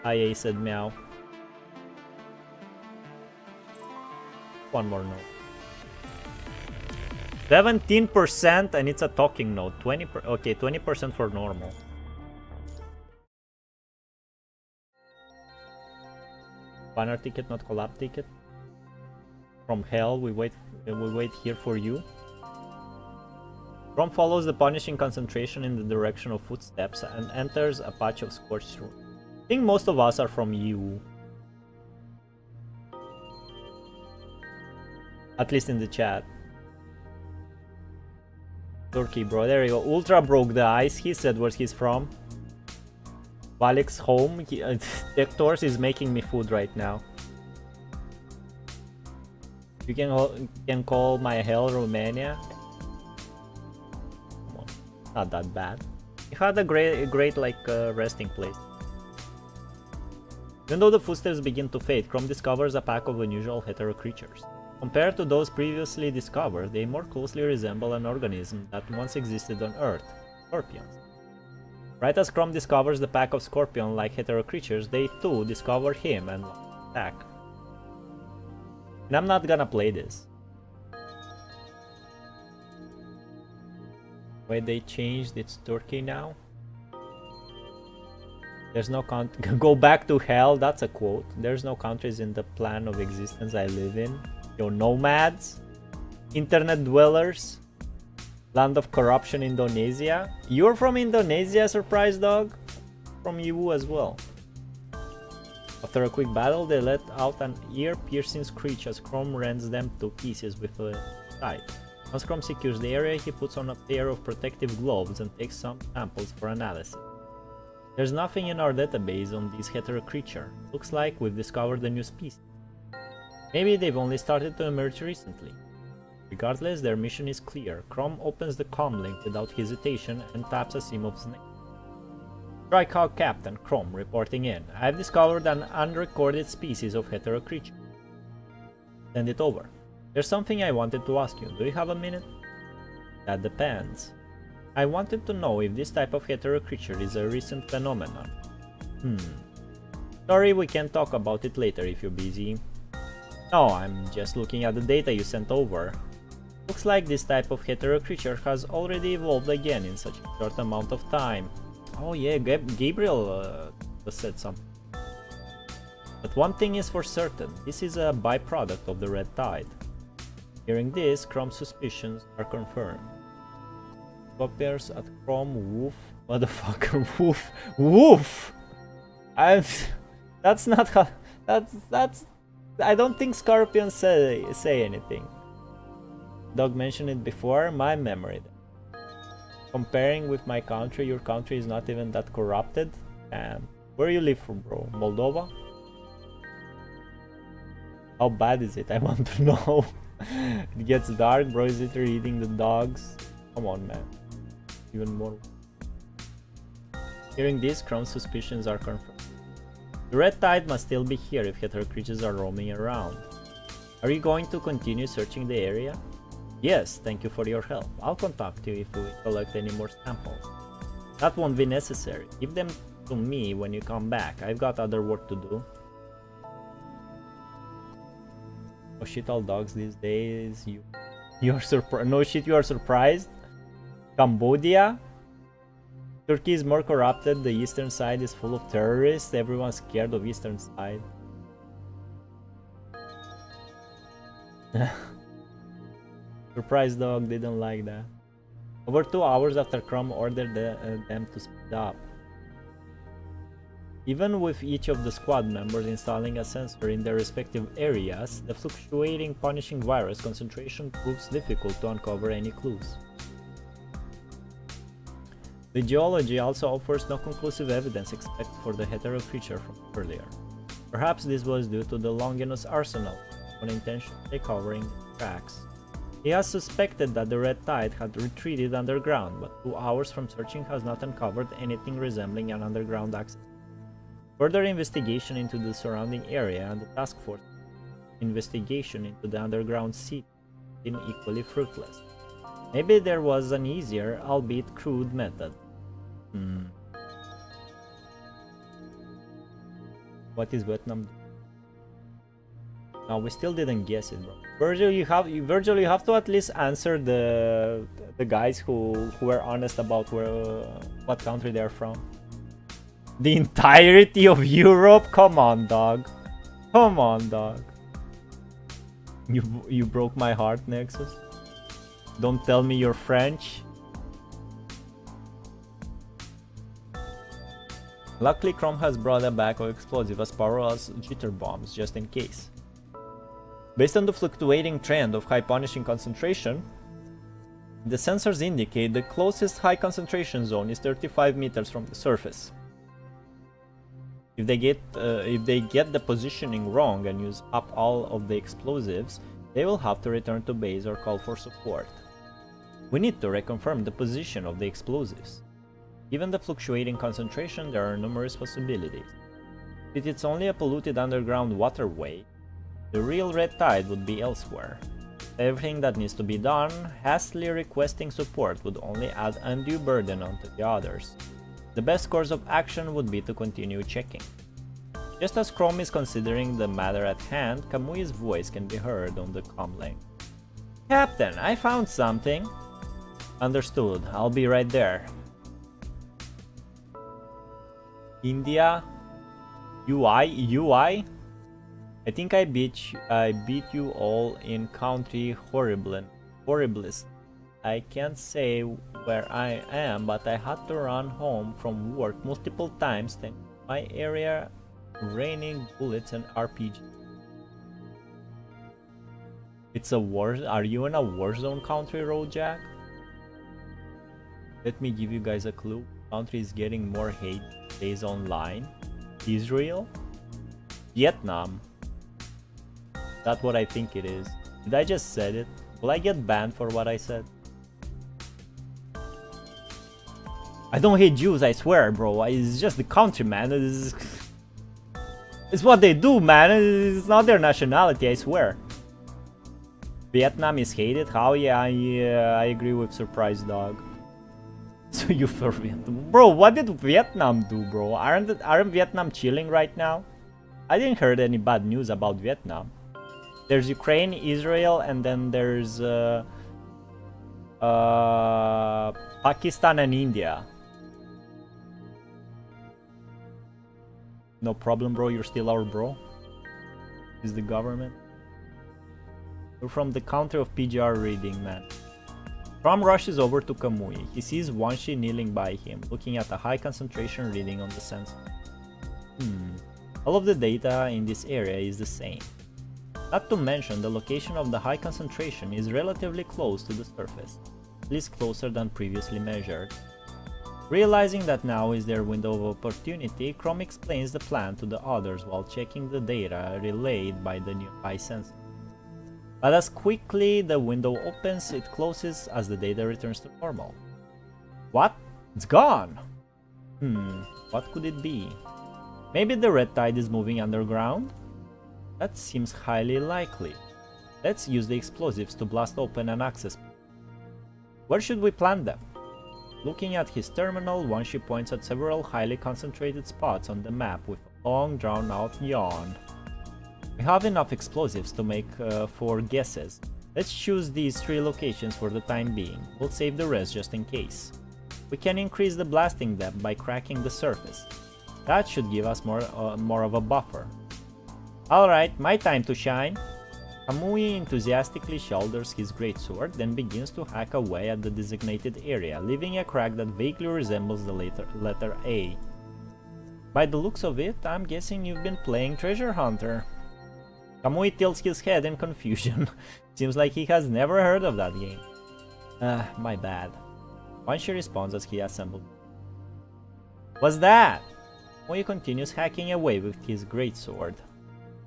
IA said meow. One more note. 17% and it's a talking note. 20% for normal. Banner ticket, not collab ticket. From hell, we wait here for you. Rom follows the punishing concentration in the direction of footsteps and enters a patch of scorched room. I think most of us are from EU. At least in the chat. Turkey, bro. There you go. Ultra broke the ice. He said where he's from. Valics home. Hector's is making me food right now. You can call my hell Romania. Come on. Not that bad. He had a great like resting place. Even though the footsteps begin to fade, Chrome discovers a pack of unusual hetero creatures. Compared to those previously discovered, they more closely resemble an organism that once existed on Earth, scorpions. Right as Chrome discovers the pack of scorpion-like hetero creatures, they too discover him and attack. And I'm not gonna play this. Wait, they changed, it's Turkey now? There's no go back to hell, that's a quote. There's no countries in the plan of existence I live in. Yo, nomads, internet dwellers, land of corruption Indonesia. You're from Indonesia, surprise dog? From EU as well. After a quick battle, they let out an ear-piercing screech as Chrome rends them to pieces with a scythe. Once Chrome secures the area, he puts on a pair of protective gloves and takes some samples for analysis. There's nothing in our database on this hetero creature. Looks like we've discovered a new species. Maybe they've only started to emerge recently. Regardless, their mission is clear. Chrome opens the comm link without hesitation and taps Asimov's name. Strikeout Captain, Chrome, reporting in. I've discovered an unrecorded species of hetero creature. Send it over. There's something I wanted to ask you. Do you have a minute? That depends. I wanted to know if this type of hetero creature is a recent phenomenon. Sorry, we can talk about it later if you're busy. No, I'm just looking at the data you sent over. Looks like this type of hetero creature has already evolved again in such a short amount of time. Oh yeah, Gabriel said something. But one thing is for certain, this is a byproduct of the Red Tide. Hearing this, Chrome's suspicions are confirmed. Appears at Chrome, woof, motherfucker, woof, woof! That's not how, that's, I don't think Scorpions say anything. Dog mentioned it before, my memory. Comparing with my country, your country is not even that corrupted. Where you live from, bro? Moldova? How bad is it? I want to know. It gets dark, bro. Is it eating the dogs? Come on, man. Even more. Hearing this, Chrome's suspicions are confirmed. The Red Tide must still be here if hetero creatures are roaming around. Are you going to continue searching the area? Yes, thank you for your help. I'll contact you if we collect any more samples. That won't be necessary. Give them to me when you come back. I've got other work to do. Oh shit, all dogs these days. You're surprised? No shit, you are surprised? Cambodia? Turkey is more corrupted, the eastern side is full of terrorists, everyone's scared of eastern side. Surprise dog didn't like that. Over 2 hours after Chrome ordered them to speed up. Even with each of the squad members installing a sensor in their respective areas, the fluctuating punishing virus concentration proves difficult to uncover any clues. The geology also offers no conclusive evidence except for the hetero creature from earlier. Perhaps this was due to the Longinus arsenal, unintentionally covering the tracks. He has suspected that the Red Tide had retreated underground, but 2 hours from searching has not uncovered anything resembling an underground access. Further investigation into the surrounding area and the task force investigation into the underground city have been equally fruitless. Maybe there was an easier, albeit crude, method. What is Vietnam? No, we still didn't guess it, bro. Virgil, you have to at least answer the guys who were honest about what country they're from. The entirety of Europe? Come on, dog. Come on, dog. You broke my heart, Nexus. Don't tell me you're French. Luckily, Chrome has brought a bag of explosive as powerful as jitter bombs, just in case. Based on the fluctuating trend of high punishing concentration, the sensors indicate the closest high concentration zone is 35 meters from the surface. If they get the positioning wrong and use up all of the explosives, they will have to return to base or call for support. We need to reconfirm the position of the explosives. Given the fluctuating concentration, there are numerous possibilities. If it's only a polluted underground waterway, the real Red Tide would be elsewhere. Everything that needs to be done, hastily requesting support would only add undue burden onto the others. The best course of action would be to continue checking. Just as Chrome is considering the matter at hand, Kamui's voice can be heard on the comlink. Captain, I found something. Understood, I'll be right there. India? UI? I think I beat you all in country horriblest. I can't say where I am, but I had to run home from work multiple times thanks to my area raining bullets and RPG. It's a war. Are you in a war zone country, Rojack? Let me give you guys a clue. Country is getting more hate days online. Israel? Vietnam? That's what I think it is. Did I just said it? Will I get banned for what I said? I don't hate Jews, I swear, bro. It's just the country, man. It's what they do, man. It's not their nationality, I swear. Vietnam is hated? How? Yeah, I agree with Surprise Dog. So you for Vietnam. Bro, what did Vietnam do, bro? Aren't Vietnam chilling right now? I didn't heard any bad news about Vietnam. There's Ukraine, Israel, and then there's Pakistan and India. No problem, bro. You're still our bro. Is the government? We're from the country of PGR reading, man. Ram rushes over to Kamui. He sees Wanshi kneeling by him, looking at a high concentration reading on the sensor. All of the data in this area is the same. Not to mention, the location of the high concentration is relatively close to the surface, at least closer than previously measured. Realizing that now is their window of opportunity, Chrome explains the plan to the others while checking the data relayed by the nearby sensor. But as quickly the window opens, it closes as the data returns to normal. What? It's gone! What could it be? Maybe the Red Tide is moving underground? That seems highly likely. Let's use the explosives to blast open an access point. Where should we plant them? Looking at his terminal, Wanshi points at several highly concentrated spots on the map with a long drawn out yawn. We have enough explosives to make 4 guesses. Let's choose these 3 locations for the time being. We'll save the rest just in case. We can increase the blasting depth by cracking the surface. That should give us more of a buffer. Alright, my time to shine. Kamui enthusiastically shoulders his greatsword, then begins to hack away at the designated area, leaving a crack that vaguely resembles the letter A. By the looks of it, I'm guessing you've been playing Treasure Hunter. Kamui tilts his head in confusion. Seems like he has never heard of that game. My bad. Wanshi responds as he assembles. What's that? Kamui continues hacking away with his greatsword.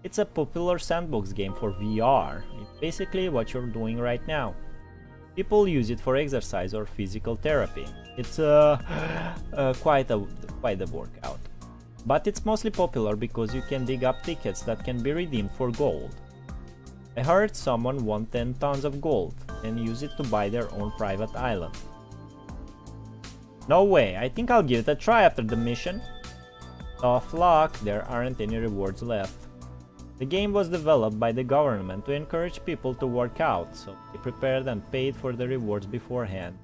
It's a popular sandbox game for VR. It's basically what you're doing right now. People use it for exercise or physical therapy. It's quite a workout. But it's mostly popular because you can dig up tickets that can be redeemed for gold. I heard someone won 10 tons of gold and use it to buy their own private island. No way, I think I'll give it a try after the mission. Tough luck, there aren't any rewards left. The game was developed by the government to encourage people to work out, so they prepared and paid for the rewards beforehand.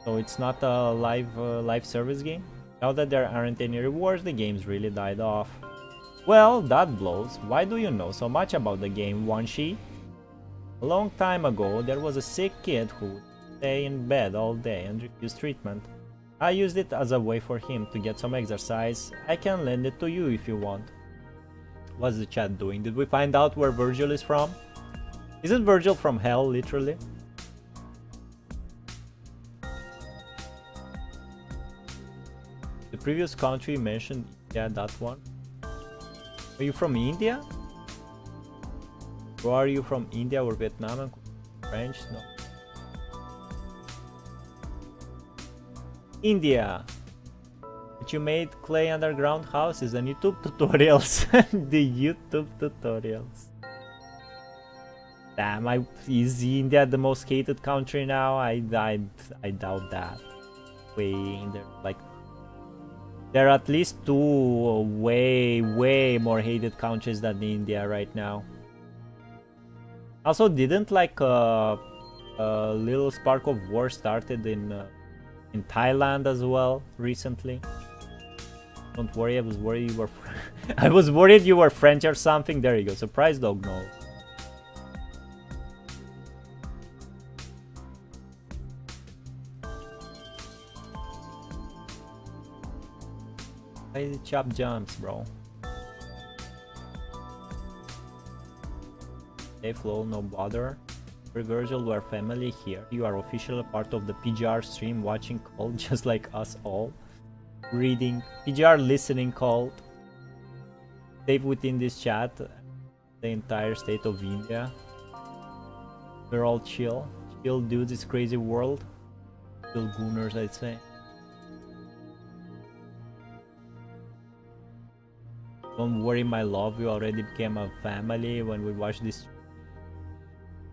So it's not a live service game? Now that there aren't any rewards, the game's really died off. Well, that blows. Why do you know so much about the game, Wanshi? A long time ago, there was a sick kid who would stay in bed all day and refuse treatment. I used it as a way for him to get some exercise. I can lend it to you if you want. What's the chat doing? Did we find out where Virgil is from? Isn't Virgil from hell, literally? The previous country you mentioned, yeah, that one. Are you from India? Or are you from India or Vietnam? French? No. India! But you made clay underground houses and YouTube tutorials. The YouTube tutorials. Damn, is India the most hated country now? I doubt that. Way in there, like there are at least 2 way more hated countries than India right now. Also, didn't like a little spark of war started in Thailand as well recently? Don't worry, I was worried you were I was worried you were French or something. There you go. Surprise dog, no. Why is it chop jumps, bro? Hey Flo, no bother. Virgil, we're family here. You are officially a part of the PGR stream watching call just like us all. Reading PGR listening called. Save within this chat the entire state of India. We're all chill. Chill dudes, this crazy world. Chill gooners, I'd say. Don't worry, my love, we already became a family when we watched this.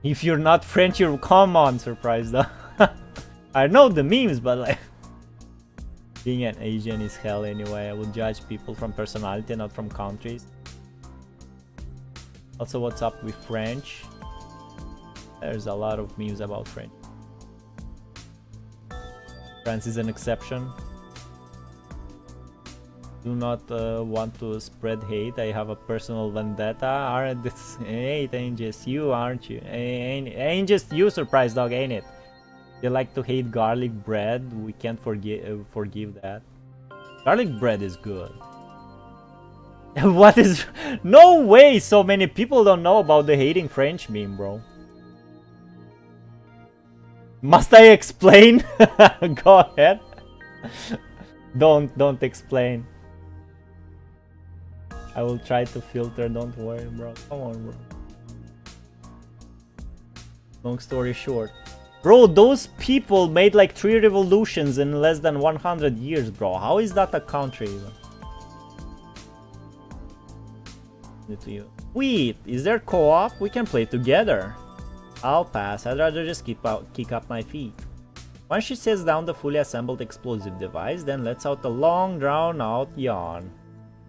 If you're not French, you're come on, surprised. I know the memes, but like being an Asian is hell anyway. I would judge people from personality, not from countries. Also, what's up with French? There's a lot of memes about French. France is an exception. Do not want to spread hate. I have a personal vendetta. Aren't this? It ain't just you, aren't you? Ain't just you, surprise dog, ain't it? You like to hate garlic bread. We can't forgive that. Garlic bread is good. What is? No way! So many people don't know about the hating French meme, bro. Must I explain? Go ahead. Don't explain. I will try to filter, don't worry, bro. Come on, bro. Long story short. Bro, those people made like 3 revolutions in less than 100 years, bro. How is that a country even? Wait, is there co-op? We can play together. I'll pass. I'd rather just kick up my feet. Once she sets down the fully assembled explosive device, then lets out a long drawn-out yawn.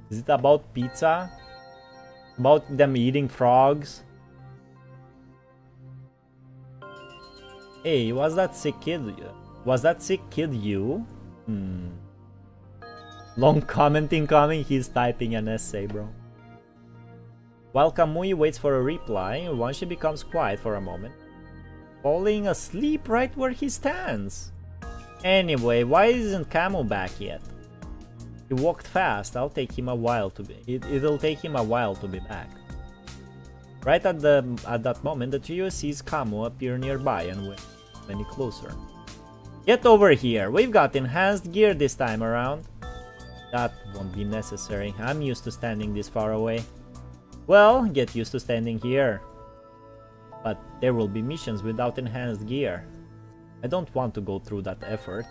Is it about pizza? About them eating frogs? Hey, was that sick kid? Was that sick kid you? Long commenting coming, he's typing an essay, bro. While Kamui waits for a reply, Wanshi becomes quiet for a moment, falling asleep right where he stands. Anyway, why isn't Camu back yet? He walked fast. It'll take him a while to be back. Right at that moment, the trio sees Camu appear nearby and waits any closer. Get over here. We've got enhanced gear this time around. That won't be necessary. I'm used to standing this far away. Well, get used to standing here. But there will be missions without enhanced gear. I don't want to go through that effort.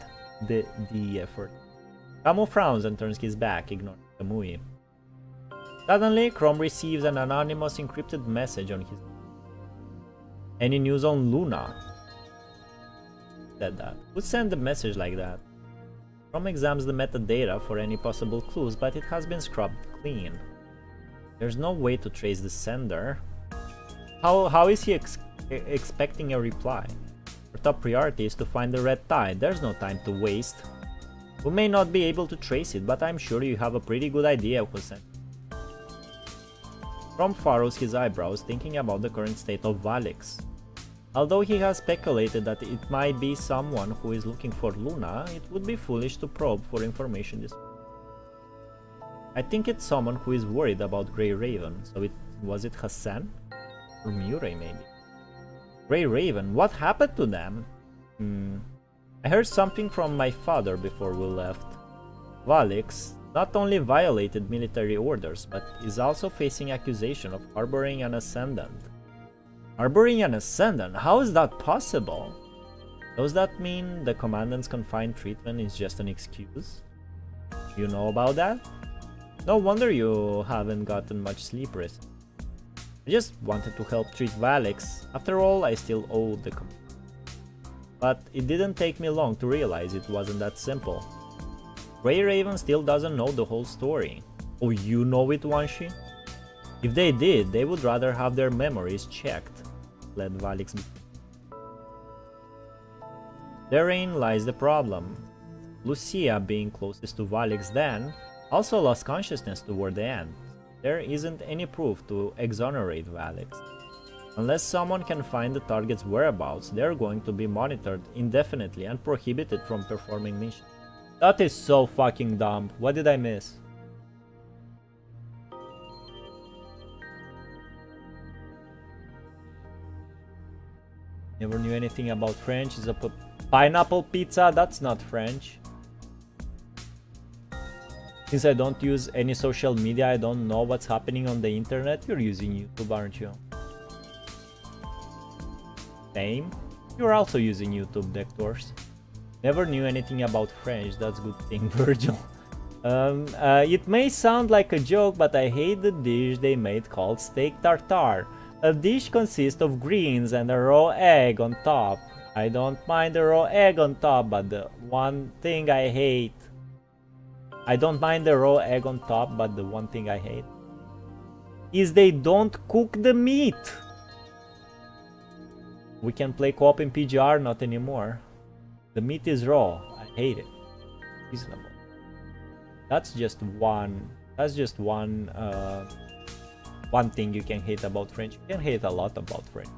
The effort. Camu frowns and turns his back, ignoring Kamui. Suddenly, Chrome receives an anonymous encrypted message on his... Any news on Luna? Said that. Who sent a message like that? Chrome examines the metadata for any possible clues, but it has been scrubbed clean. There's no way to trace the sender. How is he expecting a reply? Our top priority is to find the red tide. There's no time to waste. We may not be able to trace it, but I'm sure you have a pretty good idea who sent it. Chrome furrows his eyebrows, thinking about the current state of Valics. Although he has speculated that it might be someone who is looking for Luna, it would be foolish to probe for information this way. I think it's someone who is worried about Grey Raven, so was it Hassan? Or Murray maybe? Grey Raven, what happened to them? I heard something from my father before we left. Valics not only violated military orders, but is also facing accusation of harboring an ascendant. Harboring an ascendant? How is that possible? Does that mean the commandant's confined treatment is just an excuse? You know about that? No wonder you haven't gotten much sleep recently. I just wanted to help treat Valics. After all, I still owe the command. But it didn't take me long to realize it wasn't that simple. Grey Raven still doesn't know the whole story. Oh, you know it, Wanshi? If they did, they would rather have their memories checked. Let Valics be. Therein lies the problem. Lucia, being closest to Valics then, also lost consciousness toward the end. There isn't any proof to exonerate Valics. Unless someone can find the target's whereabouts, they're going to be monitored indefinitely and prohibited from performing missions. That is so fucking dumb. What did I miss? Never knew anything about French. Is a pineapple pizza? That's not French. Since I don't use any social media, I don't know what's happening on the internet. You're using YouTube, aren't you? Same. You're also using YouTube, Dectors. Never knew anything about French. That's good thing, Virgil. It may sound like a joke, but I hate the dish they made called steak tartare. A dish consists of greens and a raw egg on top. I don't mind the raw egg on top, but the one thing I hate... I don't mind the raw egg on top, but the one thing I hate is they don't cook the meat. We can play co-op in PGR, not anymore. The meat is raw. I hate it. Reasonable. That's just one. That's just one thing you can hate about French. You can hate a lot about French.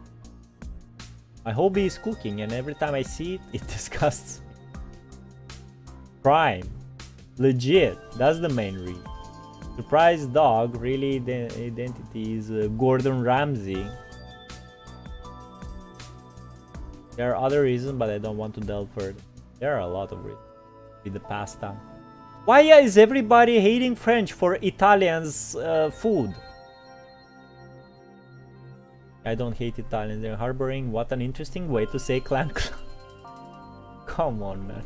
My hobby is cooking, and every time I see it, it disgusts me. Prime. Legit. That's the main reason. Surprise dog. Really, the identity is Gordon Ramsay. There are other reasons, but I don't want to delve further. There are a lot of reasons. With the pasta. Why is everybody hating French for Italians' food? I don't hate Italians. They're harboring. What an interesting way to say clan. Come on, man.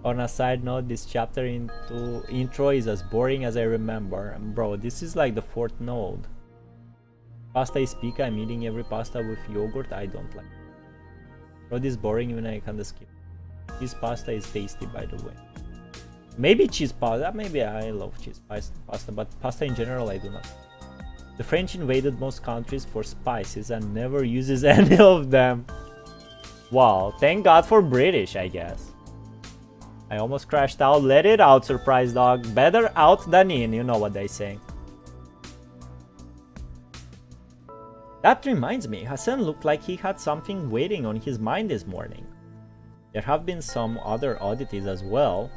On a side note, this chapter intro is as boring as I remember. Bro, this is like the 4th node. Pasta is pica. I'm eating every pasta with yogurt. I don't like it. Bro, this is boring even I can skip. Cheese pasta is tasty, by the way. Maybe cheese pasta. Maybe I love cheese pasta, but pasta in general I do not. The French invaded most countries for spices and never uses any of them. Wow, thank God for British, I guess. I almost crashed out. Let it out, surprise dog. Better out than in, you know what they say. That reminds me, Hassan looked like he had something waiting on his mind this morning. There have been some other oddities as well.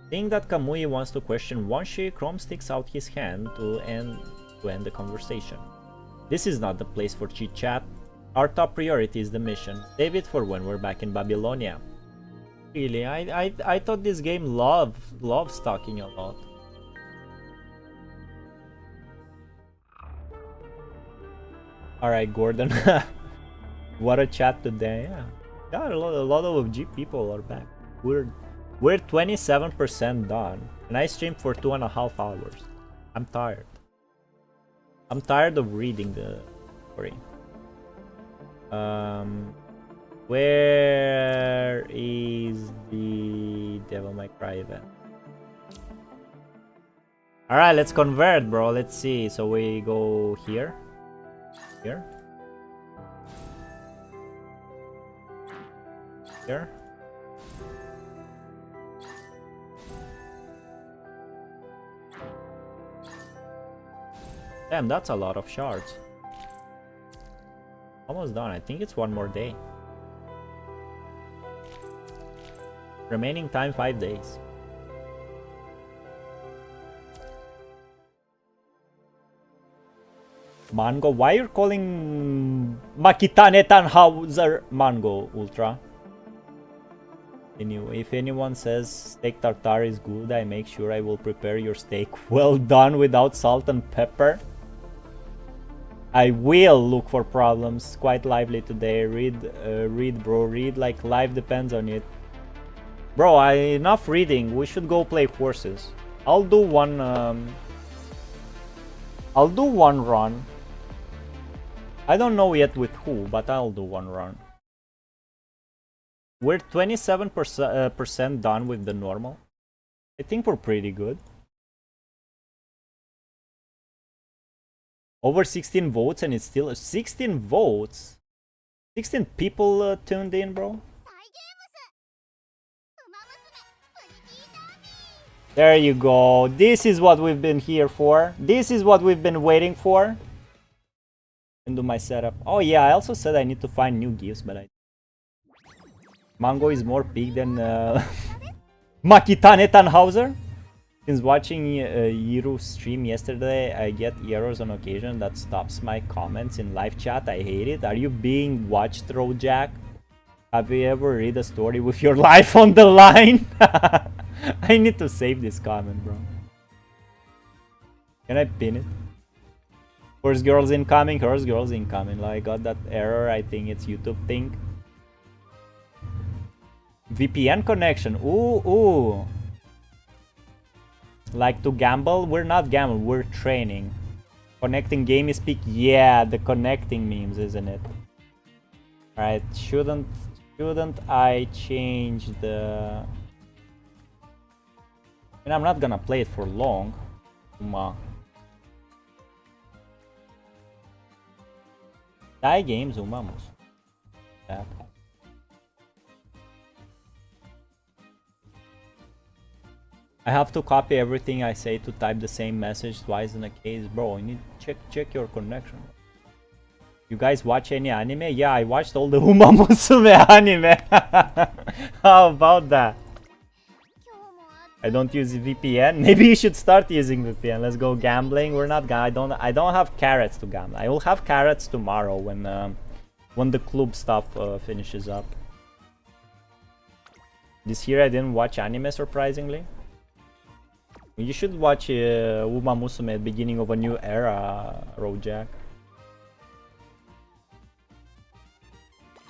Seeing that Kamui wants to question Wanshi, Chrome sticks out his hand to end the conversation. This is not the place for chit-chat. Our top priority is the mission. Save it for when we're back in Babylonia. Really, I thought this game loves talking a lot. Alright, Gordon. What a chat today. Yeah, a lot of OG people are back. We're 27% done. And I streamed for 2.5 hours. I'm tired. I'm tired of reading the story. Where is the Devil May Cry event? Alright, let's convert, bro. Let's see. So we go here. Here. Here. Damn, that's a lot of shards. Almost done. I think it's one more day. Remaining time 5 days. Mango, why you're calling Makitane Tannhauser Mango Ultra? Anyway, if anyone says steak tartare is good, I make sure I will prepare your steak well done without salt and pepper. I will look for problems. Quite lively today. Read, bro. Read like life depends on it. Bro, enough reading. We should go play horses. I'll do one run. I don't know yet with who, but I'll do one run. We're 27% done with the normal. I think we're pretty good. Over 16 votes and it's still 16 votes. 16 people tuned in, bro. There you go. This is what we've been here for. This is what we've been waiting for. And do my setup. Oh yeah, I also said I need to find new gifts, but I... Mango is more big than Makitane Tannhauser. Since watching Yiru's stream yesterday, I get errors on occasion that stops my comments in live chat. I hate it. Are you being watched, Jack? Have you ever read a story with your life on the line? I need to save this comment, bro. Can I pin it? First girls incoming, first girls incoming. Like, I got that error. I think it's YouTube thing. VPN connection. Ooh. Like to gamble? We're not gambling, we're training. Connecting game is peak. Yeah, the connecting memes, isn't it? Alright, shouldn't I change the... I mean, I'm not gonna play it for long. Die games, Umamusume. That. I have to copy everything I say to type the same message twice in a case. Bro, you need to check your connection. You guys watch any anime? Yeah, I watched all the Umamusume anime. How about that? I don't use VPN. Maybe you should start using VPN. Let's go gambling. We're not gonna... I don't have carrots to gamble. I will have carrots tomorrow when the club stuff finishes up. This year I didn't watch anime, surprisingly. You should watch Umamusume at the beginning of a new era, Rojak.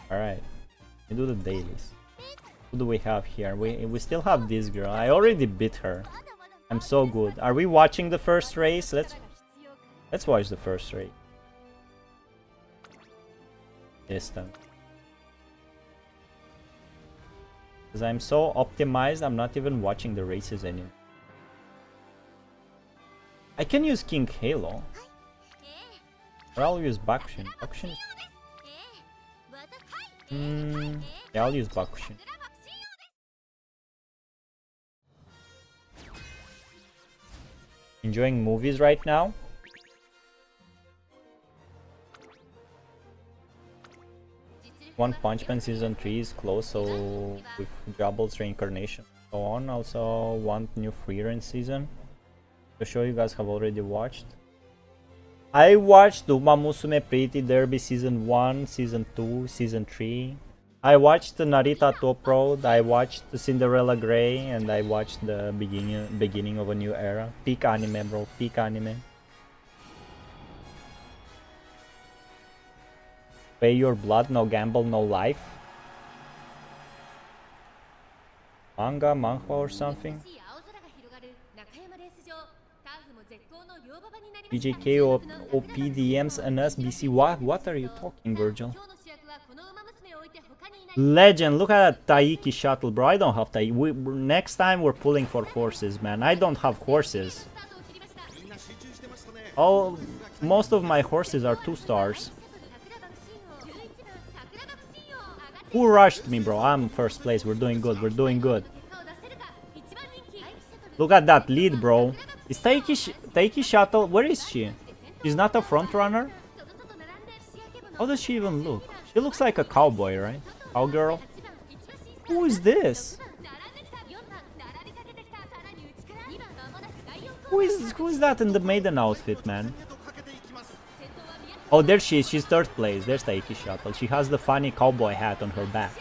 Alright, we do the dailies. Who do we have here? We still have this girl. I already beat her. I'm so good. Are we watching the first race? Let's watch the first race. Distant. Because I'm so optimized, I'm not even watching the races anymore. I can use King Halo. Or I'll use Bakushin. Bakushin. Yeah, I'll use Bakushin. Enjoying movies right now? One Punch Man season 3 is close, so with Jabble's reincarnation and so on. Also want new free range season. To show you guys have already watched. I watched Umamusume Pretty Derby season 1, season 2, season 3. I watched Narita Top Road, I watched Cinderella Grey, and I watched the beginning of a new era. Peak anime, bro, peak anime. Pay your blood, no gamble, no life. Manhwa or something. BJK or PDMs and SBC. What are you talking, Virgil? Legend, look at that Taiki shuttle, bro. I don't have Taiki. Next time we're pulling for horses, man. I don't have horses. Most of my horses are 2 stars. Who rushed me, bro? I'm first place. We're doing good. We're doing good. Look at that lead, bro. Is Taiki shuttle? Where is she? She's not a front runner? How does she even look? She looks like a cowboy, right? Cowgirl? Who is this? Who is that in the maiden outfit, man? Oh, there she is. She's 3rd place. There's Taiki Shuttle. She has the funny cowboy hat on her back.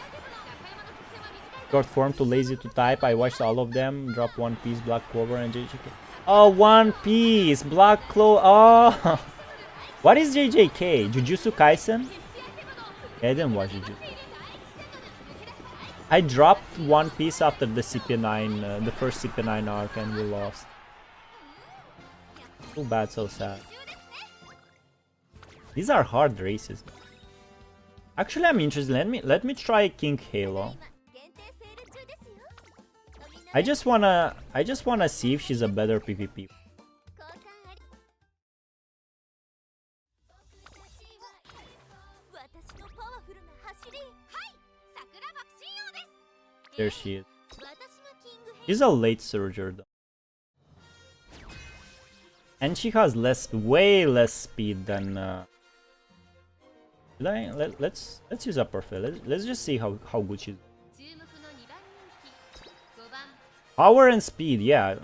Short form, too lazy to type. I watched all of them. Drop One Piece, Black Clover, and JJK. Oh, One Piece, Black Clover. Oh, what is JJK? Jujutsu Kaisen? Yeah, I didn't watch Jujutsu. I dropped One Piece after the CP9, the first CP9 arc, and we lost. Too bad, so sad. These are hard races. Actually, I'm interested. Let me try King Halo. I just wanna see if she's a better PvP. There she is. She's a late surger though. And she has way less speed than let's use upper field. Let's just see how good she's. Power and speed, yeah.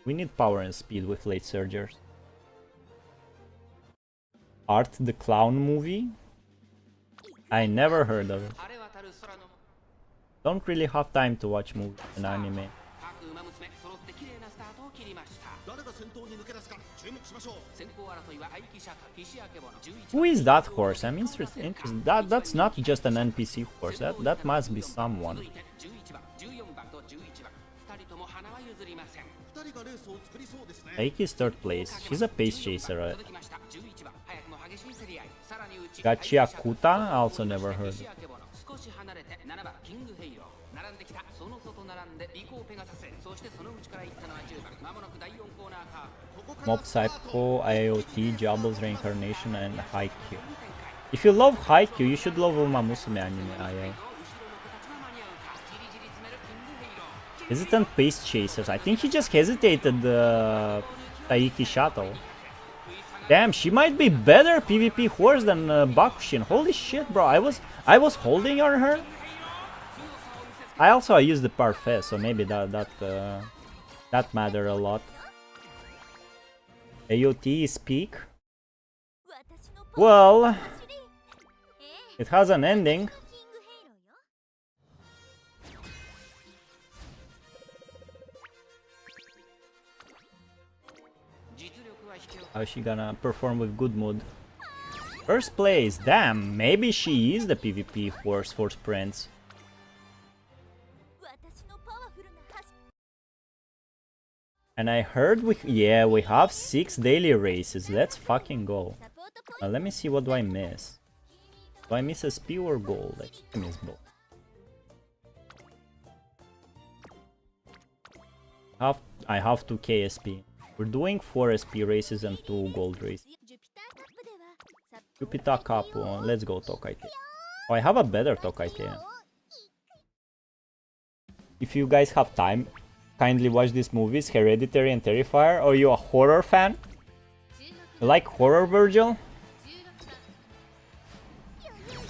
We need power and speed with late surgers. Art the Clown movie? I never heard of it. Don't really have time to watch movies and anime. Who is that horse? I'm interested. That's not just an NPC horse. That must be someone. Aiki is 3rd place. She's a pace chaser. Right? Gachia Kuta? I also never heard. Mob Psycho, IoT, Jabble's Reincarnation, and Haikyuu. If you love Haikyuu, you should love Umamusume anime. Hesitant Pace Chasers. I think he just hesitated Taiki Shuttle. Damn, she might be better PvP horse than Bakushin. Holy shit, bro. I was holding on her. I used the Parfait, so maybe that mattered a lot. AOT is peak. Well, it has an ending. How's she gonna perform with good mood? 1st place, damn, maybe she is the PvP horse for sprints. And I heard we have 6 daily races. Let's fucking go. Let me see, what do I miss? Do I miss SP or gold? I think I miss both. I have 2 KSP. We're doing 4 SP races and 2 gold races. Jupiter Cup, let's go Tokai. Oh, I have a better Tokaitea. If you guys have time, kindly watch these movies, Hereditary and Terrifier. Are you a horror fan? You like horror, Virgil?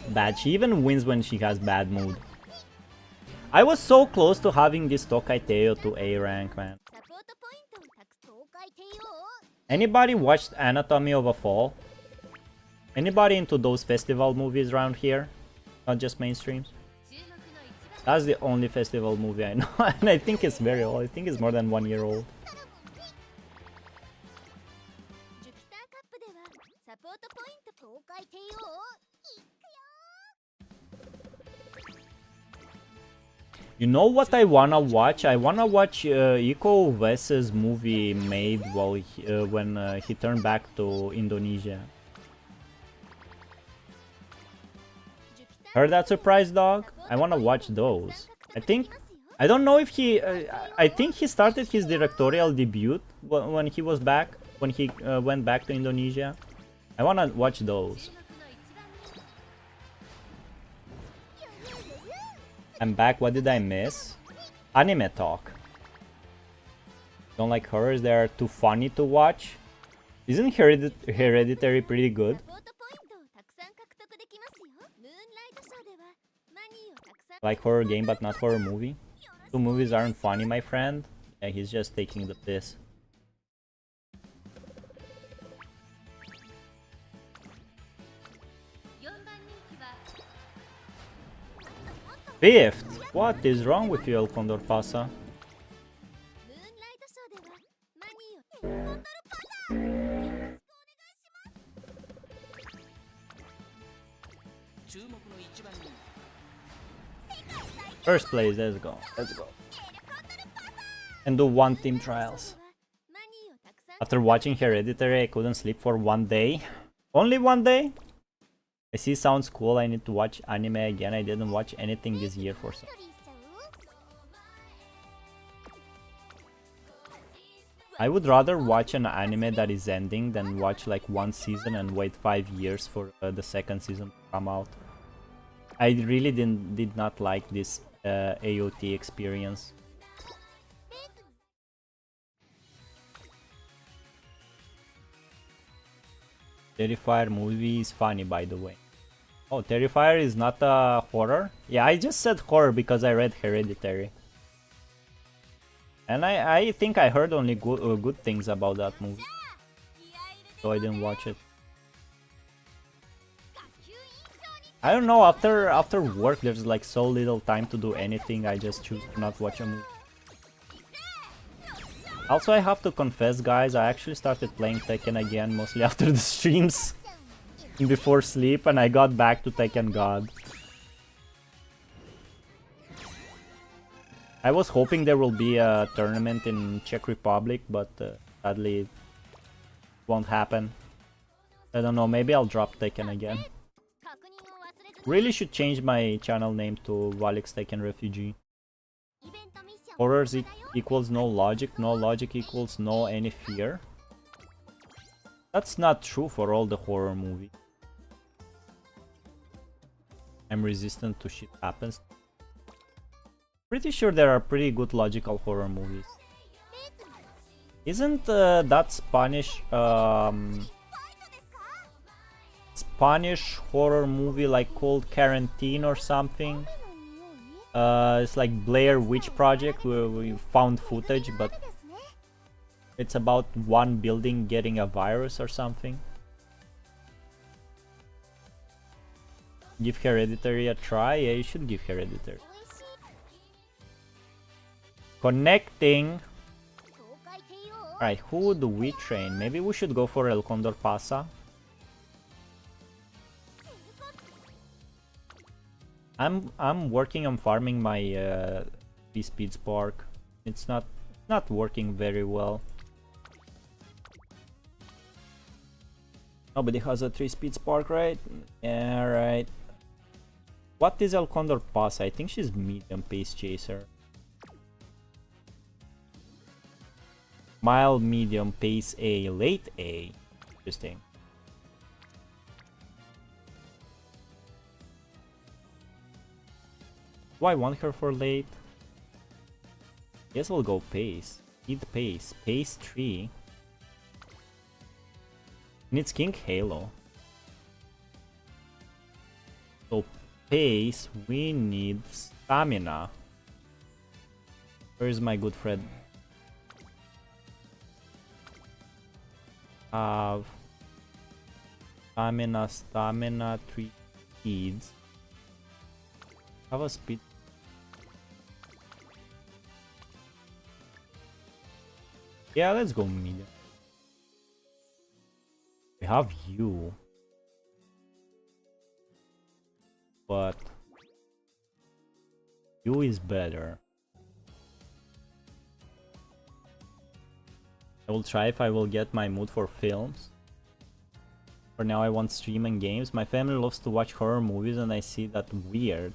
Bad. She even wins when she has bad mood. I was so close to having this Tokaiteo to A rank, man. Anybody watched Anatomy of a Fall? Anybody into those festival movies around here? Not just mainstreams? That's the only festival movie I know, and I think it's very old. I think it's more than 1 year old. You know what I wanna watch? I wanna watch Iko Wes's movie made while when he turned back to Indonesia. Heard that, Surprise Dog? I wanna watch those. I don't know if he... I think he started his directorial debut when he was back, when he went back to Indonesia. I wanna watch those. I'm back, what did I miss? Anime talk. Don't like horrors, they are too funny to watch. Isn't Hereditary pretty good? Like horror game but not horror movie? Two movies aren't funny, my friend. Yeah, he's just taking the piss. Fifth! What is wrong with you, El Condor Pasa? First place, let's go, let's go. And do 1 team trials. After watching Hereditary, I couldn't sleep for 1 day. Only 1 day? I see, sounds cool, I need to watch anime again. I didn't watch anything this year for some. I would rather watch an anime that is ending than watch like 1 season and wait 5 years for the second season to come out. I really did not like this AOT experience. Terrifier movie is funny, by the way. Oh, Terrifier is not a horror? Yeah, I just said horror because I read Hereditary. And I think I heard only good things about that movie. So I didn't watch it. I don't know, after work there's like so little time to do anything, I just choose to not watch a movie. Also, I have to confess, guys, I actually started playing Tekken again, mostly after the streams. Before sleep, and I got back to Tekken God. I was hoping there will be a tournament in Czech Republic, but sadly it won't happen. I don't know, maybe I'll drop Tekken again. Really should change my channel name to Valics Tekken Refugee. Horrors equals no logic equals no any fear. That's not true for all the horror movies. I'm resistant to shit happens. Pretty sure there are pretty good logical horror movies. Isn't that Spanish Spanish horror movie like called Quarantine or something? It's like Blair Witch Project where we found footage, but it's about one building getting a virus or something. Give Hereditary a try? Yeah, you should give Hereditary. Connecting. Alright, who do we train? Maybe we should go for El Condor Pasa. I'm working on farming my Speed Spark. It's not working very well. Nobody has a 3-speed Spark, right? Yeah, right. What is El Condor Pasa? I think she's medium pace chaser. Mild, medium, pace A, late A. Interesting. Do I want her for late? Guess we'll go pace. Need pace. Pace 3. Needs King Halo. So pace, we need stamina. Where is my good friend? Have stamina, 3 speeds. Have a speed. Yeah, let's go medium. We have you. But you is better. I will try if I will get my mood for films. For now I want streaming games. My family loves to watch horror movies and I see that weird.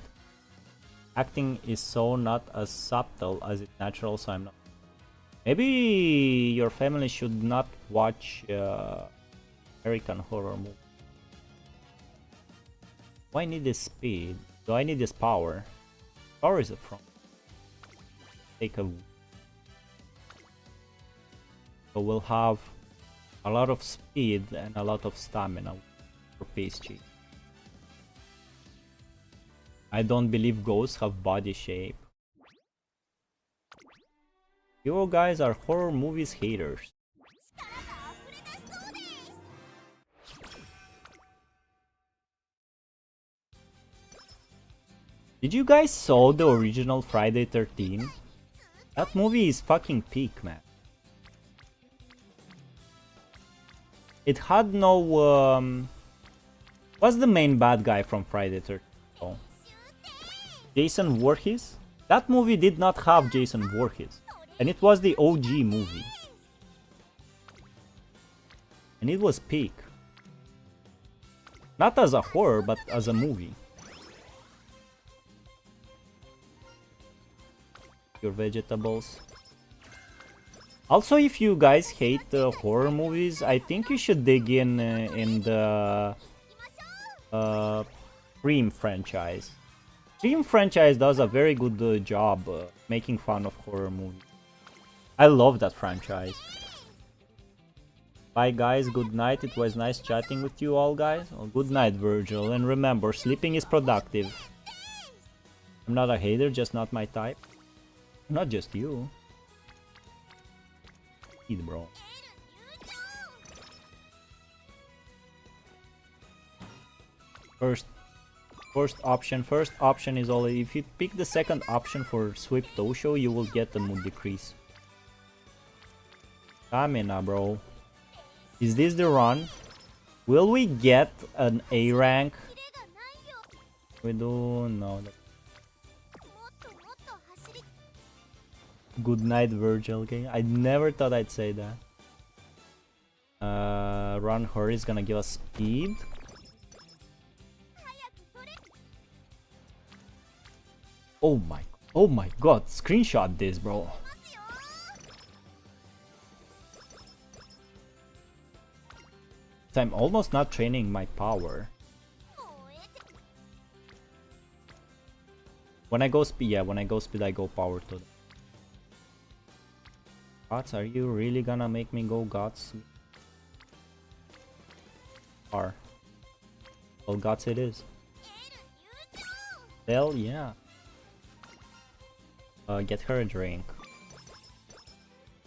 Acting is so not as subtle as it's natural, so I'm not. Maybe your family should not watch American horror movies. Do I need this speed? Do I need this power? Power is it from? Take a. So we'll have a lot of speed and a lot of stamina for pace cheat. I don't believe ghosts have body shape. You guys are horror movies haters. Did you guys saw the original Friday 13? That movie is fucking peak, man. It had no what's the main bad guy from Friday 13? Oh. Jason Voorhees? That movie did not have Jason Voorhees. And it was the OG movie. And it was peak. Not as a horror, but as a movie. Your vegetables. Also, if you guys hate horror movies, I think you should dig in the Scream franchise. Scream franchise does a very good job making fun of horror movies. I love that franchise. Bye guys, good night. It was nice chatting with you all guys. Well, good night, Virgil. And remember, sleeping is productive. I'm not a hater, just not my type. Not just you. Eat, bro. First option is all. If you pick the second option for Sweep Tosho, you will get the mood decrease. Stamina, bro. Is this the run? Will we get an A rank? We do no. Good night, Virgil. Okay, I never thought I'd say that. Run Hurry is gonna give us speed. Oh my god, screenshot this, bro. I'm almost not training my power. When I go speed, yeah, when I go speed, I go power to. Gods, are you really gonna make me go Gods? Well, Gods it is. Hell yeah. Get her a drink.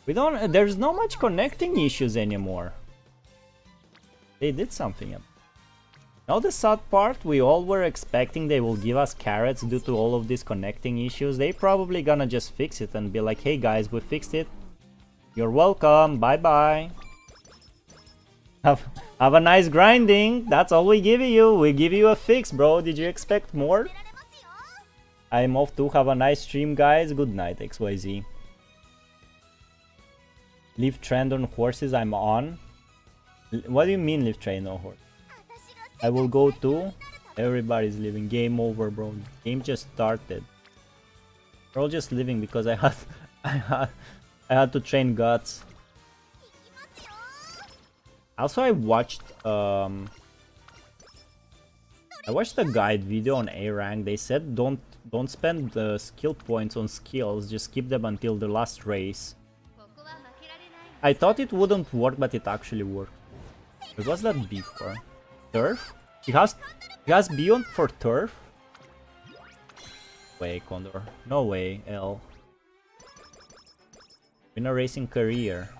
We don't. There's no much connecting issues anymore. They did something. Now the sad part, we all were expecting they will give us carrots due to all of these connecting issues. They probably gonna just fix it and be like, hey guys, we fixed it. You're welcome. Bye bye. Have a nice grinding. That's all we give you. We give you a fix, bro. Did you expect more? I'm off to have a nice stream, guys. Good night, XYZ. Leave trend on horses. I'm on. What do you mean leave train on horse? I will go too. Everybody's leaving. Game over, bro. Game just started. We're all just leaving because I had to train guts. Also, I watched a guide video on A rank. They said don't don't spend the skill points on skills, just keep them until the last race. I thought it wouldn't work, but it actually worked. What was that B for? Turf? He has Beyond for turf? Way, Condor. No way, L. In a racing career.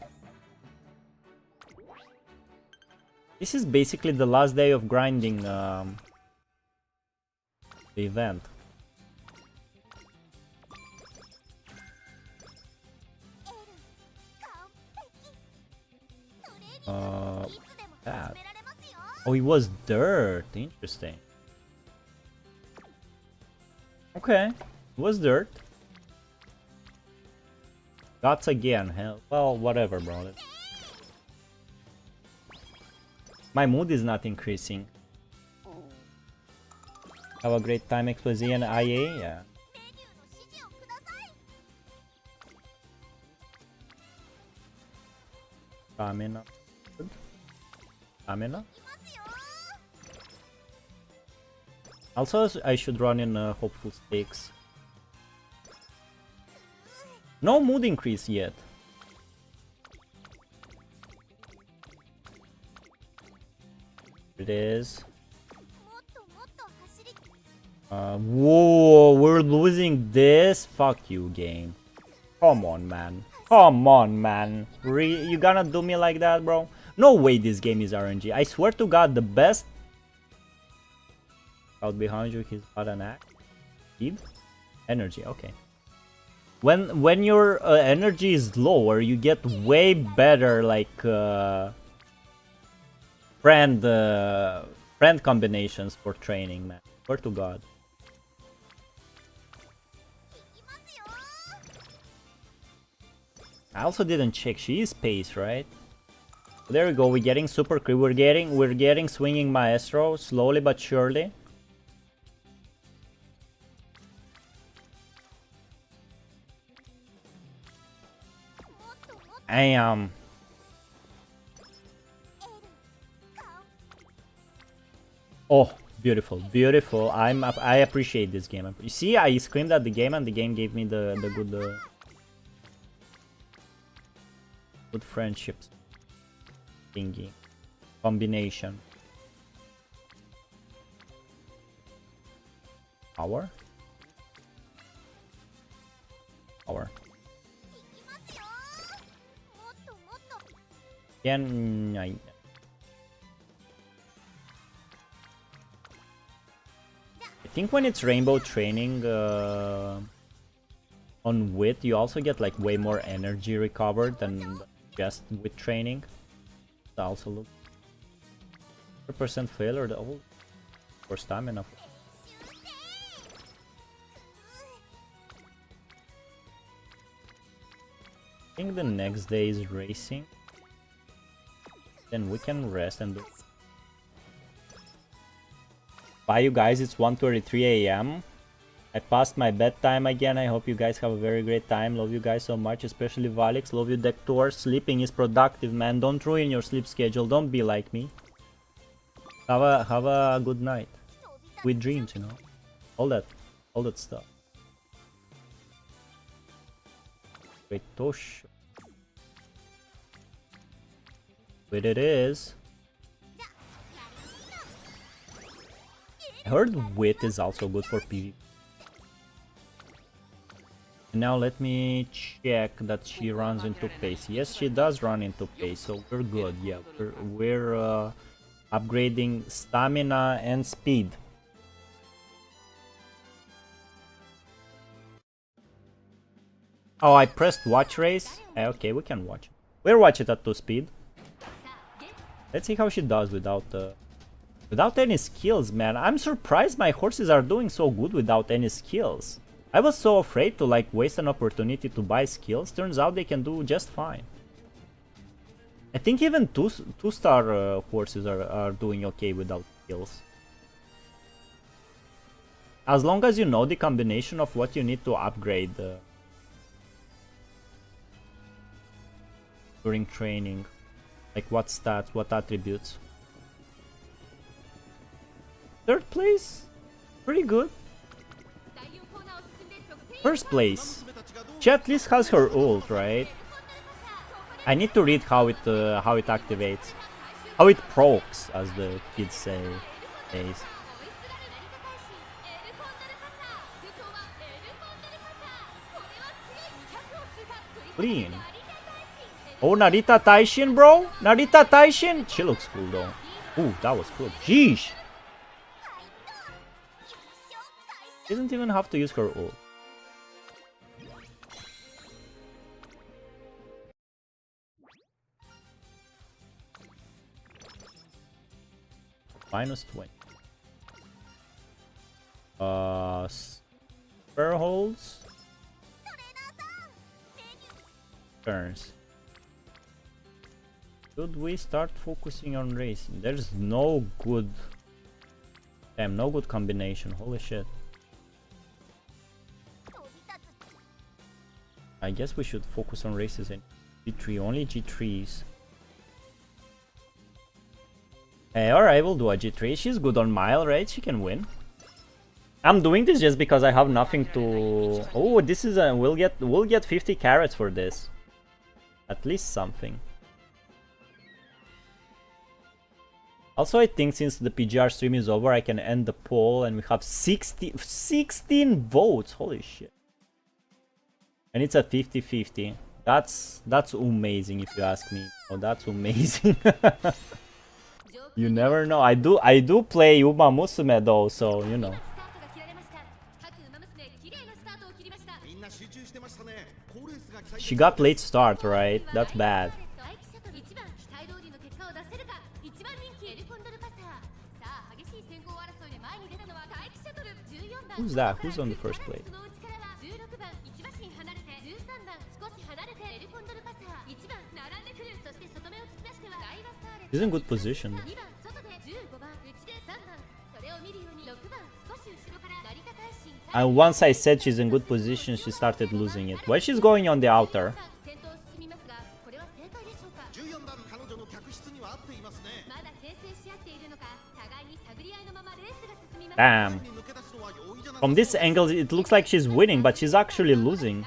This is basically the last day of grinding the event. That. Oh, it was dirt. Interesting. Okay, it was dirt. Dots again. Hell, well, whatever, bro. My mood is not increasing. Have a great time, Explosie and IA. Yeah. Stamina. Good. Stamina. Also, I should run in hopeful stakes. No mood increase yet. It is. Whoa, we're losing this? Fuck you, game. Come on, man. Come on, man. You gonna do me like that, bro? No way this game is RNG. I swear to God, the best. Out behind you, he's got an axe. Speed? Energy, okay. When your energy is lower, you get way better, like, friend combinations for training, man. Swear to God. I also didn't check. She is pace, right? There we go. We're getting super creep. We're getting swinging maestro slowly but surely. Oh, beautiful, beautiful. I appreciate this game. You see, I screamed at the game and the game gave me the good friendships thingy combination. Power. Can I think when it's rainbow training on wit, you also get like way more energy recovered than just with training. That also look 100% failure the old for stamina. I think the next day is racing. Then we can rest and do. Bye, you guys. It's 1:33 a.m. I passed my bedtime again. I hope you guys have a very great time. Love you guys so much, especially Valics. Love you, Dector. Sleeping is productive, man. Don't ruin your sleep schedule. Don't be like me. Have a good night. Sweet dreams, you know. All that stuff. Wait, Tosh. Wait, it is. I heard wit is also good for PvP. Now let me check that she runs into pace. Yes, she does run into pace, so we're good. Yeah, we're upgrading stamina and speed. Oh, I pressed watch race. Okay, we can watch. We'll watch it at 2 speed. Let's see how she does without any skills, man. I'm surprised my horses are doing so good without any skills. I was so afraid to like waste an opportunity to buy skills. Turns out they can do just fine. I think even two-star horses are doing okay without skills. As long as you know the combination of what you need to upgrade during training. Like what stats, what attributes. 3rd place? Pretty good. First place. She at least has her ult, right? I need to read how it activates, how it procs, as the kids say. Clean. Oh, Narita Taishin, bro. Narita Taishin. She looks cool though. Ooh, that was cool. Jeez. Didn't even have to use her ult. Minus 20. Spare holds. Turns. Should we start focusing on racing? There's no good... Damn, no good combination. Holy shit. I guess we should focus on races and G3. Only G3s. Hey, alright, we'll do a G3. She's good on mile, right? She can win. I'm doing this just because I have nothing to... Oh, this is a... We'll get 50 carats for this. At least something. Also, I think since the PGR stream is over, I can end the poll and we have 16 votes. Holy shit. And it's a 50-50. That's amazing if you ask me. Oh, that's amazing. You never know. I do play Umamusume though, so you know. She got late start, right? That's bad. Who's that? Who's on the first place? She's in good position. And once I said she's in good position, she started losing it. Why she's going on the outer? Damn. From this angle, it looks like she's winning, but she's actually losing.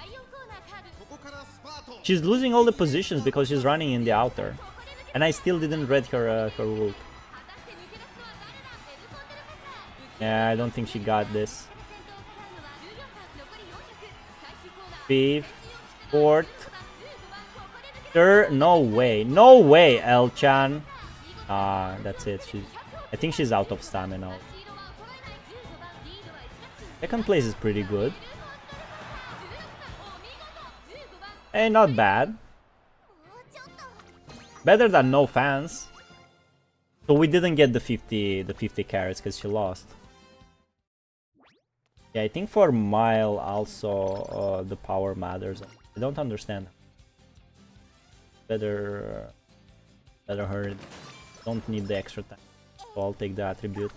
She's losing all the positions because she's running in the outer. And I still didn't read her ult. Yeah, I don't think she got this. 5th, 4th, 3rd. No way. No way, L-chan. That's it. I think she's out of stamina. Second place is pretty good. Hey, not bad. Better than no fans. So we didn't get the 50 carats because she lost. Yeah, I think for mile also the power matters. I don't understand. Better her. Don't need the extra time. So I'll take the attribute.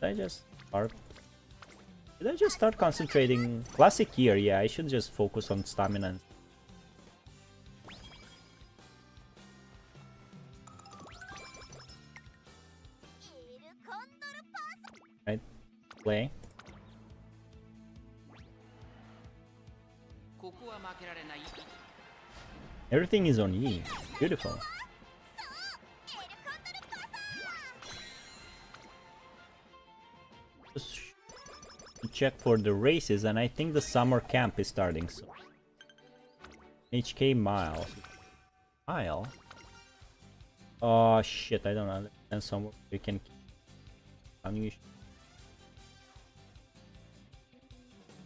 Did I just start concentrating? Classic year, yeah, I should just focus on stamina. Right, play. Everything is on E. Beautiful. Just check for the races, and I think the summer camp is starting soon. HK mile. Oh shit, I don't understand. Somewhere we can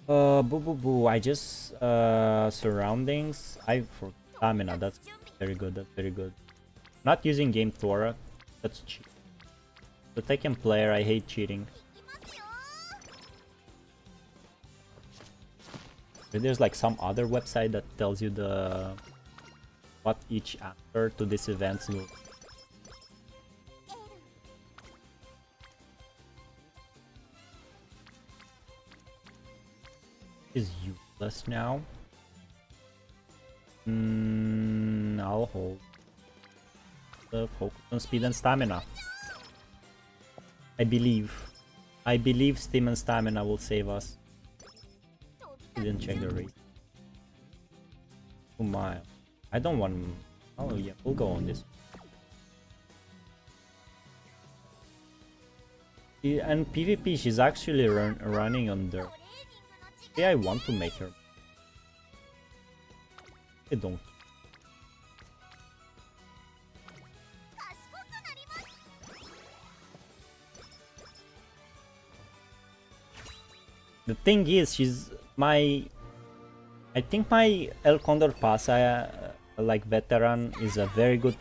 boo. I just surroundings. For stamina, that's very good. That's very good. Not using game Thora. That's cheap. The Tekken player, I hate cheating. There's like some other website that tells you what each answer to this event will. Is useless now. I'll hold the focus on speed and stamina. I believe. I believe Steam and Stamina will save us. Didn't check the rate. 2 mile. I don't want... Oh yeah, we'll go on this. And PvP, she's actually running on dirt. Yeah, I want to make her. I don't. The thing is, she's my... I think my El Condor Pasa, like veteran, is a very good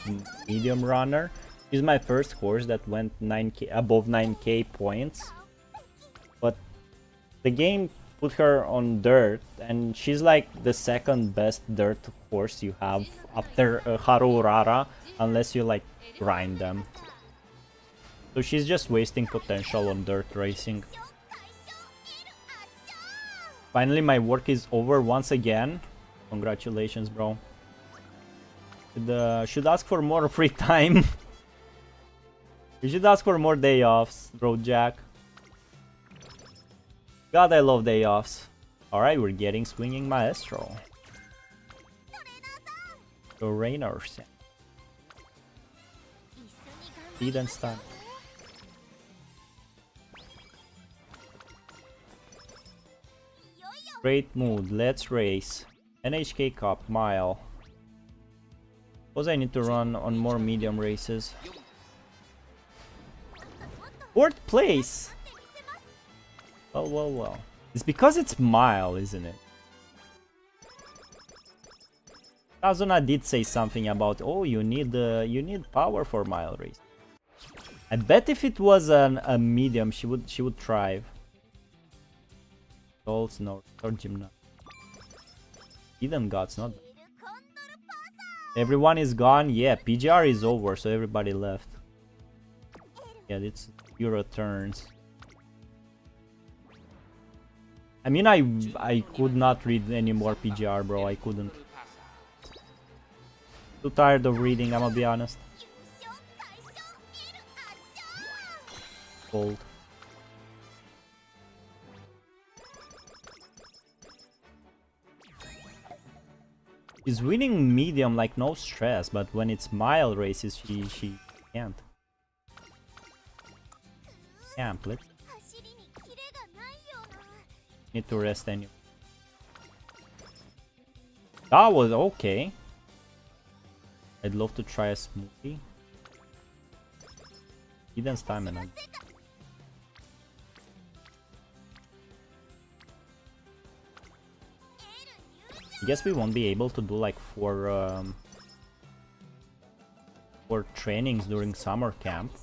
medium runner. She's my first horse that went 9k above 9k points, but the game put her on dirt, and she's like the second best dirt horse you have after Haru Urara, unless you like grind them. So she's just wasting potential on dirt racing. Finally, my work is over once again. Congratulations, bro. Should ask for more free time. You should ask for more day offs, bro Jack. God, I love day offs. Alright, we're getting Swinging Maestro. The Rainers. Speed and stun. Great mood, let's race. NHK Cup, mile. Suppose I need to run on more medium races. 4th place! Well. It's because it's mile, isn't it? Kazuna did say something about, oh, you need power for mile race. I bet if it was a medium, she would thrive. Dolls, no, or gymnast. Eden Gods, not. Everyone is gone. Yeah, PGR is over, so everybody left. Yeah, it's Euro turns. I mean, I could not read any more PGR, bro. I couldn't. Too tired of reading, I'm gonna be honest. Cold. She's winning medium like no stress, but when it's mile races, she can't. Can't. Let's need to rest anyway. That was okay. I'd love to try a smoothie. Hidden stamina. I guess we won't be able to do like four trainings during summer camp.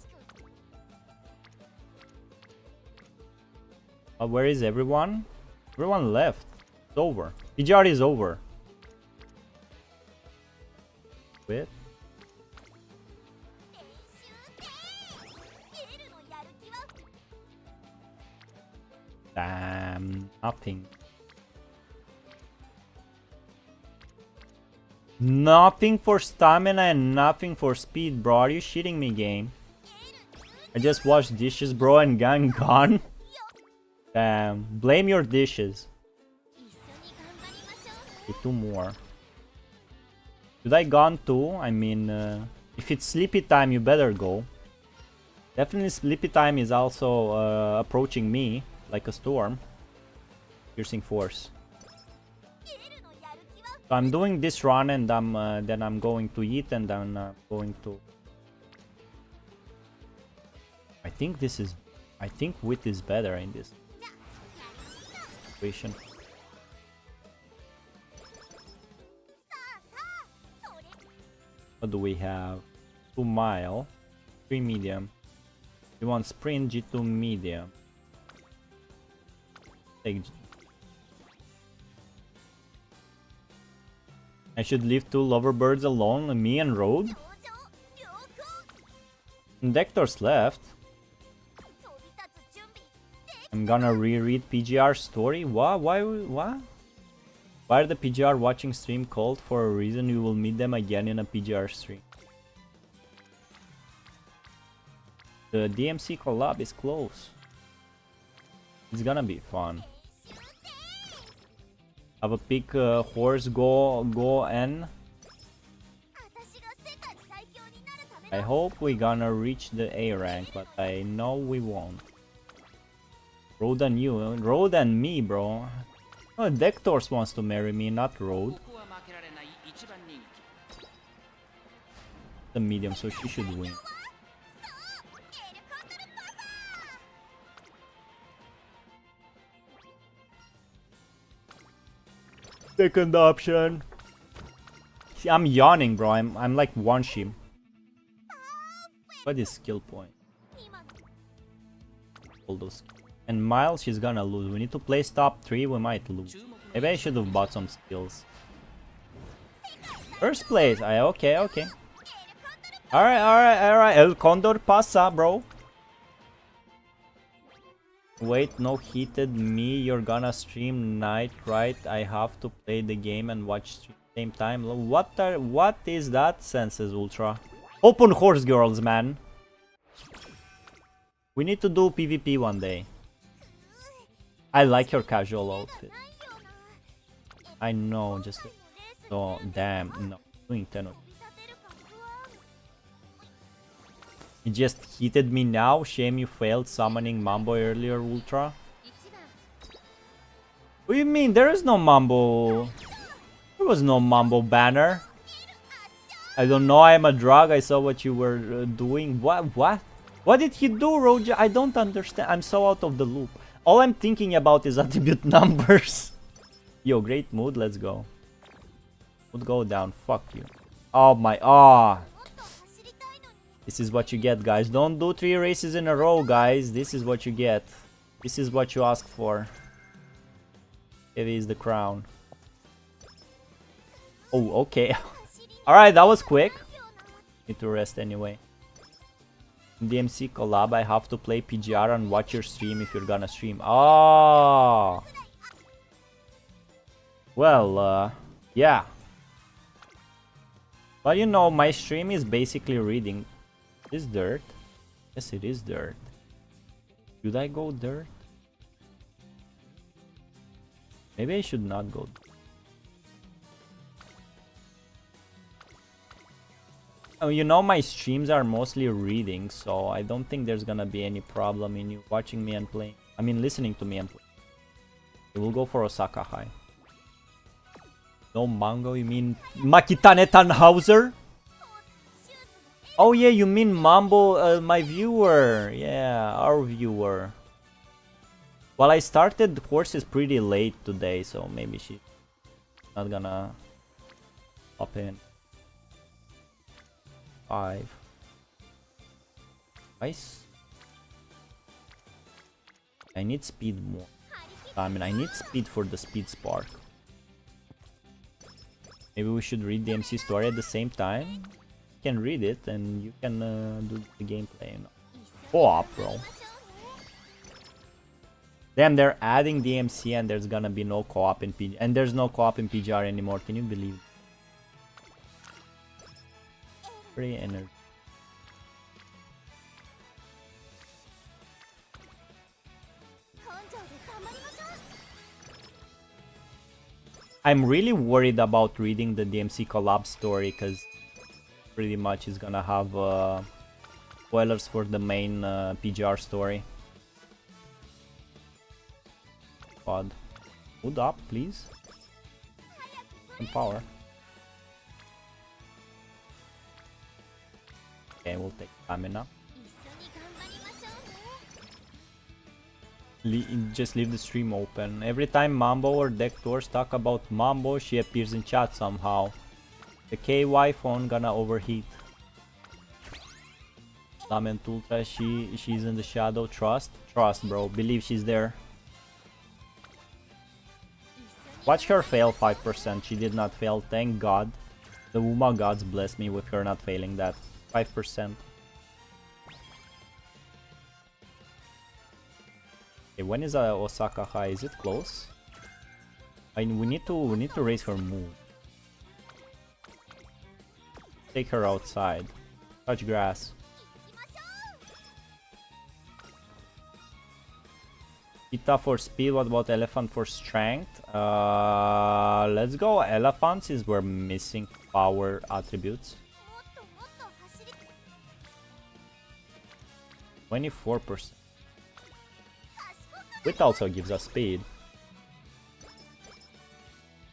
Where is everyone? Everyone left. It's over. PGR is over. Quit. Damn, nothing. Nothing for stamina and nothing for speed, bro. Are you shitting me, game? I just washed dishes, bro, and gone. Damn, blame your dishes. Okay, 2 more. Should I gone too? I mean, if it's sleepy time, you better go. Definitely sleepy time is also approaching me like a storm. Piercing force. So I'm doing this run and then I'm going to eat and then going to... I think wit is better in this situation. What do we have? 2 mile, 3 medium. You want sprint, G2 medium. Take. I should leave 2 loverbirds alone, me and Road. And Dector's left. I'm gonna reread PGR story. What? Why? What? Why are the PGR watching stream called? For a reason. You will meet them again in a PGR stream. The DMC collab is close. It's gonna be fun. Have a pick horse, go N. I hope we gonna reach the A rank, but I know we won't. Road and you, Road and me, bro. Oh, Dectors wants to marry me, not Road. The medium, so she should win. Second option. See, I'm yawning, bro. I'm like one shim. What is skill point? All those. And Miles, she's gonna lose. We need to place top 3, we might lose. Maybe I should have bought some skills. First place. Okay. Alright. El Condor pasa, bro. Wait, no heated me. You're gonna stream night, right? I have to play the game and watch stream same time. What is that? Senses Ultra. Open horse girls, man. We need to do PvP one day. I like your casual outfit. I know, just so damn no. Doing 10. You just heated me now. Shame you failed summoning Mambo earlier, Ultra. What do you mean? There is no Mambo. There was no Mambo banner. I don't know. I am a drug. I saw what you were doing. What? What did he do, Roja? I don't understand. I'm so out of the loop. All I'm thinking about is attribute numbers. Yo, great mood. Let's go. Would go down. Fuck you. Oh my. Ah. This is what you get, guys. Don't do 3 races in a row, guys. This is what you get. This is what you ask for. Heavy is the crown. Oh, okay. Alright, that was quick. Need to rest anyway. DMC collab, I have to play PGR and watch your stream if you're gonna stream. Oh. Well, yeah. But you know, my stream is basically reading. Is dirt? Yes, it is dirt. Should I go dirt? Maybe I should not go. Oh, you know, my streams are mostly reading, so I don't think there's gonna be any problem in you watching me and playing. I mean, listening to me and playing. Okay, we'll go for Osaka High. No Mango, you mean Makitane Tannhauser? Oh yeah, you mean Mambo, my viewer. Yeah, our viewer. Well, I started horses pretty late today, so maybe she's not gonna hop in. 5. Nice. I need speed more. I mean, I need speed for the speed spark. Maybe we should read the DMC story at the same time. You can read it and you can do the gameplay. You know. Co-op, bro. Damn, they're adding DMC and there's gonna be no co-op in PGR. And there's no co-op in PGR anymore. Can you believe it? Free energy. I'm really worried about reading the DMC collab story because pretty much is gonna have spoilers for the main PGR story. God. Hood up, please. Some power. Okay, we'll take stamina. Just leave the stream open. Every time Mambo or Dectors talk about Mambo, she appears in chat somehow. The KY phone gonna overheat. Lament Ultra, she's in the shadow. Trust, bro. Believe she's there. Watch her fail 5%. She did not fail. Thank God. The Uma gods bless me with her not failing that 5%. Okay, when is Osaka High? Is it close? I mean, we need to raise her move. Take her outside. Touch grass. Cheetah for speed, what about elephant for strength? Let's go elephant since we're missing power attributes. 24%. Which also gives us speed.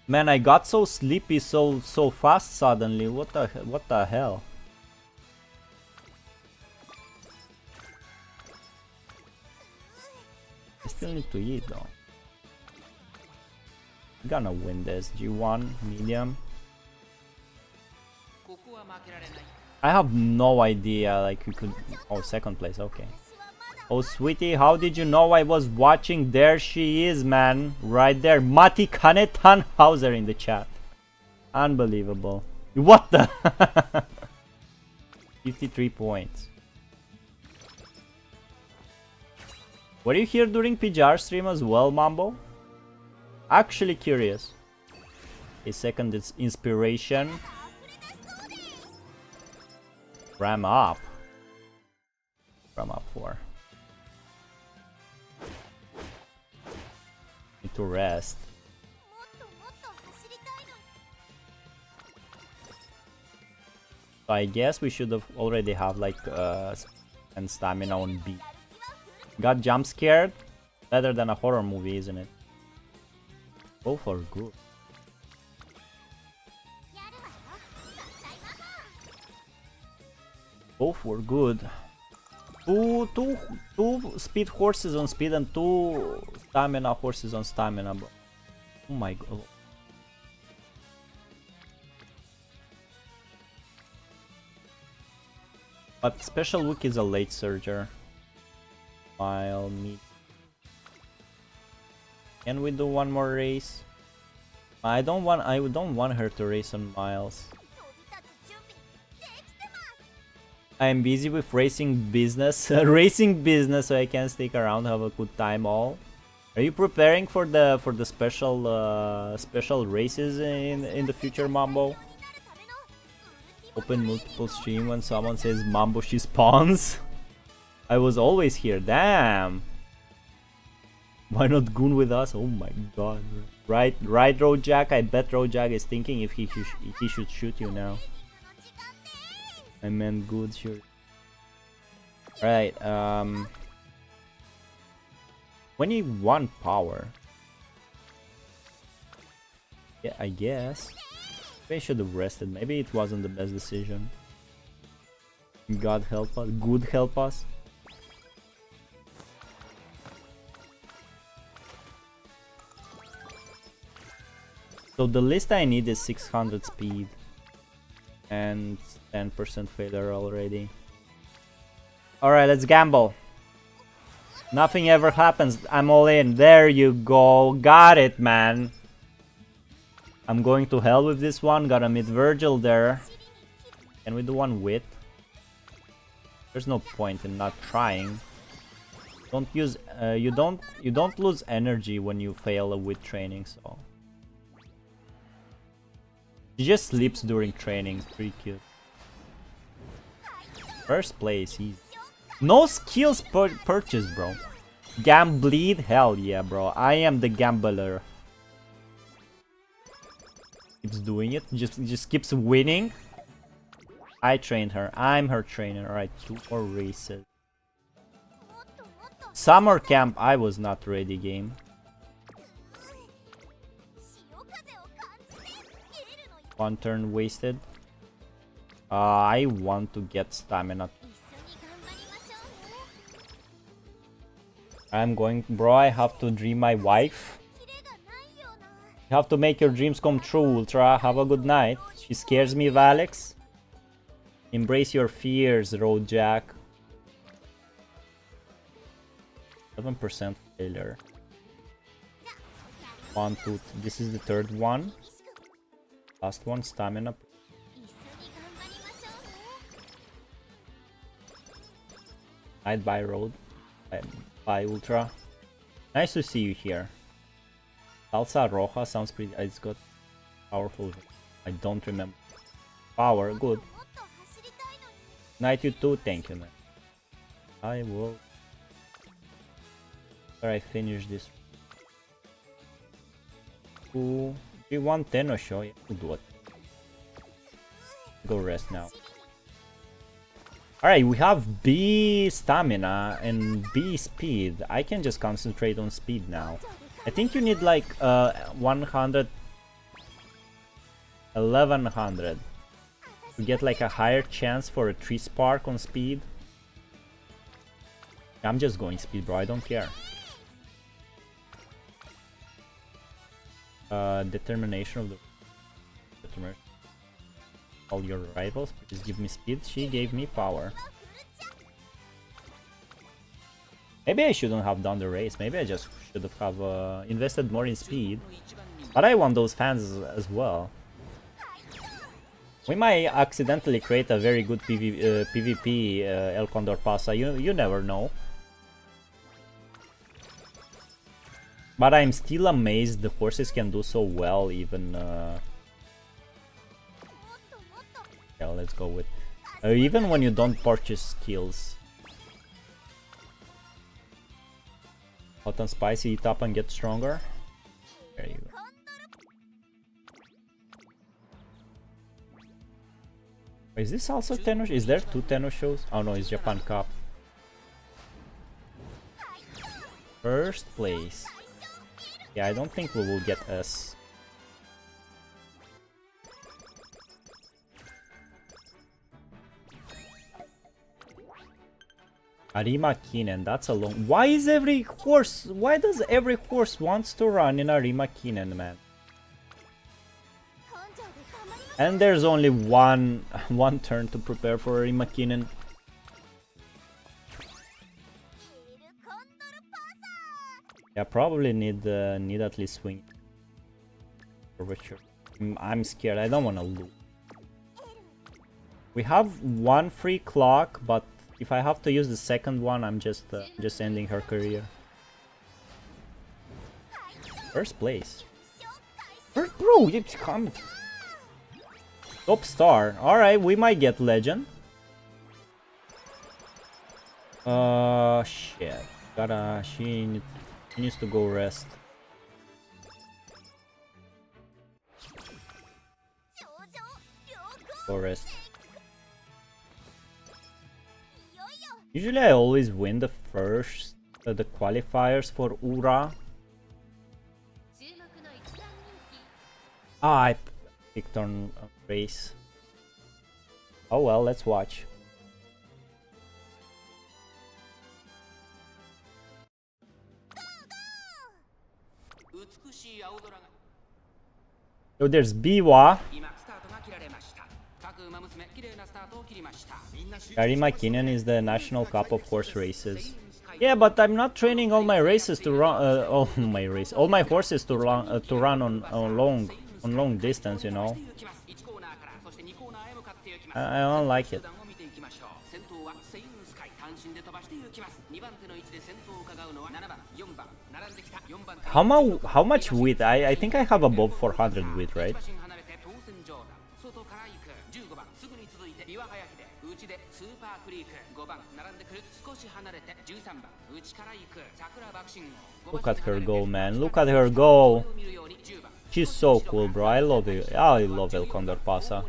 Man, I got so sleepy so fast suddenly. What the hell? I still need to eat though. Gonna win this. G1, medium. I have no idea, like we could... Oh, second place, okay. Oh, sweetie, how did you know I was watching? There she is, man. Right there. Mati Kane Tannhauser in the chat. Unbelievable. What the... 53 points. Were you here during PJR stream as well, Mambo? Actually curious. A second, it's inspiration. Ram up. Ram up 4. Need to rest. So I guess we should have already have like and stamina on B. Got jump scared? Better than a horror movie, isn't it? Go for good. Go for good. Two speed horses on speed and 2 stamina horses on stamina, bro. Oh my god. But special week is a late surger. While me. Can we do one more race? I don't want her to race on miles. I'm busy with racing business, so I can stick around, have a good time. All. Are you preparing for the special races in the future, Mambo? Open multiple stream when someone says Mambo she spawns. I was always here. Damn. Why not goon with us? Oh my god. Right, Road Jack. I bet Road Jack is thinking if he should shoot you now. I meant good, sure. Right, 21 power. Yeah, I guess. Maybe I should have rested. Maybe it wasn't the best decision. God help us. Good help us. So the list I need is 600 speed. And 10% failure already. Alright, let's gamble. Nothing ever happens. I'm all in. There you go. Got it, man. I'm going to hell with this one. Gotta meet Virgil there. Can we do one wit? There's no point in not trying. Don't use you don't lose energy when you fail a wit training, so. She just sleeps during training. Pretty cute. First place, easy. No skills purchased, bro. Bleed? Hell yeah, bro. I am the gambler. Keeps doing it. Just keeps winning. I trained her. I'm her trainer. Alright, 2 more races. Summer camp. I was not ready, game. One turn wasted. I want to get stamina. I'm going, bro. I have to dream my wife. You have to make your dreams come true, Ultra. Have a good night. She scares me, Valics. Embrace your fears, Road Jack. 7% failure. 1, 2. This is the third one. Last one, stamina. I'd buy Road. Bye, Ultra. Nice to see you here. Salsa Roja sounds pretty. It's got powerful. I don't remember. Power, good. Night you too, thank you, man. I will. after I finish this. Do you want Tenosho? Yeah, we'll do it. Go rest now. Alright, we have B stamina and B speed. I can just concentrate on speed now. I think you need like 100, 1100 to get like a higher chance for a 3 spark on speed. I'm just going speed, bro. I don't care. Determination of the all your rivals. Please give me speed. She gave me power. Maybe I shouldn't have done the race. Maybe I just should have invested more in speed. But I want those fans as well. We might accidentally create a very good PvP El Condor Pasa. You never know. But I'm still amazed the horses can do so well even... Yeah, let's go with... even when you don't purchase skills. Hot and spicy, eat up and get stronger. There you go. Is this also Tenno? Is there 2 Tenno shows? Oh no, it's Japan Cup. First place. Yeah, I don't think we will get S. Arima Kinen, that's a long... Why does every horse wants to run in Arima Kinen, man? And there's only one turn to prepare for Arima Kinen. Yeah, probably need at least swing. I'm scared. I don't want to lose. We have 1 free clock, but if I have to use the second one, I'm just ending her career. First place. Bro, you come. Top star. All right, we might get legend. Shit. She needs to go rest. Go rest. Usually I always win the first, the qualifiers for Ura. Ah, I picked on a race. Oh well, let's watch. So there's Biwa. Arima Kinen is the national cup of horse races. Yeah, but I'm not training all my races to run. All my horses to run on long distance. You know. I don't like it. How much width? I think I have above 400 width, right? Look at her go, man. Look at her go. She's so cool, bro. I love it. I love El Condor Pasa.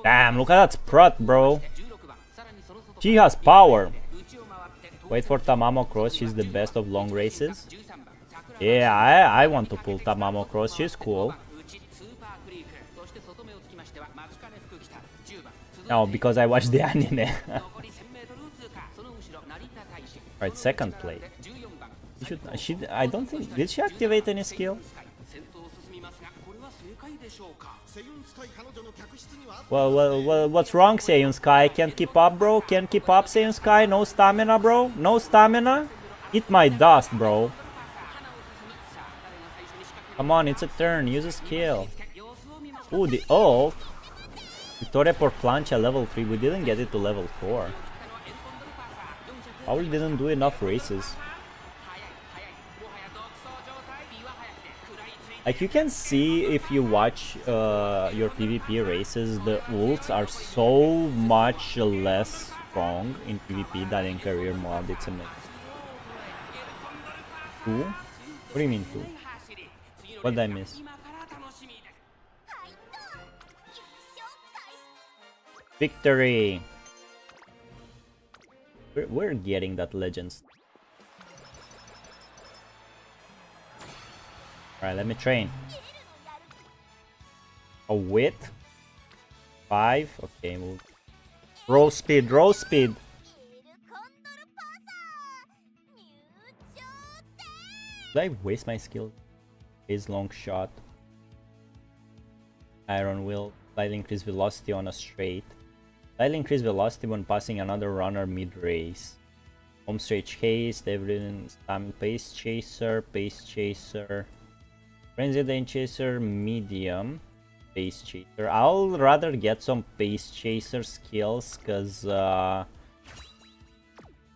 Damn, look at that sprut, bro. She has power. Wait for Tamamo Cross. She's the best of long races. Yeah, I want to pull Tamamo Cross. She's cool. No, because I watched the anime. Right, second play. I don't think... Did she activate any skill? Well, what's wrong, Seiyun Sky? Can't keep up, bro? Can't keep up, Seiyun Sky? No stamina, bro? No stamina? Eat my dust, bro. Come on, it's a turn. Use a skill. Ooh, the ult. Victoria por plancha level 3. We didn't get it to level 4. Probably didn't do enough races. Like you can see if you watch your PvP races, the ults are so much less strong in PvP than in career mode. It's amazing. 2? What do you mean 2? What did I miss? Victory! We're getting that legends. Alright, let me train. A wit? 5? Okay, move. Roll speed, roll speed! Did I waste my skill? His long shot. Iron will. Slightly increase velocity on a straight. Slightly increase velocity when passing another runner mid-race. Home straight haste, evidence, pace chaser, pace chaser. Frenzy Lane Chaser, medium. Pace Chaser. I'll rather get some Pace Chaser skills, cause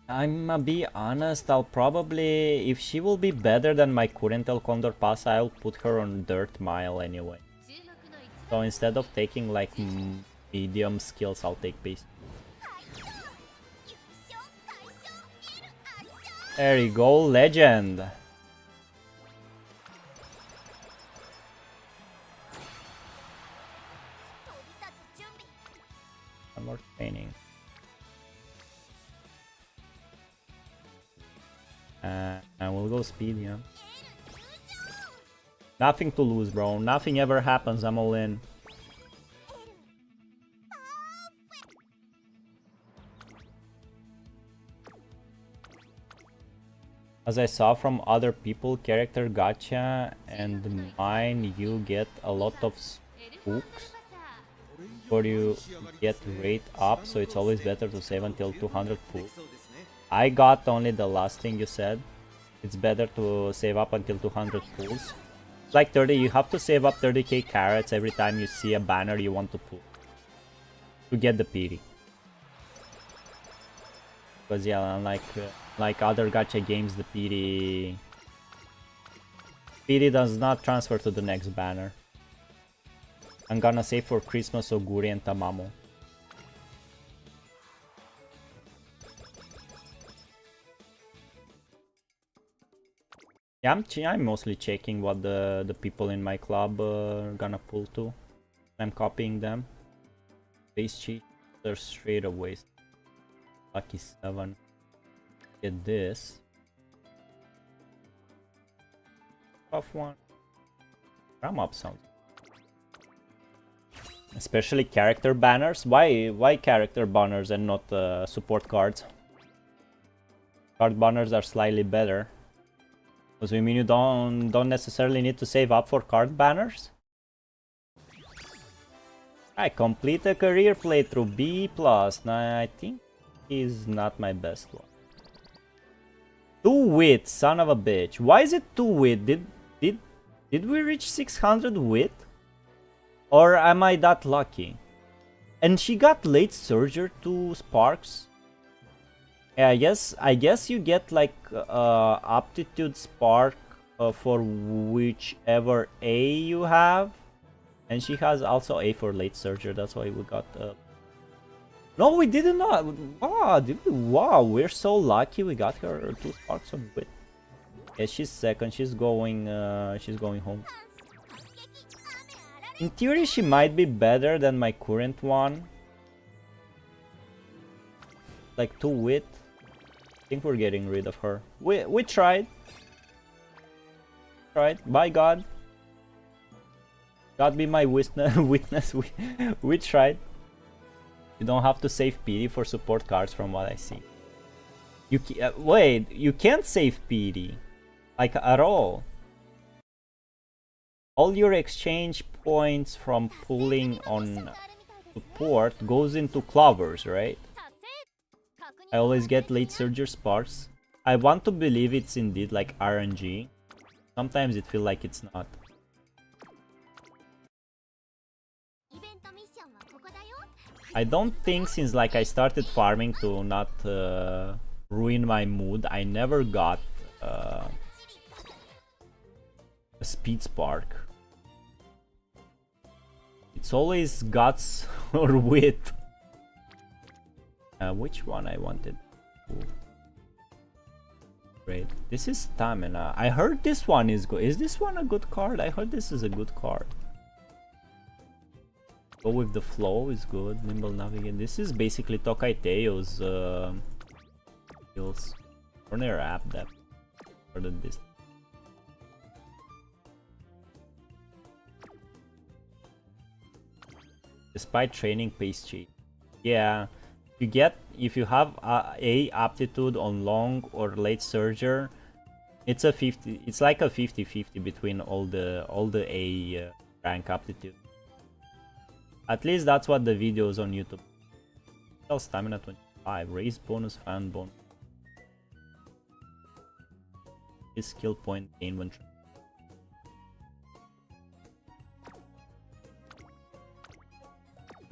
I'ma be honest, I'll probably, if she will be better than my current El Condor Pass, I'll put her on Dirt Mile anyway. So instead of taking like medium skills, I'll take Pace. There you go, legend! More training. And we'll go speed, yeah. Nothing to lose, bro. Nothing ever happens. I'm all in. As I saw from other people, character gacha and mine, you get a lot of spooks. Before you get rate up, so it's always better to save until 200 pulls. I got only the last thing you said. It's better to save up until 200 pulls. It's like 30, you have to save up 30k carrots every time you see a banner you want to pull. To get the pity. Because yeah, unlike like other gacha games, the pity does not transfer to the next banner. I'm gonna save for Christmas Oguri and Tamamo. Yeah, I'm mostly checking what the people in my club are gonna pull to. I'm copying them. Base cheat, they're straight away. Lucky 7. Get this. Tough one. Ram up sounds. Especially character banners. Why character banners and not support cards? Card banners are slightly better. Does it mean you don't necessarily need to save up for card banners? I complete a career playthrough B+. Nah, I think he's not my best one. 2 wit, son of a bitch. Why is it 2 wit? Did we reach 600 wit? Or am I that lucky? And she got late surger to Sparks. Yeah, I guess you get like aptitude spark for whichever A you have. And she has also A for late surger, that's why we got No, we did not. Wow, we're so lucky we got her 2 sparks on wit. Yeah, she's second, she's going home. In theory, she might be better than my current one. Like 2 wit. I think we're getting rid of her. We tried. By God. God be my witness. We tried. You don't have to save PD for support cards from what I see. Wait, you can't save PD. Like at all. All your exchange points from pulling on support goes into clovers, right? I always get late surger sparks. I want to believe it's indeed like RNG. Sometimes it feels like it's not. I don't think since like I started farming to not ruin my mood, I never got A speed spark. It's always guts or wit. Which one I wanted? Ooh. Great. This is stamina. I heard this one is good. Is this one a good card? I heard this is a good card. Go with the flow is good. Nimble navigate. This is basically Tokai Teo's skills. Corner app that for the distance. Despite training pace cheat. Yeah. If you have a aptitude on long or late surger, it's a 50. It's like a 50-50 between all the A rank aptitude. At least that's what the videos on YouTube. Stamina 25, raise bonus, fan bonus. His skill point gain when.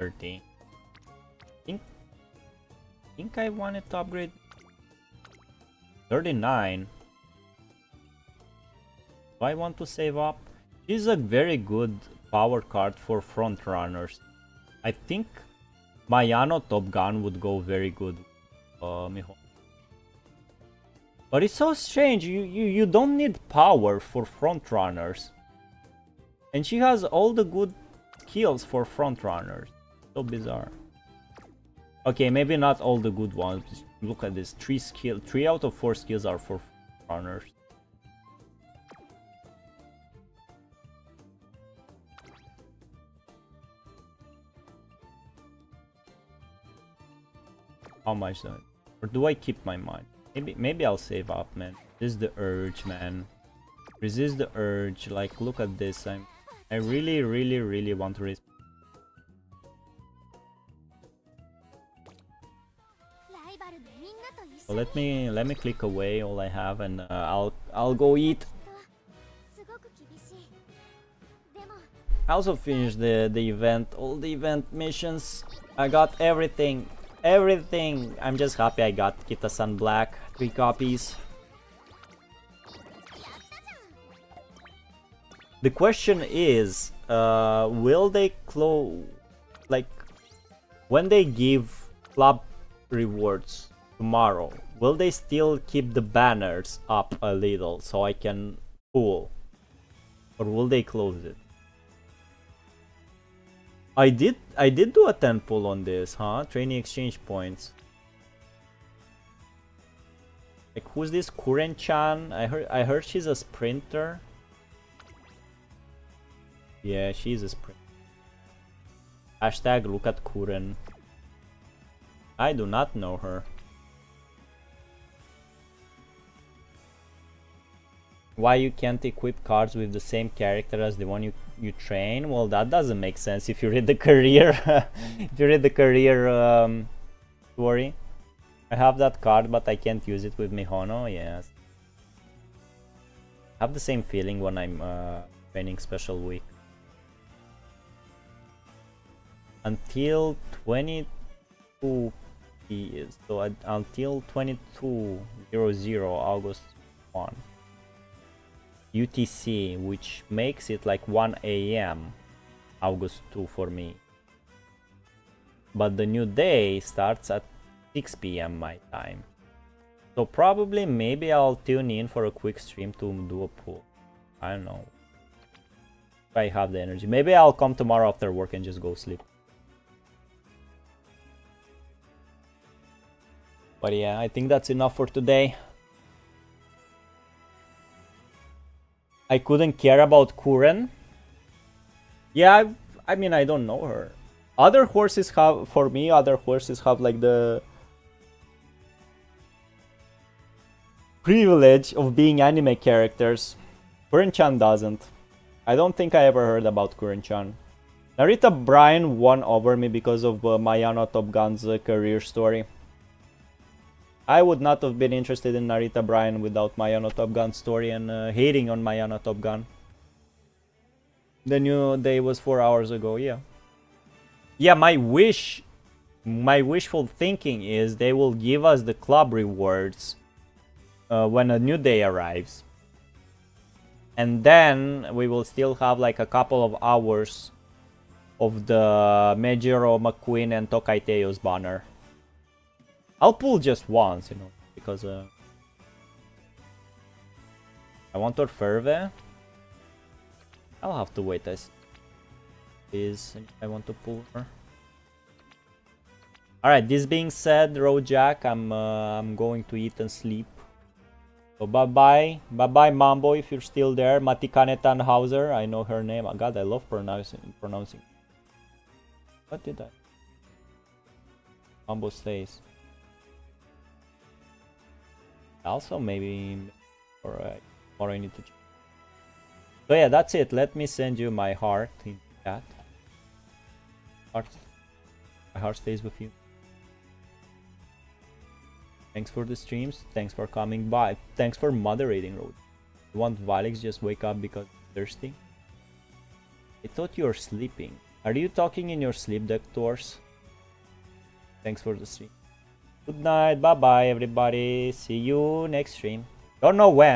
13. I think I wanted to upgrade 39. Do I want to save up? This is a very good power card for front runners. I think Mayano Top Gun would go very good. Miho. But it's so strange. You don't need power for front runners, and she has all the good skills for front runners. So bizarre. Okay, maybe not all the good ones. Look at this. 3 out of 4 skills are for runners. How much though? Or do I keep my mind? Maybe I'll save up, man. This is the urge, man. Resist the urge. Like, look at this. I really want to resist. So let me click away all I have, and I'll go eat. I also finished the event, all the event missions. I got everything. I'm just happy I got Kita-san Black, 3 copies. The question is, will they close, like, when they give club rewards tomorrow, will they still keep the banners up a little so I can pull, or will they close it? I did do a 10 pull on this, huh? Training exchange points. Like, who's this Kuren-chan? I heard she's a sprinter. Yeah, she's a sprinter. Hashtag look at Kuren. I do not know her. Why you can't equip cards with the same character as the one you train? Well, that doesn't make sense if you read the career. If you read the career story. I have that card, but I can't use it with Mihono. Yes. I have the same feeling when I'm training special week. Until 22 so until 22:00 August 1. UTC, which makes it like 1 AM August 2 for me. But the new day starts at 6 PM my time. So probably maybe I'll tune in for a quick stream to do a pull. I don't know. If I have the energy. Maybe I'll come tomorrow after work and just go sleep. But yeah, I think that's enough for today. I couldn't care about Kuren. Yeah, I mean, I don't know her. Other horses have, for me, other horses have like the privilege of being anime characters. Kuren-chan doesn't. I don't think I ever heard about Kuren-chan. Narita Bryan won over me because of Mayano Top Gun's career story. I would not have been interested in Narita Bryan without Mayano Top Gun's story and hating on Mayano Top Gun. The new day was 4 hours ago, yeah. Yeah, my wishful thinking is they will give us the club rewards when a new day arrives. And then we will still have like a couple of hours of the Mejiro, McQueen, and Tokaiteo's banner. I'll pull just once, you know, because I want her Ferve. I'll have to wait. I want to pull her. Alright, this being said, Rojack, I'm going to eat and sleep. So bye-bye. Bye-bye, Mambo, if you're still there. Matikane Tannhauser, I know her name. Oh, God, I love pronouncing. What did I? Mambo says. Also, maybe... Alright, more I need to check. So yeah, that's it. Let me send you my heart in chat. My heart stays with you. Thanks for the streams. Thanks for coming by. Thanks for moderating, Road. You want Valics just wake up because you're thirsty? I thought you were sleeping. Are you talking in your sleep, Doctors? Thanks for the stream. Good night. Bye-bye, everybody. See you next stream. Don't know when.